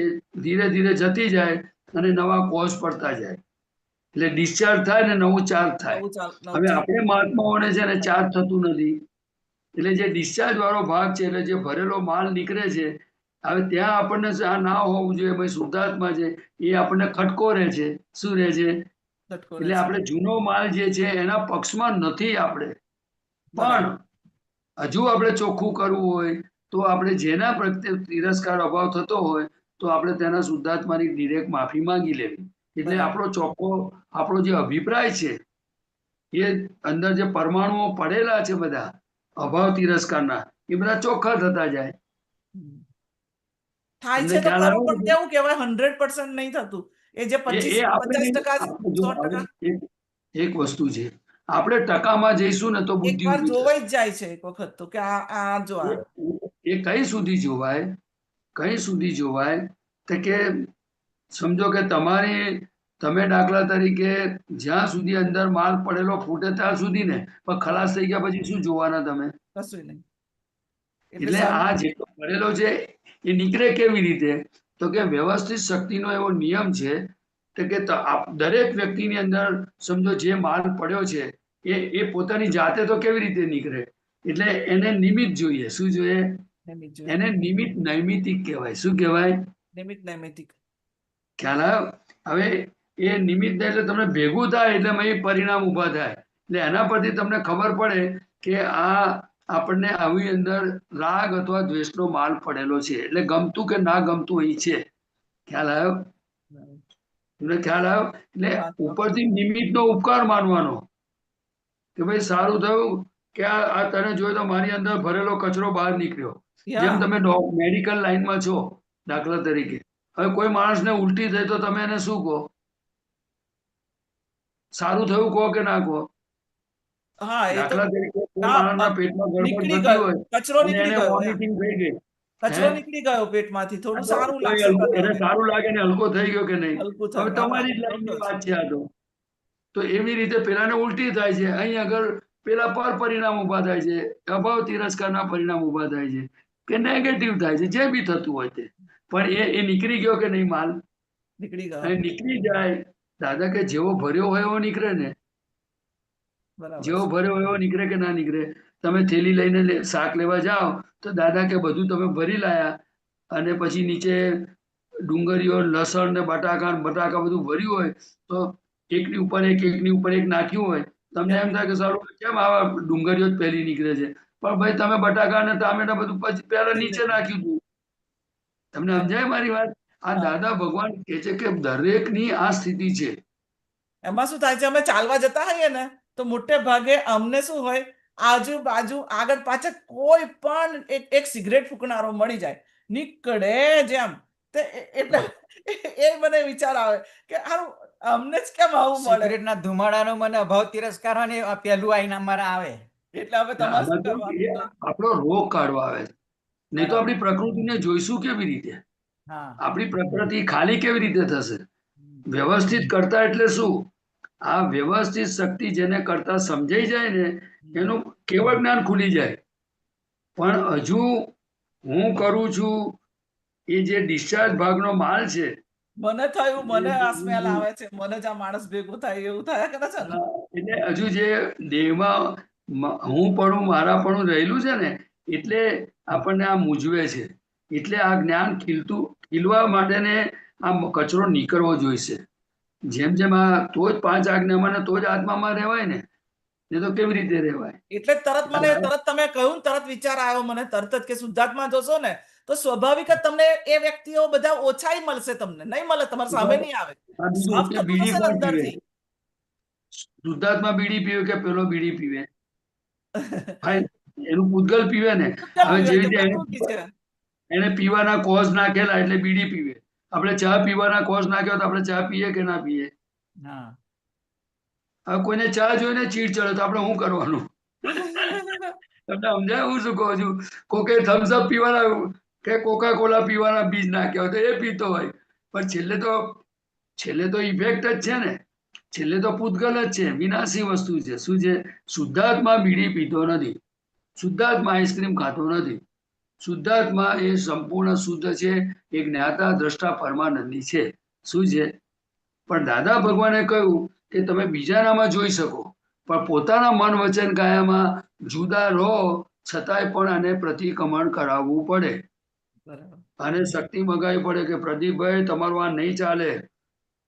Speaker 1: એ ધીરે ધીરે જતી જાય અને નવા કોઝ પડતા જાય એટલે ડિસ્ચાર્જ થાય ને નવું ચાર્જ થાય. હવે આપણે મહાત્માઓને છે ને ચાર્જ થતું નથી એટલે જે ડિસ્ચાર્જ વાળો ભાગ છે એટલે જે ભરેલો માલ નીકળે છે હવે ત્યાં આપણને આ ના હોવું જોઈએ ભાઈ શુદ્ધાત્મા છે એ આપણને ખટકો રહે છે. શું રહે છે? એટલે આપણે જૂનો માલ જે છે એના પક્ષમાં નથી આપણે, પણ હજુ આપણે ચોખ્ખું કરવું હોય તો આપણે જેના પ્રત્યે તિરસ્કાર અભાવ થતો હોય તો આપણે તેના શુદ્ધાત્માની ડિરેક્ટ માફી માંગી લેવી. એટલે આપણો ચોખ્ખો આપણો જે અભિપ્રાય છે એ અંદર જે પરમાણુઓ પડેલા છે બધા અભાવ તિરસ્કારના એ બધા ચોખ્ખા થતા જાય.
Speaker 8: થાય છે તો ખરું, પણ કેવું કહેવાય 100% નહીં થતું. એ જે 25-50% 100%.
Speaker 1: એક વસ્તુ છે, આપણે ટકામાં જઈશું ને તો બુદ્ધિ
Speaker 8: એકવાર જોવાઈ જ જાય છે એક વખત તો કે આ જો આ
Speaker 1: એ કઈ સુધી જોવાય? કઈ સુધી જોવાય? તો કે સમજો કે તમે દાખલા તરીકે જ્યાં સુધી અંદર માલ પડેલો ફૂટે ત્યાં સુધી ને, પણ ખલાસ થઈ ગયા પછી શું જોવાના તમે?
Speaker 8: કશું નહીં.
Speaker 1: એટલે આ જેટલો પડેલો છે એ નીકળે કેવી રીતે? તો કે વ્યવસ્થિત શક્તિનો એવો નિયમ છે કે દરેક વ્યક્તિની અંદર સમજો જે માલ પડ્યો છે એ પોતાની જાતે તો કેવી રીતે નીકળે? એટલે એને નિમિત્ત જોઈએ. શું જોઈએ? એને નિમિત્ત નૈમિતિક કહેવાય. શું કહેવાય?
Speaker 8: નિમિત્ત નૈમિતિક.
Speaker 1: ખ્યાલ આવ્યો? હવે એ નિમિત્ત એટલે તમને ભેગું થાય એટલે પરિણામ ઊભા થાય. એટલે એના પરથી તમને ખબર પડે કે આ આપણને આવી અંદર રાગ અથવા દ્વેષનો માલ પડેલો છે એટલે ગમતું કે ના ગમતું અહીં છે. ખ્યાલ આવ્યો? તમને ખ્યાલ આવ્યો? એટલે ઉપરથી નિમિત્તનો ઉપકાર માનવાનો કે ભાઈ સારું થયું કે આ તને જોયું તો મારી અંદર ભરેલો કચરો બહાર નીકળ્યો. જેમ તમે મેડિકલ લાઈનમાં છો દાખલા તરીકે, હવે કોઈ માણસને ઉલટી થઈ તો તમે એને શું કહો? સારું થયું કહો કે ના કહો? દાખલા તરીકે કોઈ માણસના પેટમાં ગડબડ થતી હોય અને એને વોમિટિંગ થઈ ગઈ,
Speaker 8: કચરો નીકળી ગયો પેટમાંથી, થોડું સારું લાગશે,
Speaker 1: એને સારું લાગે ને હલકો થઈ ગયો કે નહીં? હવે તમારી જ લાઈનની વાત છે આ તો એવી રીતે પેલાને ઉલટી થાય છે, અહીં આગળ પેલા પર પરિણામ ઉભા થાય છે, અભાવ તિરસ્કારના પરિણામ ઉભા થાય છે કે નેગેટિવ થાય છે, જે બી થતું હોય તે. પણ એ નીકળી ગયો કે નહીં માલ?
Speaker 8: નીકળી ગયો.
Speaker 1: નીકળી જાય દાદા કે જેવો ભર્યો હોય એવો નીકળે ને, જેવો ભર્યો હોય એવો નીકળે કે ના નીકળે? તમે થેલી લઈને શાક લેવા જાઓ તો દાદા કે બધું તમે ભરી લાયા અને પછી નીચે ડુંગળીઓ લસણ ને બટાકા બધું ભર્યું હોય તો એકની ઉપર એક નાખ્યું હોય, તમને એમ થાય કે સારું કેમ આવા ડુંગળીઓ જ પહેલી નીકળે છે, પણ ભાઈ તમે બટાકા અને ટામેટા બધું પછી પહેલા નીચે નાખ્યું હતું. તમને સમજાય મારી વાત? આ દાદા ભગવાન કે છે કે દરેકની આ સ્થિતિ છે.
Speaker 8: એમાં શું થાય છે, અમે ચાલવા જતા હોઈએ ને તો મોટે ભાગે અમને શું હોય, આજુબાજુ આગળ પાછળ કોઈ પણ એક સિગરેટ ફૂંકનારો મળી જાય, નીકળે જેમ એટલે એ મને વિચાર આવે કે અમને જ કેમ આવું મળે?
Speaker 7: સિગરેટના ધુમાડાનો મને અભાવ તિરસ્કાર હોય ને પહેલું આઈને અમારે આવે
Speaker 8: એટલે હવે તમારે શું કરવાનું?
Speaker 1: આપણો રોગ કાઢવા આવે, નહીં તો આપણી પ્રકૃતિને જોઈશું કેવી રીતે? આપણી પ્રકૃતિ ખાલી કેવી રીતે થશે? વ્યવસ્થિત કરતા એટલે શું? આ વ્યવસ્થિત શક્તિ જેને કરતા સમજાઈ જાય ને એનું કેવળ જ્ઞાન ખુલી જાય. પણ હજુ હું કરું છું એ જે ડિસ્ચાર્જ ભાગનો માલ છે,
Speaker 8: મને થયું મને આ સ્મેલ આવે છે, મને જ આ માણસ ભેગું થાય એવું થયા કરે છે ને.
Speaker 1: એટલે હજુ જે દેહમાં હું પણ મારાપણું રહેલું છે ને એટલે આપણને આ મૂંઝવે છે. એટલે આ જ્ઞાન ખીલવા માટે ને આ કચરો નીકળવો જોઈશે. જેમ જેમ આ તો જ 5 આજ્ઞામાં ને તો જ આત્મામાં રહેવાય ને, એ તો કેવી રીતે રહેવાય?
Speaker 8: એટલે તરત તમે કહ્યું ને તરત વિચાર આવ્યો મને તરત જ કે શુદ્ધાત્મા જોશો ને તો સ્વાભાવિક જ તમને એ વ્યક્તિઓ બધા ઓછા મળશે, તમને નહીં મળે, તમારી સામે નહીં આવે. સાફ થતું
Speaker 1: બીડી
Speaker 8: જશે ને
Speaker 1: કોણ પીવે?
Speaker 8: અંદરથી.
Speaker 1: શુદ્ધાત્મા બીડી પીવે કે પેલો બીડી પીવે? ફાઇન, એનું પૂતગલ પીવે ને. હવે જેવી રીતે એને પીવાના કોઝ નાખેલા એટલે બીડી પીવે. આપણે ચા પીવાના કોઝ નાખ્યો તો આપણે ચા પીએ કે ના પીએ?
Speaker 7: હા
Speaker 1: હવે કોઈને ચા જોઈને ચીડ ચડે તો આપણે શું કરવાનું? તમને સમજાય હું શું કહું છું? કોકે થમ્સઅપ પીવાના કે કોકા કોલા પીવાના બીજ નાખ્યા હોય તો એ પીતો હોય, પણ છેલ્લે તો ઇફેક્ટ જ છે ને, છેલ્લે તો પૂતગલ જ છે, વિનાશી વસ્તુ છે. શું છે? શુદ્ધાત્મા બીડી પીતો નથી, શુદ્ધાત્મા આઈસ્ક્રીમ ખાતો નથી. શુદ્ધાત્મા એ સંપૂર્ણ શુદ્ધ છે, એ જ્ઞાતા દ્રષ્ટા પરમાનંદી છે. શું છે? પણ દાદા ભગવાને કહ્યું કે તમે બીજાનામાં જોઈ શકો, પણ પોતાના મન વચન કાયામાં જુદા રહો છતાંય પણ આને પ્રતિક્રમણ કરાવવું પડે. અને શક્તિ મગાવી પડે કે પ્રદીપભાઈ તમારું આ નહીં ચાલે,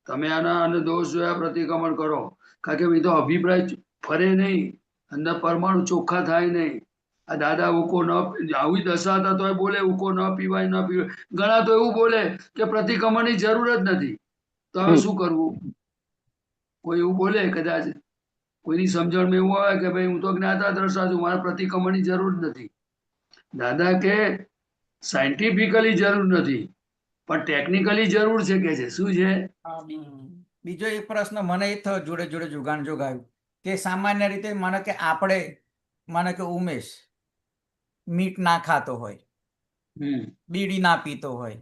Speaker 1: તમે આના અને દોષ જોયા પ્રતિક્રમણ કરો. કારણ કે તો અભિપ્રાય ફરે નહીં, અંદર પરમાણુ ચોખ્ખા થાય નહીં. આ દાદા ઉકો ન આવી દશા હતા તોય બોલે ઉકો ન પીવાય ન પીવાય. ઘણા તો એવું બોલે કે પ્રતિક્રમણની જરૂર જ નથી. તો હવે શું કરવું? કોઈ એવું બોલે, કદાચ કોઈની સમજણમાં એવું આવે કે ભાઈ હું તો જ્ઞાતા દ્રષ્ટા છું, મારે પ્રતિક્રમણની જરૂર નથી. દાદા કે સાયન્ટિફિકલી જરૂર નથી, પણ ટેકનિકલી જરૂર છે કે છે. શું છે?
Speaker 7: બીજો એક પ્રશ્ન મને એ થયો જોડે જોડે જુગાન જોગાયું કે સામાન્ય રીતે મને કે આપણે મને કે ઉમેશ મીઠ ના ખાતો હોય, બીડી ના પીતો હોય,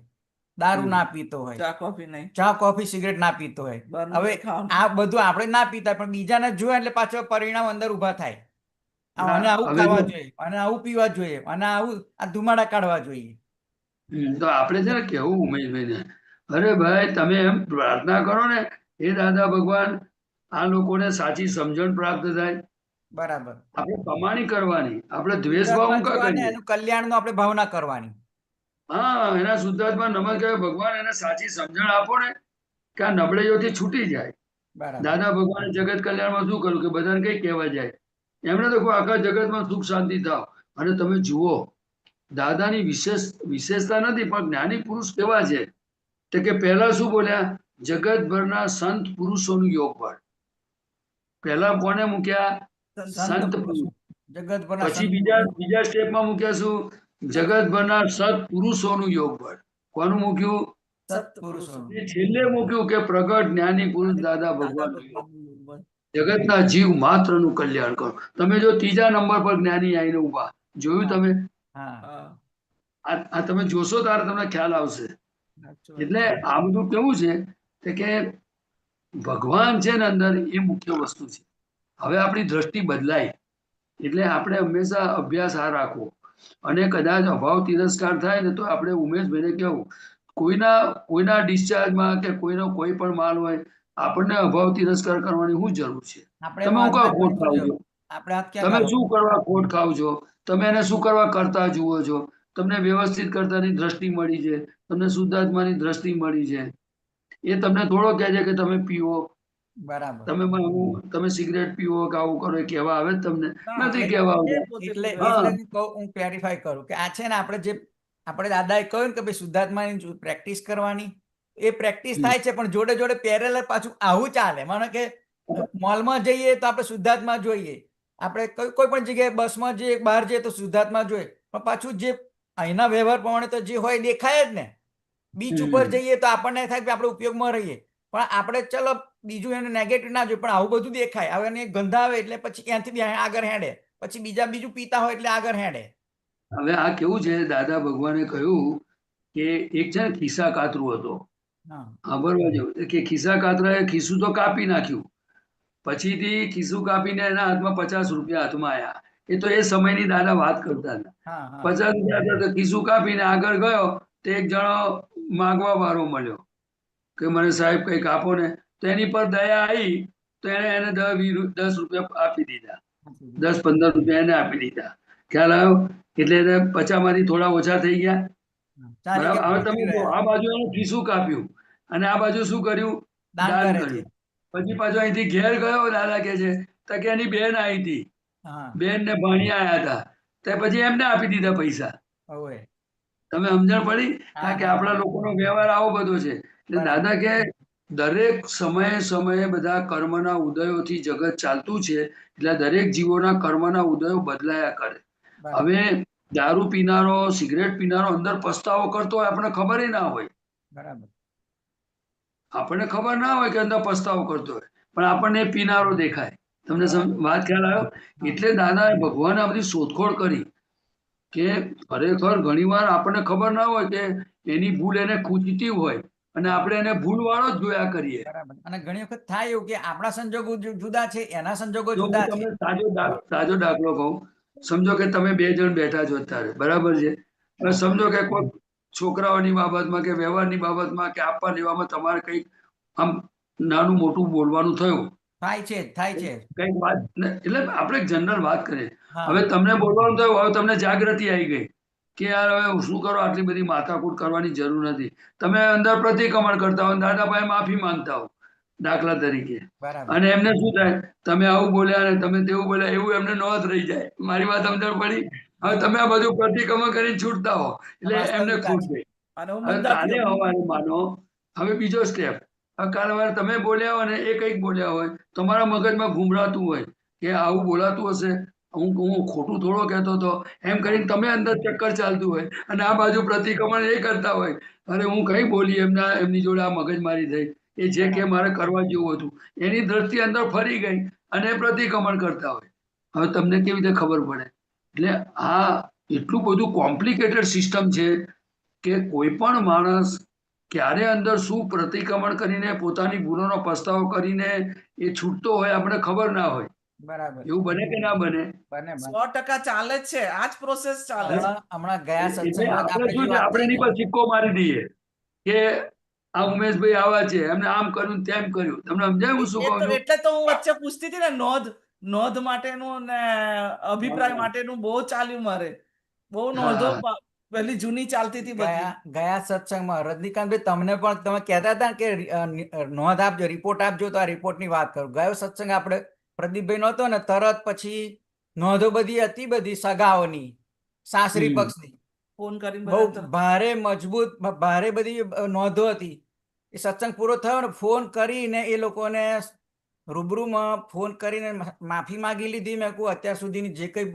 Speaker 7: દારૂ ના પીતો હોય,
Speaker 8: ચા કોફી નહીં,
Speaker 7: ચા કોફી સિગરેટ ના પીતો હોય. હવે આ બધું આપણે ના પીતા પણ બીજાને જોયા એટલે પાછો પરિણામ અંદર ઉભા થાય. અને આવું ખાવા જોઈએ, અને આવું પીવા જોઈએ, અને આવું આ ધુમાડા કાઢવા જોઈએ.
Speaker 1: તો આપણે છે ને કેવું ઉમેશભાઈને, અરે ભાઈ તમે એમ પ્રાર્થના કરો ને એ દાદા ભગવાન આ લોકોને સાચી સમજણ પ્રાપ્ત થાય.
Speaker 7: બરાબર.
Speaker 1: આપણે કમાણી કરવાની, આપણે દ્વેષભાવ કા કરીએ?
Speaker 7: એનું કલ્યાણનો આપણે ભાવના કરવાની.
Speaker 1: હા, એના શુદ્ધાત્મા નમન કહે ભગવાન એને સાચી સમજણ આપો ને કે આ નબળાઈઓથી છૂટી જાય. દાદા ભગવાન જગત કલ્યાણમાં શું કર્યું કે બધાને કઈ કહેવા જાય? એમણે તો આખા જગતમાં સુખ શાંતિ થાવ. અને તમે જુઓ દાદાની વિશેષતા નથી, પણ જ્ઞાની પુરુષ કેવા છે કે પહેલા શું બોલ્યા? જગતભરના સંત પુરુષોનું યોગ બળ. પહેલા કોને મૂક્યા? સંત પુરુષ. પછી બીજા સ્ટેપમાં મૂક્યા શું? જગતભરના સત્પુરુષોનું યોગ બળ. કોનું મૂક્યું? છેલ્લે મૂક્યું કે પ્રગટ જ્ઞાની પુરુષ દાદા ભગવાન. જગતના જીવ માત્ર નું કલ્યાણ કરો. તમે જો ત્રીજા નંબર પર જ્ઞાની આવીને ઉભા જોયું તમે? આ તમે જોશો ત્યારે તમને ખ્યાલ આવશે. એટલે આ બધું કેવું છે કે ભગવાન છે ને અંદર એ મુખ્ય વસ્તુ છે. હવે આપણી દ્રષ્ટિ બદલાય એટલે આપણે હંમેશા અભ્યાસ આ રાખવો. અને કદાચ અભાવ તિરસ્કાર થાય ને તો આપણે ઉમેશભાઈને કેવું, કોઈના ડિસ્ચાર્જમાં કે કોઈનો કોઈ પણ માલ હોય આપણને અભાવ તિરસ્કાર કરવાની શું જરૂર છે? તમે હું કા ખોટ ખાવ છો? તમે શું કરવા ખોટ ખાવ છો? તમે એને શું કરવા કરતા જુઓ છો? તમને વ્યવસ્થિત કરતાની દ્રષ્ટિ મળી છે, તમને શુદ્ધાત્માની દ્રષ્ટિ મળી છે. એ તમને થોડો કહે છે કે તમે પીવો,
Speaker 7: બરાબર,
Speaker 1: તમે સિગરેટ પીવો કે આવું કરો એ કહેવા આવે તમને નથી કહેવા આવતા.
Speaker 7: એટલે હું ક્લેરિફાય કરું કે આ છે ને આપણે દાદાએ કહ્યું ને કે ભાઈ શુદ્ધાત્માની પ્રેક્ટિસ કરવાની, એ પ્રેક્ટિસ થાય છે પણ જોડે જોડે પેરેલલ પાછું આવું ચાલે. માનો કે મોલમાં જઈએ તો આપણે શુદ્ધાત્મા જોઈએ, આપણે કોઈ પણ જગ્યાએ બસમાં જઈએ, બહાર જઈએ તો શુદ્ધાત્મા જોઈએ, પણ પાછું જે અહીંના વ્યવહાર પ્રમાણે તો જે હોય દેખાય જ ને. બીચ ઉપર જઈએ તો આપણને થાય કે આપણે ઉપયોગમાં રહીએ, પણ આપણે ચલો બીજું એને નેગેટિવ ના જોઈએ, પણ આવું બધું દેખાય. હવે એને ગંધ આવે એટલે પછી ત્યાંથી આગળ હેડે, પછી બીજું પીતા હોય એટલે આગળ હેડે.
Speaker 1: હવે આ કેવું છે, દાદા ભગવાને કહ્યું કે એક છે ને ખિસ્સા કાતરું હતો, કે ખિસ્સા કાતરાએ ખિસ્સું તો કાપી નાખ્યું, પછીથી ખિસ્સું કાપીને એના હાથમાં 50 રૂપિયા હાથમાં આયા. એ તો એ સમયની દાદા વાત કરતા હતા.
Speaker 7: હા હા
Speaker 1: 50 રૂપિયા હતા તો ખિસ્સું કાપીને આગળ ગયો તો એક જણો માંગવા વાળો મળ્યો કે મને સાહેબ કંઈક આપો ને. તો એની પર દયા આવી તો એને 10 રૂપિયા આપી દીધા. 10-15 રૂપિયા એને આપી દીધા. ખ્યાલ આવ્યો? એટલે એને 50 માંથી થોડા ઓછા થઈ ગયા.
Speaker 7: ચાલી કે
Speaker 1: બરાબર. હવે તમે
Speaker 7: પહોંચી
Speaker 1: જુઓ,
Speaker 7: રહ્યા.
Speaker 1: આ બાજુ એનું ખિસ્સું કાપ્યું અને આ બાજુ શું કર્યું?
Speaker 7: દાન
Speaker 1: દાન
Speaker 7: કરે છે.
Speaker 1: કર્યું. પછી પાછો અહીંથી ઘેર ગયો. દાદા કે છે તો કે એની બેન આવી હતી,
Speaker 7: હા
Speaker 1: બેન ને ભાણી આયા હતા, તો પછી એમને આપી દીધા પૈસા.
Speaker 7: હવે
Speaker 1: તમે સમજણ પડી?
Speaker 7: હા
Speaker 1: કારણ કે
Speaker 7: હા
Speaker 1: આપણા લોકોનો વ્યવહાર આવો બધો છે. એટલે
Speaker 7: બરાબર.
Speaker 1: દાદા કે દરેક સમયે સમયે બધા કર્મના ઉદયોથી જગત ચાલતું છે. એટલે દરેક જીવોના કર્મના ઉદયો બદલાયા કરે.
Speaker 7: બરાબર
Speaker 1: હવે દારૂ પીનારો, સિગરેટ પીનારો અંદર પસ્તાવો કરતો હોય આપણને ખબર ના હોય.
Speaker 7: બરાબર
Speaker 1: આપણને ખબર ના હોય કે અંદર પસ્તાવો કરતો હોય, પણ આપણને એ પીનારો દેખાય. તમને વાત ખ્યાલ આવ્યો? એટલે દાદાએ ભગવાને આ બધી શોધખોળ કરી કે ખરેખર ઘણીવાર આપણને ખબર ના હોય કે એની ભૂલ એને ખૂંચતી હોય અને આપણે એને ભૂલ વાળો જ જોયા કરીએ.
Speaker 7: બરાબર. અને ઘણી વખત થાય એવું કે આપણા સંજોગો જુદા છે, એના સંજોગો
Speaker 1: જો હું
Speaker 7: જુદા છે.
Speaker 1: તમને સાજો દાખલો કહું. સમજો કે તમે 2 જણ બેઠા છો અત્યારે, બરાબર છે. હવે સમજો કે કોઈ છોકરાઓની બાબતમાં કે વ્યવહારની બાબતમાં કે આપવા લેવામાં તમારે કંઈક આમ નાનું મોટું બોલવાનું થયું.
Speaker 7: થાય છે થાય છે.
Speaker 1: કંઈક વાત એટલે આપણે જનરલ વાત કરીએ.
Speaker 7: હા
Speaker 1: હવે તમને બોલવાનું થયું, હવે તમને જાગૃતિ આવી ગઈ કે યાર હવે હું શું કરું, આટલી બધી માથાકૂટ કરવાની જરૂર નથી. તમે અંદર પ્રતિક્રમણ કરતા હો, દાદા પાસે માફી માંગતા હો દાખલા તરીકે,
Speaker 7: બરાબર
Speaker 1: અને એમને શું થાય, તમે આવું બોલ્યા ને તમે તેવું બોલ્યા એવું એમને નોંધ રહી જાય. મારી વાત સમજણ પડી? હવે તમે આ બધું પ્રતિક્રમણ કરીને છૂટતા હો એટલે એમને
Speaker 7: વાસ્તવિકતા
Speaker 1: ખોટ
Speaker 7: છે.
Speaker 1: ગઈ.
Speaker 8: અને હું
Speaker 1: હવે
Speaker 8: મંદા
Speaker 1: કાલે
Speaker 8: થયો.
Speaker 1: હવારે માનો, હવે બીજો સ્ટેપ. હવે કાલે હવારે તમે બોલ્યા હોય ને એ કંઈક બોલ્યા હોય, તમારા મગજમાં ઘૂમરાતું હોય કે આવું બોલાતું હશે, હું ખોટું થોડો કહેતો હતો, એમ કરીને તમે અંદર ચક્કર ચાલતું હોય અને આ બાજુ પ્રતિક્રમણ એ કરતા હોય, અરે હું કઈ બોલી એમની જોડે આ મગજમારી થઈ, એ જે કે મારે કરવા જેવું હતું એની દ્રષ્ટિ અંદર ફરી ગઈ અને પ્રતિક્રમણ કરતા હોય. હવે તમને કેવી રીતે ખબર પડે? એટલે આ એટલું બધું કોમ્પ્લિકેટેડ સિસ્ટમ છે કે કોઈ પણ માણસ ક્યારે અંદર શું પ્રતિક્રમણ કરીને પોતાની ભૂલોનો પસ્તાવો કરીને એ છૂટતો હોય આપણને ખબર ના હોય.
Speaker 7: બરાબર
Speaker 1: એવું બને કે ના બને?
Speaker 7: બને બને.
Speaker 8: 100% ચાલે જ છે. આ જ પ્રોસેસ ચાલે છે.
Speaker 7: હમણાં ગયા
Speaker 1: એટલે
Speaker 7: સત્સંગમાં
Speaker 1: આપણે
Speaker 7: આપણે
Speaker 1: શું
Speaker 7: જે
Speaker 1: છે,
Speaker 7: વાત
Speaker 1: આપણે
Speaker 7: થઈ
Speaker 1: એની
Speaker 7: ને,
Speaker 1: પર સિક્કો મારી દઈએ કે આ ઉમેશભાઈ આવા છે, એમને આમ કર્યું ને તેમ કર્યું. તમને સમજાય હું શું કહું છું?
Speaker 8: એટલે તો હું વચ્ચે પૂછતી હતી ને, નોંધ માટેનું ને અભિપ્રાય માટેનું બહુ ચાલ્યું મારે. બહુ નોંધો પેલી જૂની ચાલતી હતી બધી.
Speaker 7: ગયા સત્સંગમાં રજનીકાંતભાઈ તમને પણ તમે કહેતા હતા કે નોંધ આપજો, રિપોર્ટ આપજો, તો આ રિપોર્ટની વાત કરું. ગયો સત્સંગ આપણે પ્રદીપભાઈ નો હતો ને, તરત પછી નોંધો બધી હતી, બધી સગાઓની, સાસરી પક્ષની,
Speaker 8: ફોન કરીને
Speaker 7: બહુ
Speaker 8: બધા
Speaker 7: ભારે મજબૂત ભારે બધી નોંધો હતી. એ સત્સંગ પૂરો થયો ને ફોન કરીને એ લોકોને રૂબરૂમાં ફોન કરીને માફી માંગી લીધી. મેં કહું અત્યાર સુધીની જે કંઈ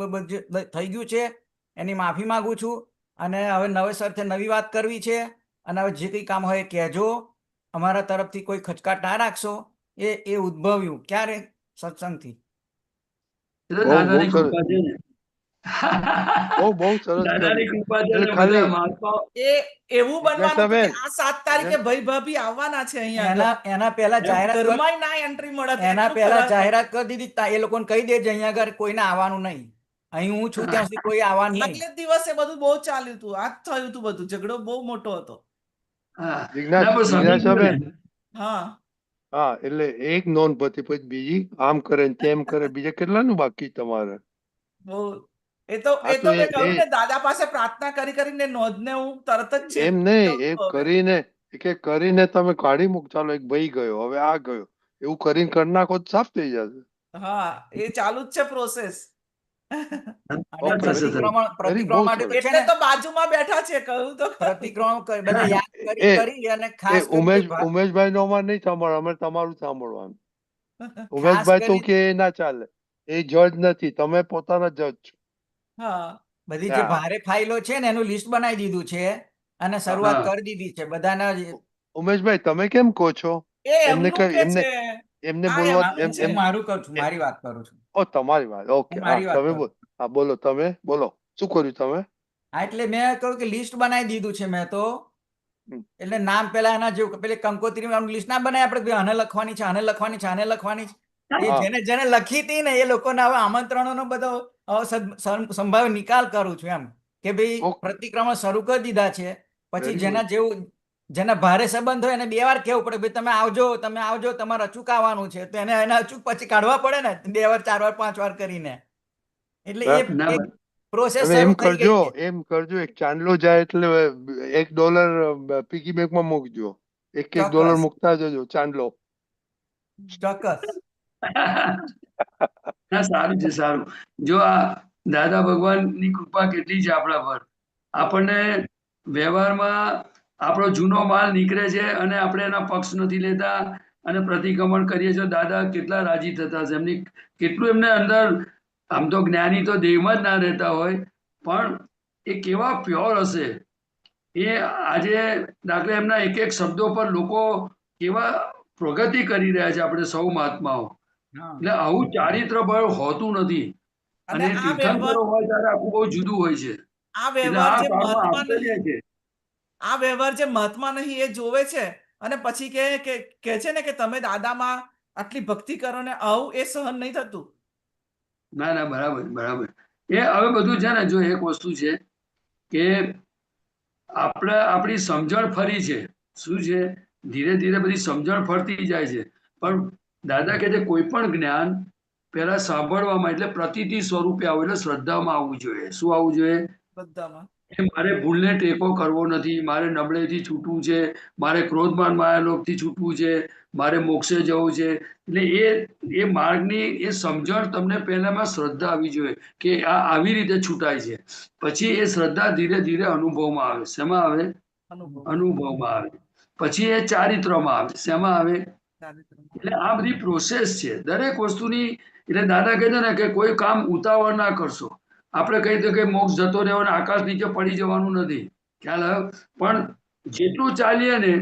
Speaker 7: થઈ ગયું છે એની માફી માંગુ છું, અને હવે નવેસરથી નવી વાત કરવી છે, અને હવે જે કંઈ કામ હોય એ કહેજો, અમારા તરફથી કોઈ ખચકાટ ના રાખશો. એ ઉદ્ભવ્યું ક્યારે? સત્સંગથી.
Speaker 1: એટલે
Speaker 4: બહુ
Speaker 1: દાદાની
Speaker 4: સરસ,
Speaker 1: કૃપા છે ને.
Speaker 4: બહુ સરસ
Speaker 1: દાદાની
Speaker 4: કર્યું.
Speaker 1: કૃપા છે
Speaker 4: એટલે
Speaker 1: ને
Speaker 4: ખાલી
Speaker 1: બધા મહાત્માઓ.
Speaker 8: એ એવું બનવાનું હતું કે
Speaker 4: જિજ્ઞાસાબેન,
Speaker 8: આ 7 તારીખે ભાઈ ભાભી આવવાના છે અહીંયા
Speaker 7: એના પહેલા જાહેરાત
Speaker 8: ઘરમાં ના એન્ટ્રી મળત.
Speaker 7: એના
Speaker 8: એટલું
Speaker 7: પહેલા
Speaker 8: ખરાબ.
Speaker 7: જાહેરાત કરી દીધી. એ લોકોને કહી દેજે અહીંયા આગળ કોઈને આવવાનું નહીં, અહીં હું છું ત્યાં સુધી કોઈ આવવાનું નહીં.
Speaker 8: આગલે જ દિવસે બધું બહુ ચાલ્યું હતું. આ જ થયું હતું બધું. ઝઘડો બહુ મોટો હતો.
Speaker 1: હા. ના, પણ સમજી ગયો
Speaker 4: જિજ્ઞાસાબેન,
Speaker 1: ને.
Speaker 8: હા
Speaker 4: હા, એટલે એક નોંધ પછી બીજી આમ કરે ને તેમ કરે, બીજે કેટલાનું બાકી તમારે?
Speaker 8: બહુ. એ તો
Speaker 4: હા, તો
Speaker 8: મેં કહ્યું ને, દાદા પાસે પ્રાર્થના કરીને નોંધને હું તરત જ
Speaker 4: એમ
Speaker 8: change
Speaker 4: નહીં,
Speaker 8: કરું
Speaker 4: એ
Speaker 8: છું હવે.
Speaker 4: કરીને તમે કાઢી મૂક, ચાલો એક ભાઈ ગયો, હવે આ ગયો, એવું કરીને કરી નાખો તો સાફ થઈ જશે.
Speaker 8: હા, એ ચાલુ જ છે પ્રોસેસ.
Speaker 7: અને
Speaker 4: ઓકે, વેરી ગુડ,
Speaker 7: પ્રતિક્રમણ માટે તો છે
Speaker 8: એટલે
Speaker 7: ને,
Speaker 8: તો બાજુમાં બેઠા છે, કહ્યું તો ખરું.
Speaker 7: પ્રતિક્રમણ બધા યાદ
Speaker 4: એ
Speaker 7: કરી અને ખાસ કરી
Speaker 4: ઉમેશભાઈ નો અમારે નહીં સાંભળવાનું, અમે તમારું સાંભળવાનું.
Speaker 7: ખાસ
Speaker 4: ઉમેશભાઈ તો
Speaker 7: કરી
Speaker 4: કે એ ના ચાલે, એ જજ નથી, તમે પોતાના જજ છો.
Speaker 8: હા
Speaker 7: બધી જે
Speaker 4: હા.
Speaker 7: ભારે ફાઇલો છે ને એનું લિસ્ટ બનાવી દીધું છે અને શરૂઆત
Speaker 1: હા.
Speaker 7: કરી દીધી છે બધાના.
Speaker 4: ઉમેશભાઈ તમે કેમ કહો છો?
Speaker 8: એ
Speaker 4: એમને
Speaker 8: એમનું કે
Speaker 4: એમને
Speaker 8: છે.
Speaker 4: એમને
Speaker 8: આ
Speaker 4: બોલવા
Speaker 8: એમનું છે.
Speaker 7: હું મારું કરું છું, મારી વાત કરું છું.
Speaker 4: ઓ તમારી વાત, ઓકે,
Speaker 7: હું
Speaker 4: હા
Speaker 7: મારી વાત
Speaker 4: તમે
Speaker 7: કરું.
Speaker 4: હા બોલો, તમે બોલો શું કર્યું તમે?
Speaker 7: હા, એટલે મેં કહ્યું કે લિસ્ટ બનાવી દીધું છે મેં તો.
Speaker 4: હમ.
Speaker 7: એટલે નામ પેલા એના જેવું પેલી કંકોત્રી લિસ્ટ ના બનાય આપણે, આને લખવાની છે, આને લખવાની છે, આને લખવાની છે. એ
Speaker 4: હા.
Speaker 7: જેને જેને લખી હતી ને એ લોકોને હવે આમંત્રણોનો બધો સંભાવ્ય નિકાલ કરું છું એમ કે ભાઈ
Speaker 4: ઓકે.
Speaker 7: પ્રતિક્રમણ શરૂ કરી દીધા છે. પછી
Speaker 4: Very
Speaker 7: જેના
Speaker 4: good.
Speaker 7: જેવું જેના ભારે સંબંધ હોય એને 2 વાર કહેવું પડે ભાઈ તમે આવજો તમારે અચૂક આવવાનું છે તો એને એના અચૂક પછી કાઢવા પડે ને 2 વાર 4 વાર 5 વાર કરીને. એટલે એ
Speaker 1: ના
Speaker 7: એક પ્રોસેસ
Speaker 4: હવે
Speaker 7: શરૂ
Speaker 4: એમ
Speaker 7: થઈ ગઈ છે.
Speaker 4: એમ કરજો, એક ચાંદલો જાય એટલે $1 પિગી બેંકમાં મૂકજો. $1
Speaker 7: ચોક્કસ
Speaker 4: મૂકતા જજો ચાંદલો.
Speaker 7: ચોક્કસ.
Speaker 1: ના સારું છે, સારું. જો આ દાદા ભગવાનની કૃપા કેટલી છે આપણા પર. આપણને વ્યવહારમાં આપણો જૂનો માલ નીકળે છે અને આપણે એના પક્ષ નથી લેતા અને પ્રતિક્રમણ કરીએ છીએ. દાદા કેટલા રાજી થતા હશે, એમની કેટલું એમને અંદર, આમ તો જ્ઞાની તો દેહમાં જ ના રહેતા હોય, પણ એ કેવા પ્યોર હશે. એ આજે દાખલે એમના એક એક શબ્દો પર લોકો કેવા પ્રગતિ કરી રહ્યા છે, આપણે સૌ મહાત્માઓ.
Speaker 7: હા.
Speaker 1: એટલે આવું ચારિત્ર બળ હોતું નથી.
Speaker 8: અને
Speaker 1: અને
Speaker 8: આ વ્યવહાર
Speaker 1: તીર્થંકરો હોય ત્યારે આખું બહુ જુદું હોય છે.
Speaker 8: આ
Speaker 1: એટલે
Speaker 8: વ્યવહાર
Speaker 1: આ
Speaker 8: જે
Speaker 1: ભાવમાં
Speaker 8: મહાત્મા
Speaker 1: આશ્ચર્ય
Speaker 8: નહીં
Speaker 1: છે.
Speaker 8: આ વ્યવહાર જે મહાત્મા નહીં એ જોવે છે અને પછી કે છે ને કે તમે દાદામાં આટલી ભક્તિ કરો ને આવું એ સહન નહીં થતું.
Speaker 1: ના ના, બરાબર બરાબર. એ હવે બધું છે ને, જો એક વસ્તુ છે કે આપણી સમજણ ફરી છે. શું છે? ધીરે ધીરે બધી સમજણ ફરતી જાય છે. પણ દાદા કહે છે કોઈ પણ જ્ઞાન પેલા સાંભળવામાં એટલે પ્રતીતિ સ્વરૂપે આવું, એટલે શ્રદ્ધામાં આવવું જોઈએ. શું આવવું જોઈએ?
Speaker 8: બધામાં
Speaker 1: કે મારે ભૂલને ટેકો કરવો નથી, મારે નબળેથી છૂટવું છે, મારે ક્રોધમાન માયાલોભથી છૂટવું છે, મારે મોક્ષે જવું છે. એટલે એ માર્ગની એ સમજણ તમને પહેલામાં શ્રદ્ધા આવી જોઈએ કે આ આવી રીતે છૂટાય છે. પછી એ શ્રદ્ધા ધીરે ધીરે અનુભવમાં આવે. શેમાં આવે?
Speaker 8: અનુભવ
Speaker 1: અનુભવમાં આવે. પછી એ ચારિત્રમાં આવે. શેમાં આવે?
Speaker 8: ચારિત્રમાં.
Speaker 1: એટલે આ બધી પ્રોસેસ છે દરેક વસ્તુની. એટલે દાદા કહે છે ને કે કોઈ કામ ઉતાવળ ના કરશો. આપણે કહી દઈએ કે મોક્ષ જતો રહેવાનો, આકાશ નીચે પડી જવાનું નથી. ખ્યાલ આવ્યો? પણ જેટલું ચાલીએ ને,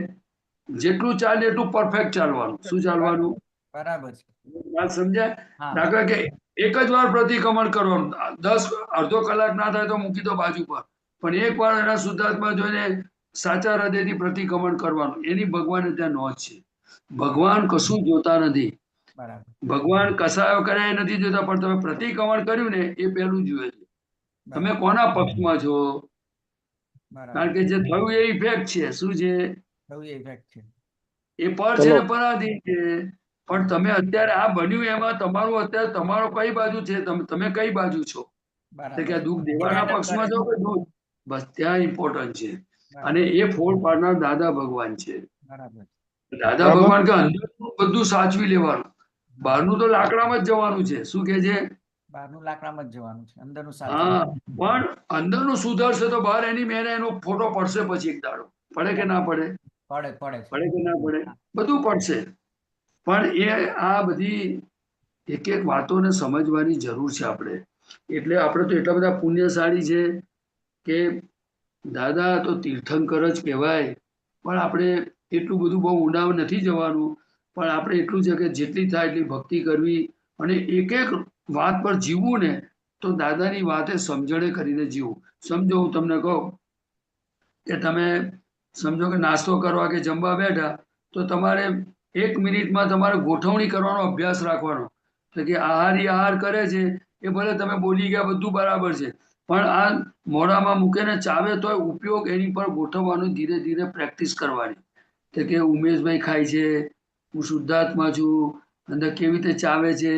Speaker 1: જેટલું ચાલીએ એટલું પરફેક્ટ ચાલવાનું. શું ચાલવાનું?
Speaker 7: બરાબર છે.
Speaker 1: વાત સમજાય?
Speaker 7: હા.
Speaker 1: દાખલા કે એક જ વાર પ્રતિક્રમણ કરવાનું, અડધો કલાક ના થાય તો મૂકી દો બાજુ પર, પણ એક વાર એના શુદ્ધાત્મા જોઈને સાચા હૃદયથી પ્રતિક્રમણ કરવાનું. એની ભગવાને ત્યાં નોંધ છે. ભગવાન કશું જોતા નથી.
Speaker 7: બરાબર.
Speaker 1: ભગવાન કસાયો કર્યા એ નથી જોતા, પણ તમે પ્રતિક્રમણ કર્યું ને એ પહેલું જુએ છે. તમે કોના પક્ષમાં છો?
Speaker 7: બરાબર.
Speaker 1: કારણ કે જે થયું એ ઇફેક્ટ છે. શું છે?
Speaker 7: થયું એ ઇફેક્ટ છે.
Speaker 1: એ પર છે ને પરાધીન છે. પણ તમે અત્યારે આ બન્યું એમાં તમારું અત્યારે તમારો કઈ બાજુ છે? તમે કઈ બાજુ છો? એટલે કે
Speaker 7: બરાબર.
Speaker 1: દુઃખ દેવાના
Speaker 7: હેન્ડલ
Speaker 1: પક્ષમાં
Speaker 7: કરે.
Speaker 1: છો કે દુઃખ? બસ ત્યાં ઇમ્પોર્ટન્ટ છે.
Speaker 7: બરાબર.
Speaker 1: અને એ ફોડ પાડનાર દાદા ભગવાન છે.
Speaker 7: બરાબર.
Speaker 1: દાદા
Speaker 4: બરાબર.
Speaker 1: ભગવાન કે અંદરનું બધું સાચવી લેવાનું, બહારનું તો લાકડામાં જ જવાનું છે. શું કે છે?
Speaker 7: બહારનું લાકડામાં જ જવાનું છે, અંદરનું
Speaker 1: હા,
Speaker 7: સાચું.
Speaker 1: પણ અંદરનું સુધરશે તો બહાર એની મેરે એનો ફોટો પડશે. પછી એક દાડો પડે કે ના પડે?
Speaker 7: પડે પડે છે.
Speaker 1: પડે કે ના પડે? બધું પડશે. પણ એ આ બધી એક એક વાતોને સમજવાની જરૂર છે આપણે. એટલે આપણે તો એટલા બધા પુણ્યશાળી છે કે દાદા તો તીર્થંકર જ કહેવાય. પણ આપણે એટલું બધું બહુ ઊંડા નથી જવાનું. પણ આપણે એટલું છે કે જેટલી થાય એટલી ભક્તિ કરવી અને એક એક વાત પર જીવવું ને, તો દાદાની વાતે સમજણે કરીને જીવવું. સમજો હું તમને કહું કે તમે સમજો કે નાસ્તો કરવા કે જમવા બેઠા, તો તમારે 1 મિનિટમાં તમારે ગોઠવણી કરવાનો અભ્યાસ રાખવાનો. તો કે આહાર કરે છે એ ભલે તમે બોલી ગયા બધું બરાબર છે, પણ આ મોઢામાં મૂકીને ચાવે તોય ઉપયોગ એની પર ગોઠવવાનું ધીરે ધીરે પ્રેક્ટિસ કરવાની. તો કે ઉમેશભાઈ ખાય છે, હું શુદ્ધાત્મા છું, અંદર કેવી રીતે ચાવે છે,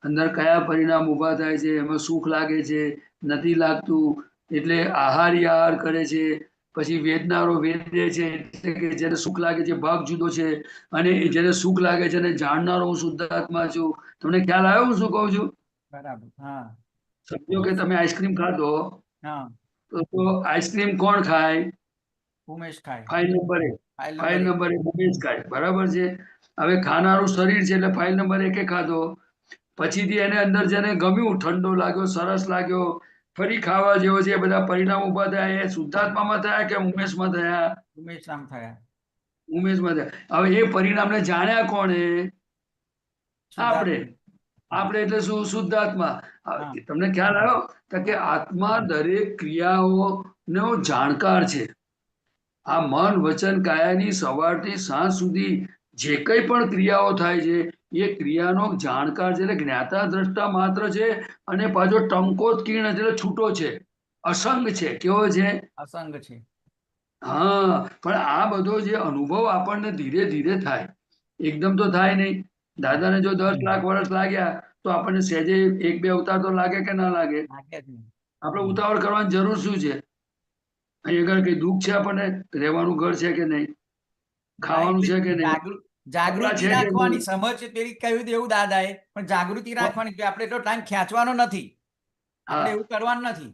Speaker 1: અંદર કયા પરિણામ ઊભા થાય છે, એમાં સુખ લાગે છે, નથી લાગતું. એટલે આહાર કરે છે. પછી વેદનારો વેદે છે, એટલે કે જેને સુખ લાગે છે ભાગ જુદો છે, અને જેને સુખ લાગે છે અને જાણનારો હું શુદ્ધાત્મા છું. તમને ખ્યાલ આવ્યો હું શું કહું છું?
Speaker 7: બરાબર. હા.
Speaker 1: સમજો કે તમે આઈસ્ક્રીમ ખાધો,
Speaker 7: હા.
Speaker 1: તો આઈસ્ક્રીમ કોણ ખાય?
Speaker 7: ઉમેશ ખાય.
Speaker 1: File number 1.
Speaker 7: File
Speaker 1: file
Speaker 7: number
Speaker 1: number 1 Umesh ખાય. બરાબર છે. હવે ખાનારું શરીર છે એટલે ફાઇલ નંબર 1 ખાધો. પછીથી એને અંદર જેને ગમ્યું, ઠંડો લાગ્યો, સરસ લાગ્યો, ફરી ખાવા જેવો છે, બધા પરિણામ ઉભા થયા. એ શુદ્ધાત્મામાં થયા કે ઉમેશમાં થયા?
Speaker 7: ઉમેશ નામ થયા.
Speaker 1: ઉમેશમાં થયા. હવે એ પરિણામને જાણ્યા કોણે? આપણે. આપણે એટલે શું? શુદ્ધાત્મા.
Speaker 7: હા.
Speaker 1: તમને ખ્યાલ આવ્યો? તો કે આત્મા દરેક ક્રિયાઓનો જાણકાર છે. આ મન વચન કાયાની સવારથી સાંજ સુધી જે કંઈ પણ ક્રિયાઓ થાય છે એ ક્રિયાનો જાણકાર છે એટલે જ્ઞાતા દ્રષ્ટા માત્ર છે, અને પાછો ટંકોત્કીર્ણ એટલે છૂટો છે, અસંગ છે. કેવો છે?
Speaker 7: અસંગ છે.
Speaker 1: હા, પણ આ બધો જે અનુભવ આપણને ધીરે ધીરે થાય, એકદમ તો થાય નહીં. દાદાને જો 10 લાખ વર્ષ લાગ્યા તો આપણને સહેજે 1-2 અવતાર તો લાગે કે ના લાગે?
Speaker 7: લાગે જ નહીં.
Speaker 1: આપણે ઉતાવળ કરવાની જરૂર શું છે? અહીં આગળ કઈ દુઃખ છે આપણને? રહેવાનું ઘર છે કે નહીં? ખાવાનું છે કે નહીં?
Speaker 7: જાગૃતિ
Speaker 1: છે કે
Speaker 7: રાખવાની,
Speaker 1: નહીં?
Speaker 7: સમજ પેલી કહ્યું એવું દાદાએ, પણ જાગૃતિ રાખવાની કે આપણે એટલો ટાઈમ ખેંચવાનો નથી, આપણે
Speaker 1: હા,
Speaker 7: એવું કરવાનું નથી.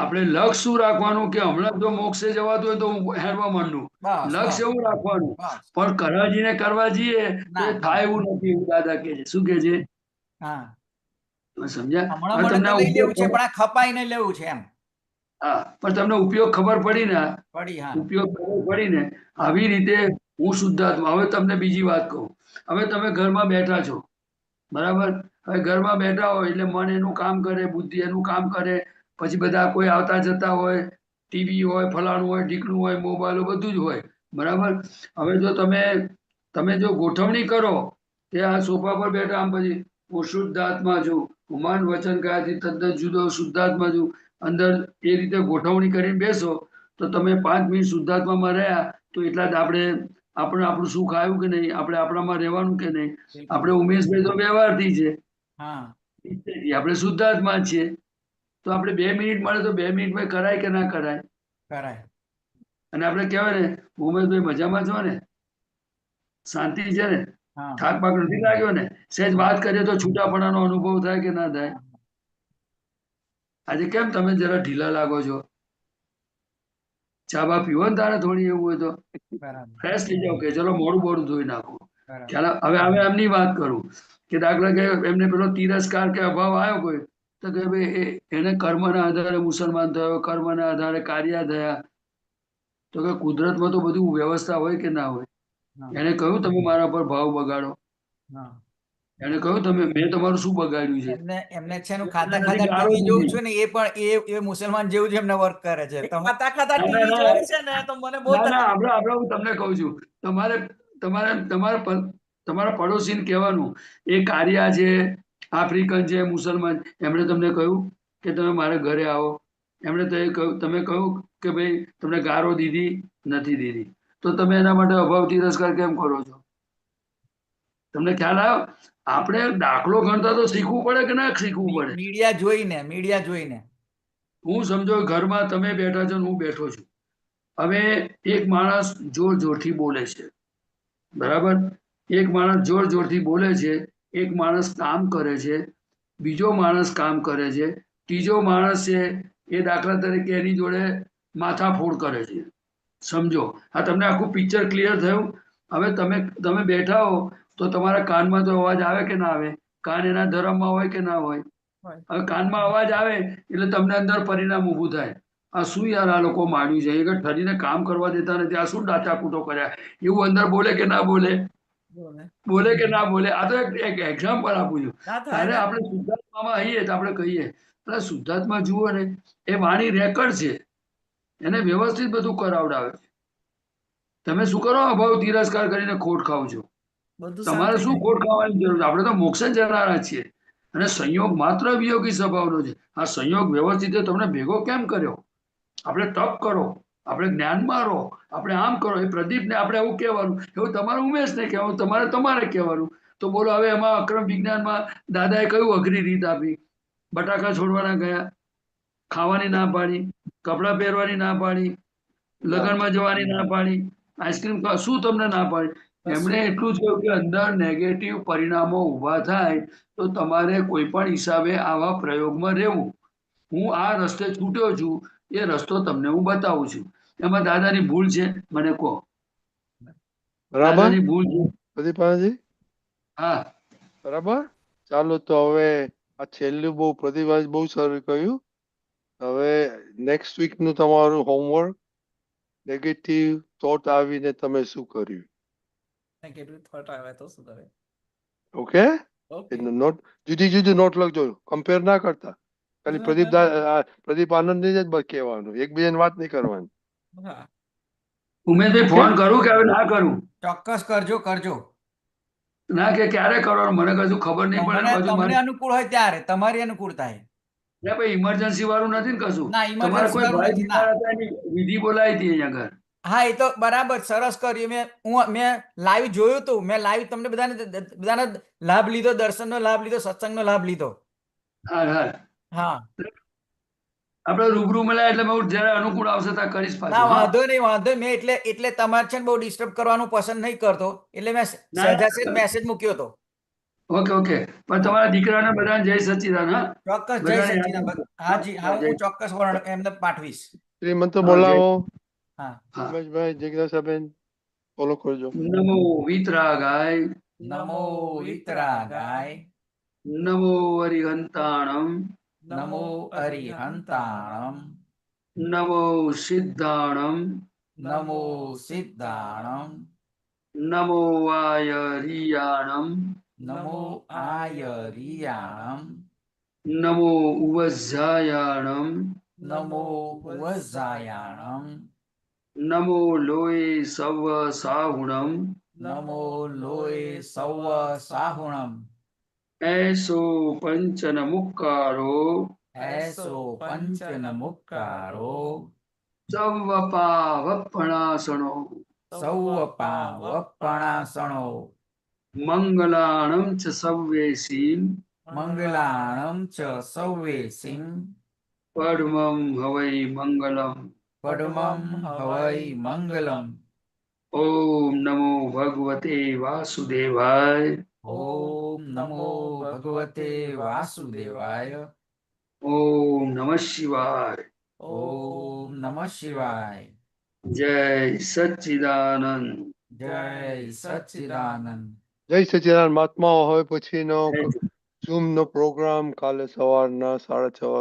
Speaker 1: આપણે લક્ષ શું રાખવાનું કે હમણાં જો મોક્ષે જવાતું હોય તો હું હેરવા માંડું.
Speaker 7: બસ
Speaker 1: લક્ષ
Speaker 7: બસ
Speaker 1: એવું રાખવાનું.
Speaker 7: બસ.
Speaker 1: પણ કરાજીને કરવા જઈએ તો
Speaker 7: ના
Speaker 1: એ થાય એવું નથી, એવું દાદા કહે છે. શું કહે છે?
Speaker 7: હા,
Speaker 1: તમે સમજ્યા?
Speaker 7: હમણાં
Speaker 1: હવે
Speaker 7: મને
Speaker 1: તમને
Speaker 7: તો
Speaker 1: આ
Speaker 7: લઈ લેવું છે,
Speaker 1: ઉપયોગ
Speaker 7: પણ આ ખપાઈને લેવું છે એમ.
Speaker 1: હા, પણ તમને ઉપયોગ ખબર પડી ને?
Speaker 7: પડી. હા
Speaker 1: ઉપયોગ ખબર પડી ને?
Speaker 7: હા.
Speaker 1: આવી રીતે હું શુદ્ધાત્મા. હવે તમને બીજી વાત કહું. હવે તમે ઘરમાં બેઠા છો, બરાબર? હવે ઘરમાં બેઠા હોય એટલે મન એનું કામ કરે, બુદ્ધિ એનું કામ કરે, પછી બધા કોઈ આવતા જતા હોય, ટીવી હોય, ફલાણું હોય, ઢીકણું હોય, મોબાઈલ બધું જ હોય, બરાબર? હવે જો તમે જો ગોઠવણી કરો કે આ સોફા પર બેઠા આમ પછી હું શુદ્ધાત્મા છું, હું મન વચન કાયાથી તદ્દન જુદો શુદ્ધાત્મા છું, અંદર એ રીતે ગોઠવણી કરીને બેસો તો તમે 5 મિનિટ શુદ્ધાત્મામાં રહ્યા તો એટલા જ આપણું સુખ આવ્યું કે નહીં? આપણે આપણામાં રહેવાનું કે નહીં?
Speaker 7: બિલકુલ.
Speaker 1: આપણે ઉમેશભાઈ તો વ્યવહારથી છે,
Speaker 7: હા
Speaker 1: આપણે શુદ્ધાત્મા છીએ, તો આપણે 2 મિનિટ મળે તો 2 મિનિટમાં કરાય કે ના કરાય?
Speaker 7: કરાય.
Speaker 1: અને આપણે કહેવાય ને ઉમેશભાઈ મજામાં છો ને? શાંતિ છે ને?
Speaker 7: હા
Speaker 1: થાક પાક નથી લાગ્યો ને? સહેજ વાત કરીએ તો છૂટાપણાનો અનુભવ થાય કે ના થાય? આજે કેમ તમે જરા ઢીલા લાગો છો? ચા બા પીવો ને તારે થોડી, એવું હોય તો
Speaker 7: બરાબર
Speaker 1: ફ્રેશ થઈ જાવ કે ચલો મોડું ધોઈ નાખો.
Speaker 7: બરાબર.
Speaker 1: ખ્યાલ હવે એમની વાત કરું કે દાખલા કે એમને પેલો તિરસ્કાર કે અભાવ આવ્યો કોઈ, તો કે ભાઈ એને કર્મના આધારે મુસલમાન થયો, કર્મના આધારે કાર્ય થયા. તો કે કુદરતમાં તો બધું વ્યવસ્થા હોય કે ના હોય?
Speaker 7: હા.
Speaker 1: એને કહ્યું તમે મારા પર ભાવ બગાડો?
Speaker 7: હા.
Speaker 1: એને કહ્યું મેં તમારું શું બગાડ્યું છે?
Speaker 7: એમને છે નું ખાતા
Speaker 1: એમને
Speaker 7: ખાતા
Speaker 1: ગાળો
Speaker 7: ટીવી જોઉં
Speaker 1: દીધી.
Speaker 7: છું ને, એ પણ એ મુસલમાન જેવું જ એમને વર્ક કરે છે.
Speaker 8: ખાતા ખાતા
Speaker 1: ના, ના,
Speaker 8: ટીવી
Speaker 1: ના.
Speaker 8: જોવે છે ને તો મને બહુ
Speaker 1: ના ના
Speaker 8: તકલીફ.
Speaker 1: આપણે હું તમને કહું છું, તમારા પડોશીને કહેવાનું એ કારિયા છે, આફ્રિકન છે, મુસલમાન, એમણે તમને કહ્યું કે તમે મારા ઘરે આવો? એમણે તમે કહ્યું કે ભાઈ તમને ગારો દીધી? નથી દીધી. તો તમે એના માટે અભાવ તિરસ્કાર કેમ કરો છો? તમને ખ્યાલ આવ્યો? આપણે દાખલો ગણતા તો શીખવું પડે કે ના શીખવું પડે?
Speaker 7: મીડિયા જોઈને
Speaker 1: હું સમજો ઘરમાં તમે બેઠા છો ને હું બેઠો છું. હવે એક માણસ જોર જોરથી બોલે છે, બરાબર? એક માણસ જોર જોરથી બોલે છે, એક માણસ કામ કરે છે, બીજો માણસ કામ કરે છે, ત્રીજો માણસ છે એ દાખલા તરીકે એની જોડે માથાફોડ કરે છે. સમજો, આ તમને આખું પિક્ચર ક્લિયર થયું? હવે તમે બેઠા હો તો તમારા કાનમાં તો અવાજ આવે કે ના આવે? કાન એના ધર્મમાં હોય કે ના હોય? હવે કાનમાં અવાજ આવે એટલે તમને અંદર પરિણામ ઊભું થાય, આ શું યાર આ લોકો માંડ્યું છે, એ ઠરીને કામ કરવા દેતા નથી, આ શું ડાચાકૂટો કર્યા, એવું અંદર બોલે કે ના બોલે? બોલે કે ના બોલે? આ તો એક એક્ઝામ્પલ આપું છું.
Speaker 8: ના થાય
Speaker 1: ત્યારે
Speaker 8: ને.
Speaker 1: આપણે શુદ્ધાત્મામાં આવીએ તો આપણે કહીએ અરે શુદ્ધાત્મા જુઓ ને, એ વાણી રેકર્ડ છે, એને વ્યવસ્થિત બધું કરાવડાવે છે. તમે શું કરો? અભાવ તિરસ્કાર કરીને ખોટ ખાવ છો.
Speaker 8: બધું
Speaker 1: તમારે
Speaker 8: શાંતિ.
Speaker 1: શું ખોટ ખાવાની જરૂર? આપણે તો મોક્ષે જનારા છીએ, અને સંયોગ માત્ર વિયોગી સ્વભાવનો છે. આ સંયોગ વ્યવસ્થિત તમને ભેગો કેમ કર્યો? આપણે તપ કરો, આપણે જ્ઞાનમાં રહો, આપણે આમ કરો. એ પ્રદીપને આપણે એવું કહેવાનું, એવું તમારે ઉમેશને કહેવાનું, તમારે કહેવાનું. તો બોલો હવે એમાં અક્રમ વિજ્ઞાનમાં દાદાએ કયું અઘરી રીત આપી? બટાકા છોડવાના ગયા, ખાવાની ના પાડી, કપડાં પહેરવાની ના પાડી, લગ્નમાં જવાની ના પાડી, આઈસ્ક્રીમ શું તમને ના પાડી? એમણે એટલું જ કહ્યું કે અંદર નેગેટિવ પરિણામો ઊભા થાય તો તમારે કોઈ પણ હિસાબે આવા પ્રયોગમાં રહેવું. હું આ રસ્તે છૂટ્યો છું, એ રસ્તો તમને હું બતાવું છું. એમાં દાદાની ભૂલ છે? મને કહો.
Speaker 4: બરાબર
Speaker 1: દાદાની ભૂલ છે?
Speaker 4: પ્રદીપાનંદજી?
Speaker 1: હા.
Speaker 4: બરાબર. ચાલો તો હવે આ છેલ્લું પ્રદીપભાઈ બહુ સારું કહ્યું. હવે નેક્સ્ટ વીક નું તમારું હોમવર્ક, નેગેટિવ થોટ આવીને તમે શું કર્યું?
Speaker 8: નેગેટિવ થોટ આવે તો શું કરે?
Speaker 4: Okay,
Speaker 8: okay.
Speaker 4: નોટ જુદી નોટ લખજો, કમ્પેર ના કરતા. ખાલી પ્રદીપ આનંદ જ કહેવાનું, એકબીજાની વાત નહીં કરવાની.
Speaker 8: હા.
Speaker 1: ઉમેશભાઈ ફોન કરું કે હવે ના કરું?
Speaker 7: ચોક્કસ કરજો કરજો.
Speaker 1: ના કે ક્યારે કરવાનો મને કશું ખબર નહીં પડે ને પાછું
Speaker 7: તમને
Speaker 1: મારે
Speaker 7: અનુકૂળ હોય ત્યારે, તમારી અનુકૂળતા હોય.
Speaker 1: ના ભાઈ ઇમરજન્સી વાળું નથી ને કશું.
Speaker 7: ના,
Speaker 1: તમારે
Speaker 7: emergency
Speaker 1: કોઈ
Speaker 7: વાળું
Speaker 1: ભાઈ
Speaker 7: નથી,
Speaker 1: બીમાર
Speaker 7: ના.
Speaker 1: હતા એની વિધિ બોલાવી હતી અહીંયા આગળ.
Speaker 7: હા, એ તો બરાબર, સરસ કર્યું. મેં લાઈવ જોયું હતું. મેં લાઈવ તમને બધાને લાભ લીધો, દર્શનનો લાભ લીધો, સત્સંગનો લાભ લીધો.
Speaker 1: હા હા
Speaker 7: હા,
Speaker 1: આપણે રૂબરૂ મળ્યા એટલે બહુ જયારે અનુકૂળ આવશે ત્યાં કરીશ
Speaker 7: ના
Speaker 1: પાછું. હા
Speaker 7: વાંધો નહીં, વાંધો નહીં. મેં એટલે તમારે છે ને બહુ ડિસ્ટર્બ કરવાનું પસંદ નહીં કરતો, એટલે મેં સહેજાસેજ મેસેજ મૂક્યો હતો.
Speaker 1: Okay okay. પણ તમારા દીકરાને બધાને જય સચ્ચિદાનંદ. હા
Speaker 7: ચોક્કસ, જય
Speaker 1: બધાને
Speaker 7: સચ્ચિદાનંદ. હાજી, હા, હું ચોક્કસ એમને પાઠવીશ.
Speaker 4: શ્રીમંત
Speaker 1: હા,
Speaker 4: બોલાવો.
Speaker 7: હા.
Speaker 1: હા.
Speaker 4: ઉમેશભાઈ, જિજ્ઞાસાબેન ફોલો કરજો.
Speaker 1: નમો વિતરાગાય
Speaker 7: નમો વિતરાગાય,
Speaker 1: નમો હરિહંતાણમ
Speaker 7: નમો અરિહંતાણમ,
Speaker 1: નમો સિદ્ધાણમ
Speaker 7: નમો સિદ્ધાણમ,
Speaker 1: નમો આયરિયાણમ
Speaker 7: નમો આયરિયાણમ,
Speaker 1: નમો ઉવઝાયાણમ
Speaker 7: નમો વજાયાણમ,
Speaker 1: નમો લોય સવ સાહુણમ
Speaker 7: નમો લોય સૌ સાહુણમ,
Speaker 1: એસો પંચન મુક્કારો
Speaker 7: એસો પંચન મુક્કારો,
Speaker 1: સવ પાવપણાસણો
Speaker 7: સૌ પાવપણાસણો,
Speaker 1: મંગલાણમ ચ સવ્યેસીમ
Speaker 7: મંગલાણમ ચ સૌવેસિં,
Speaker 1: પડમમ હવૈ મંગલમ.
Speaker 7: પડમમ હવૈ મંગલમ.
Speaker 1: ઓમ નમો ભગવતે વાસુદેવાય.
Speaker 7: ઓમ નમો ભગવતે વાસુદેવાય.
Speaker 1: ઓમ નમઃ શિવાય.
Speaker 7: ઓમ નમઃ શિવાય.
Speaker 1: જય સચ્ચિદાનંદ.
Speaker 7: જય સચ્ચિદાનંદ.
Speaker 4: જય સચિદાનંદ. મહાત્માઓ હવે પછીનો
Speaker 1: Thank you.
Speaker 4: ઝૂમ નો પ્રોગ્રામ કાલે સવારના 6:30 વાગે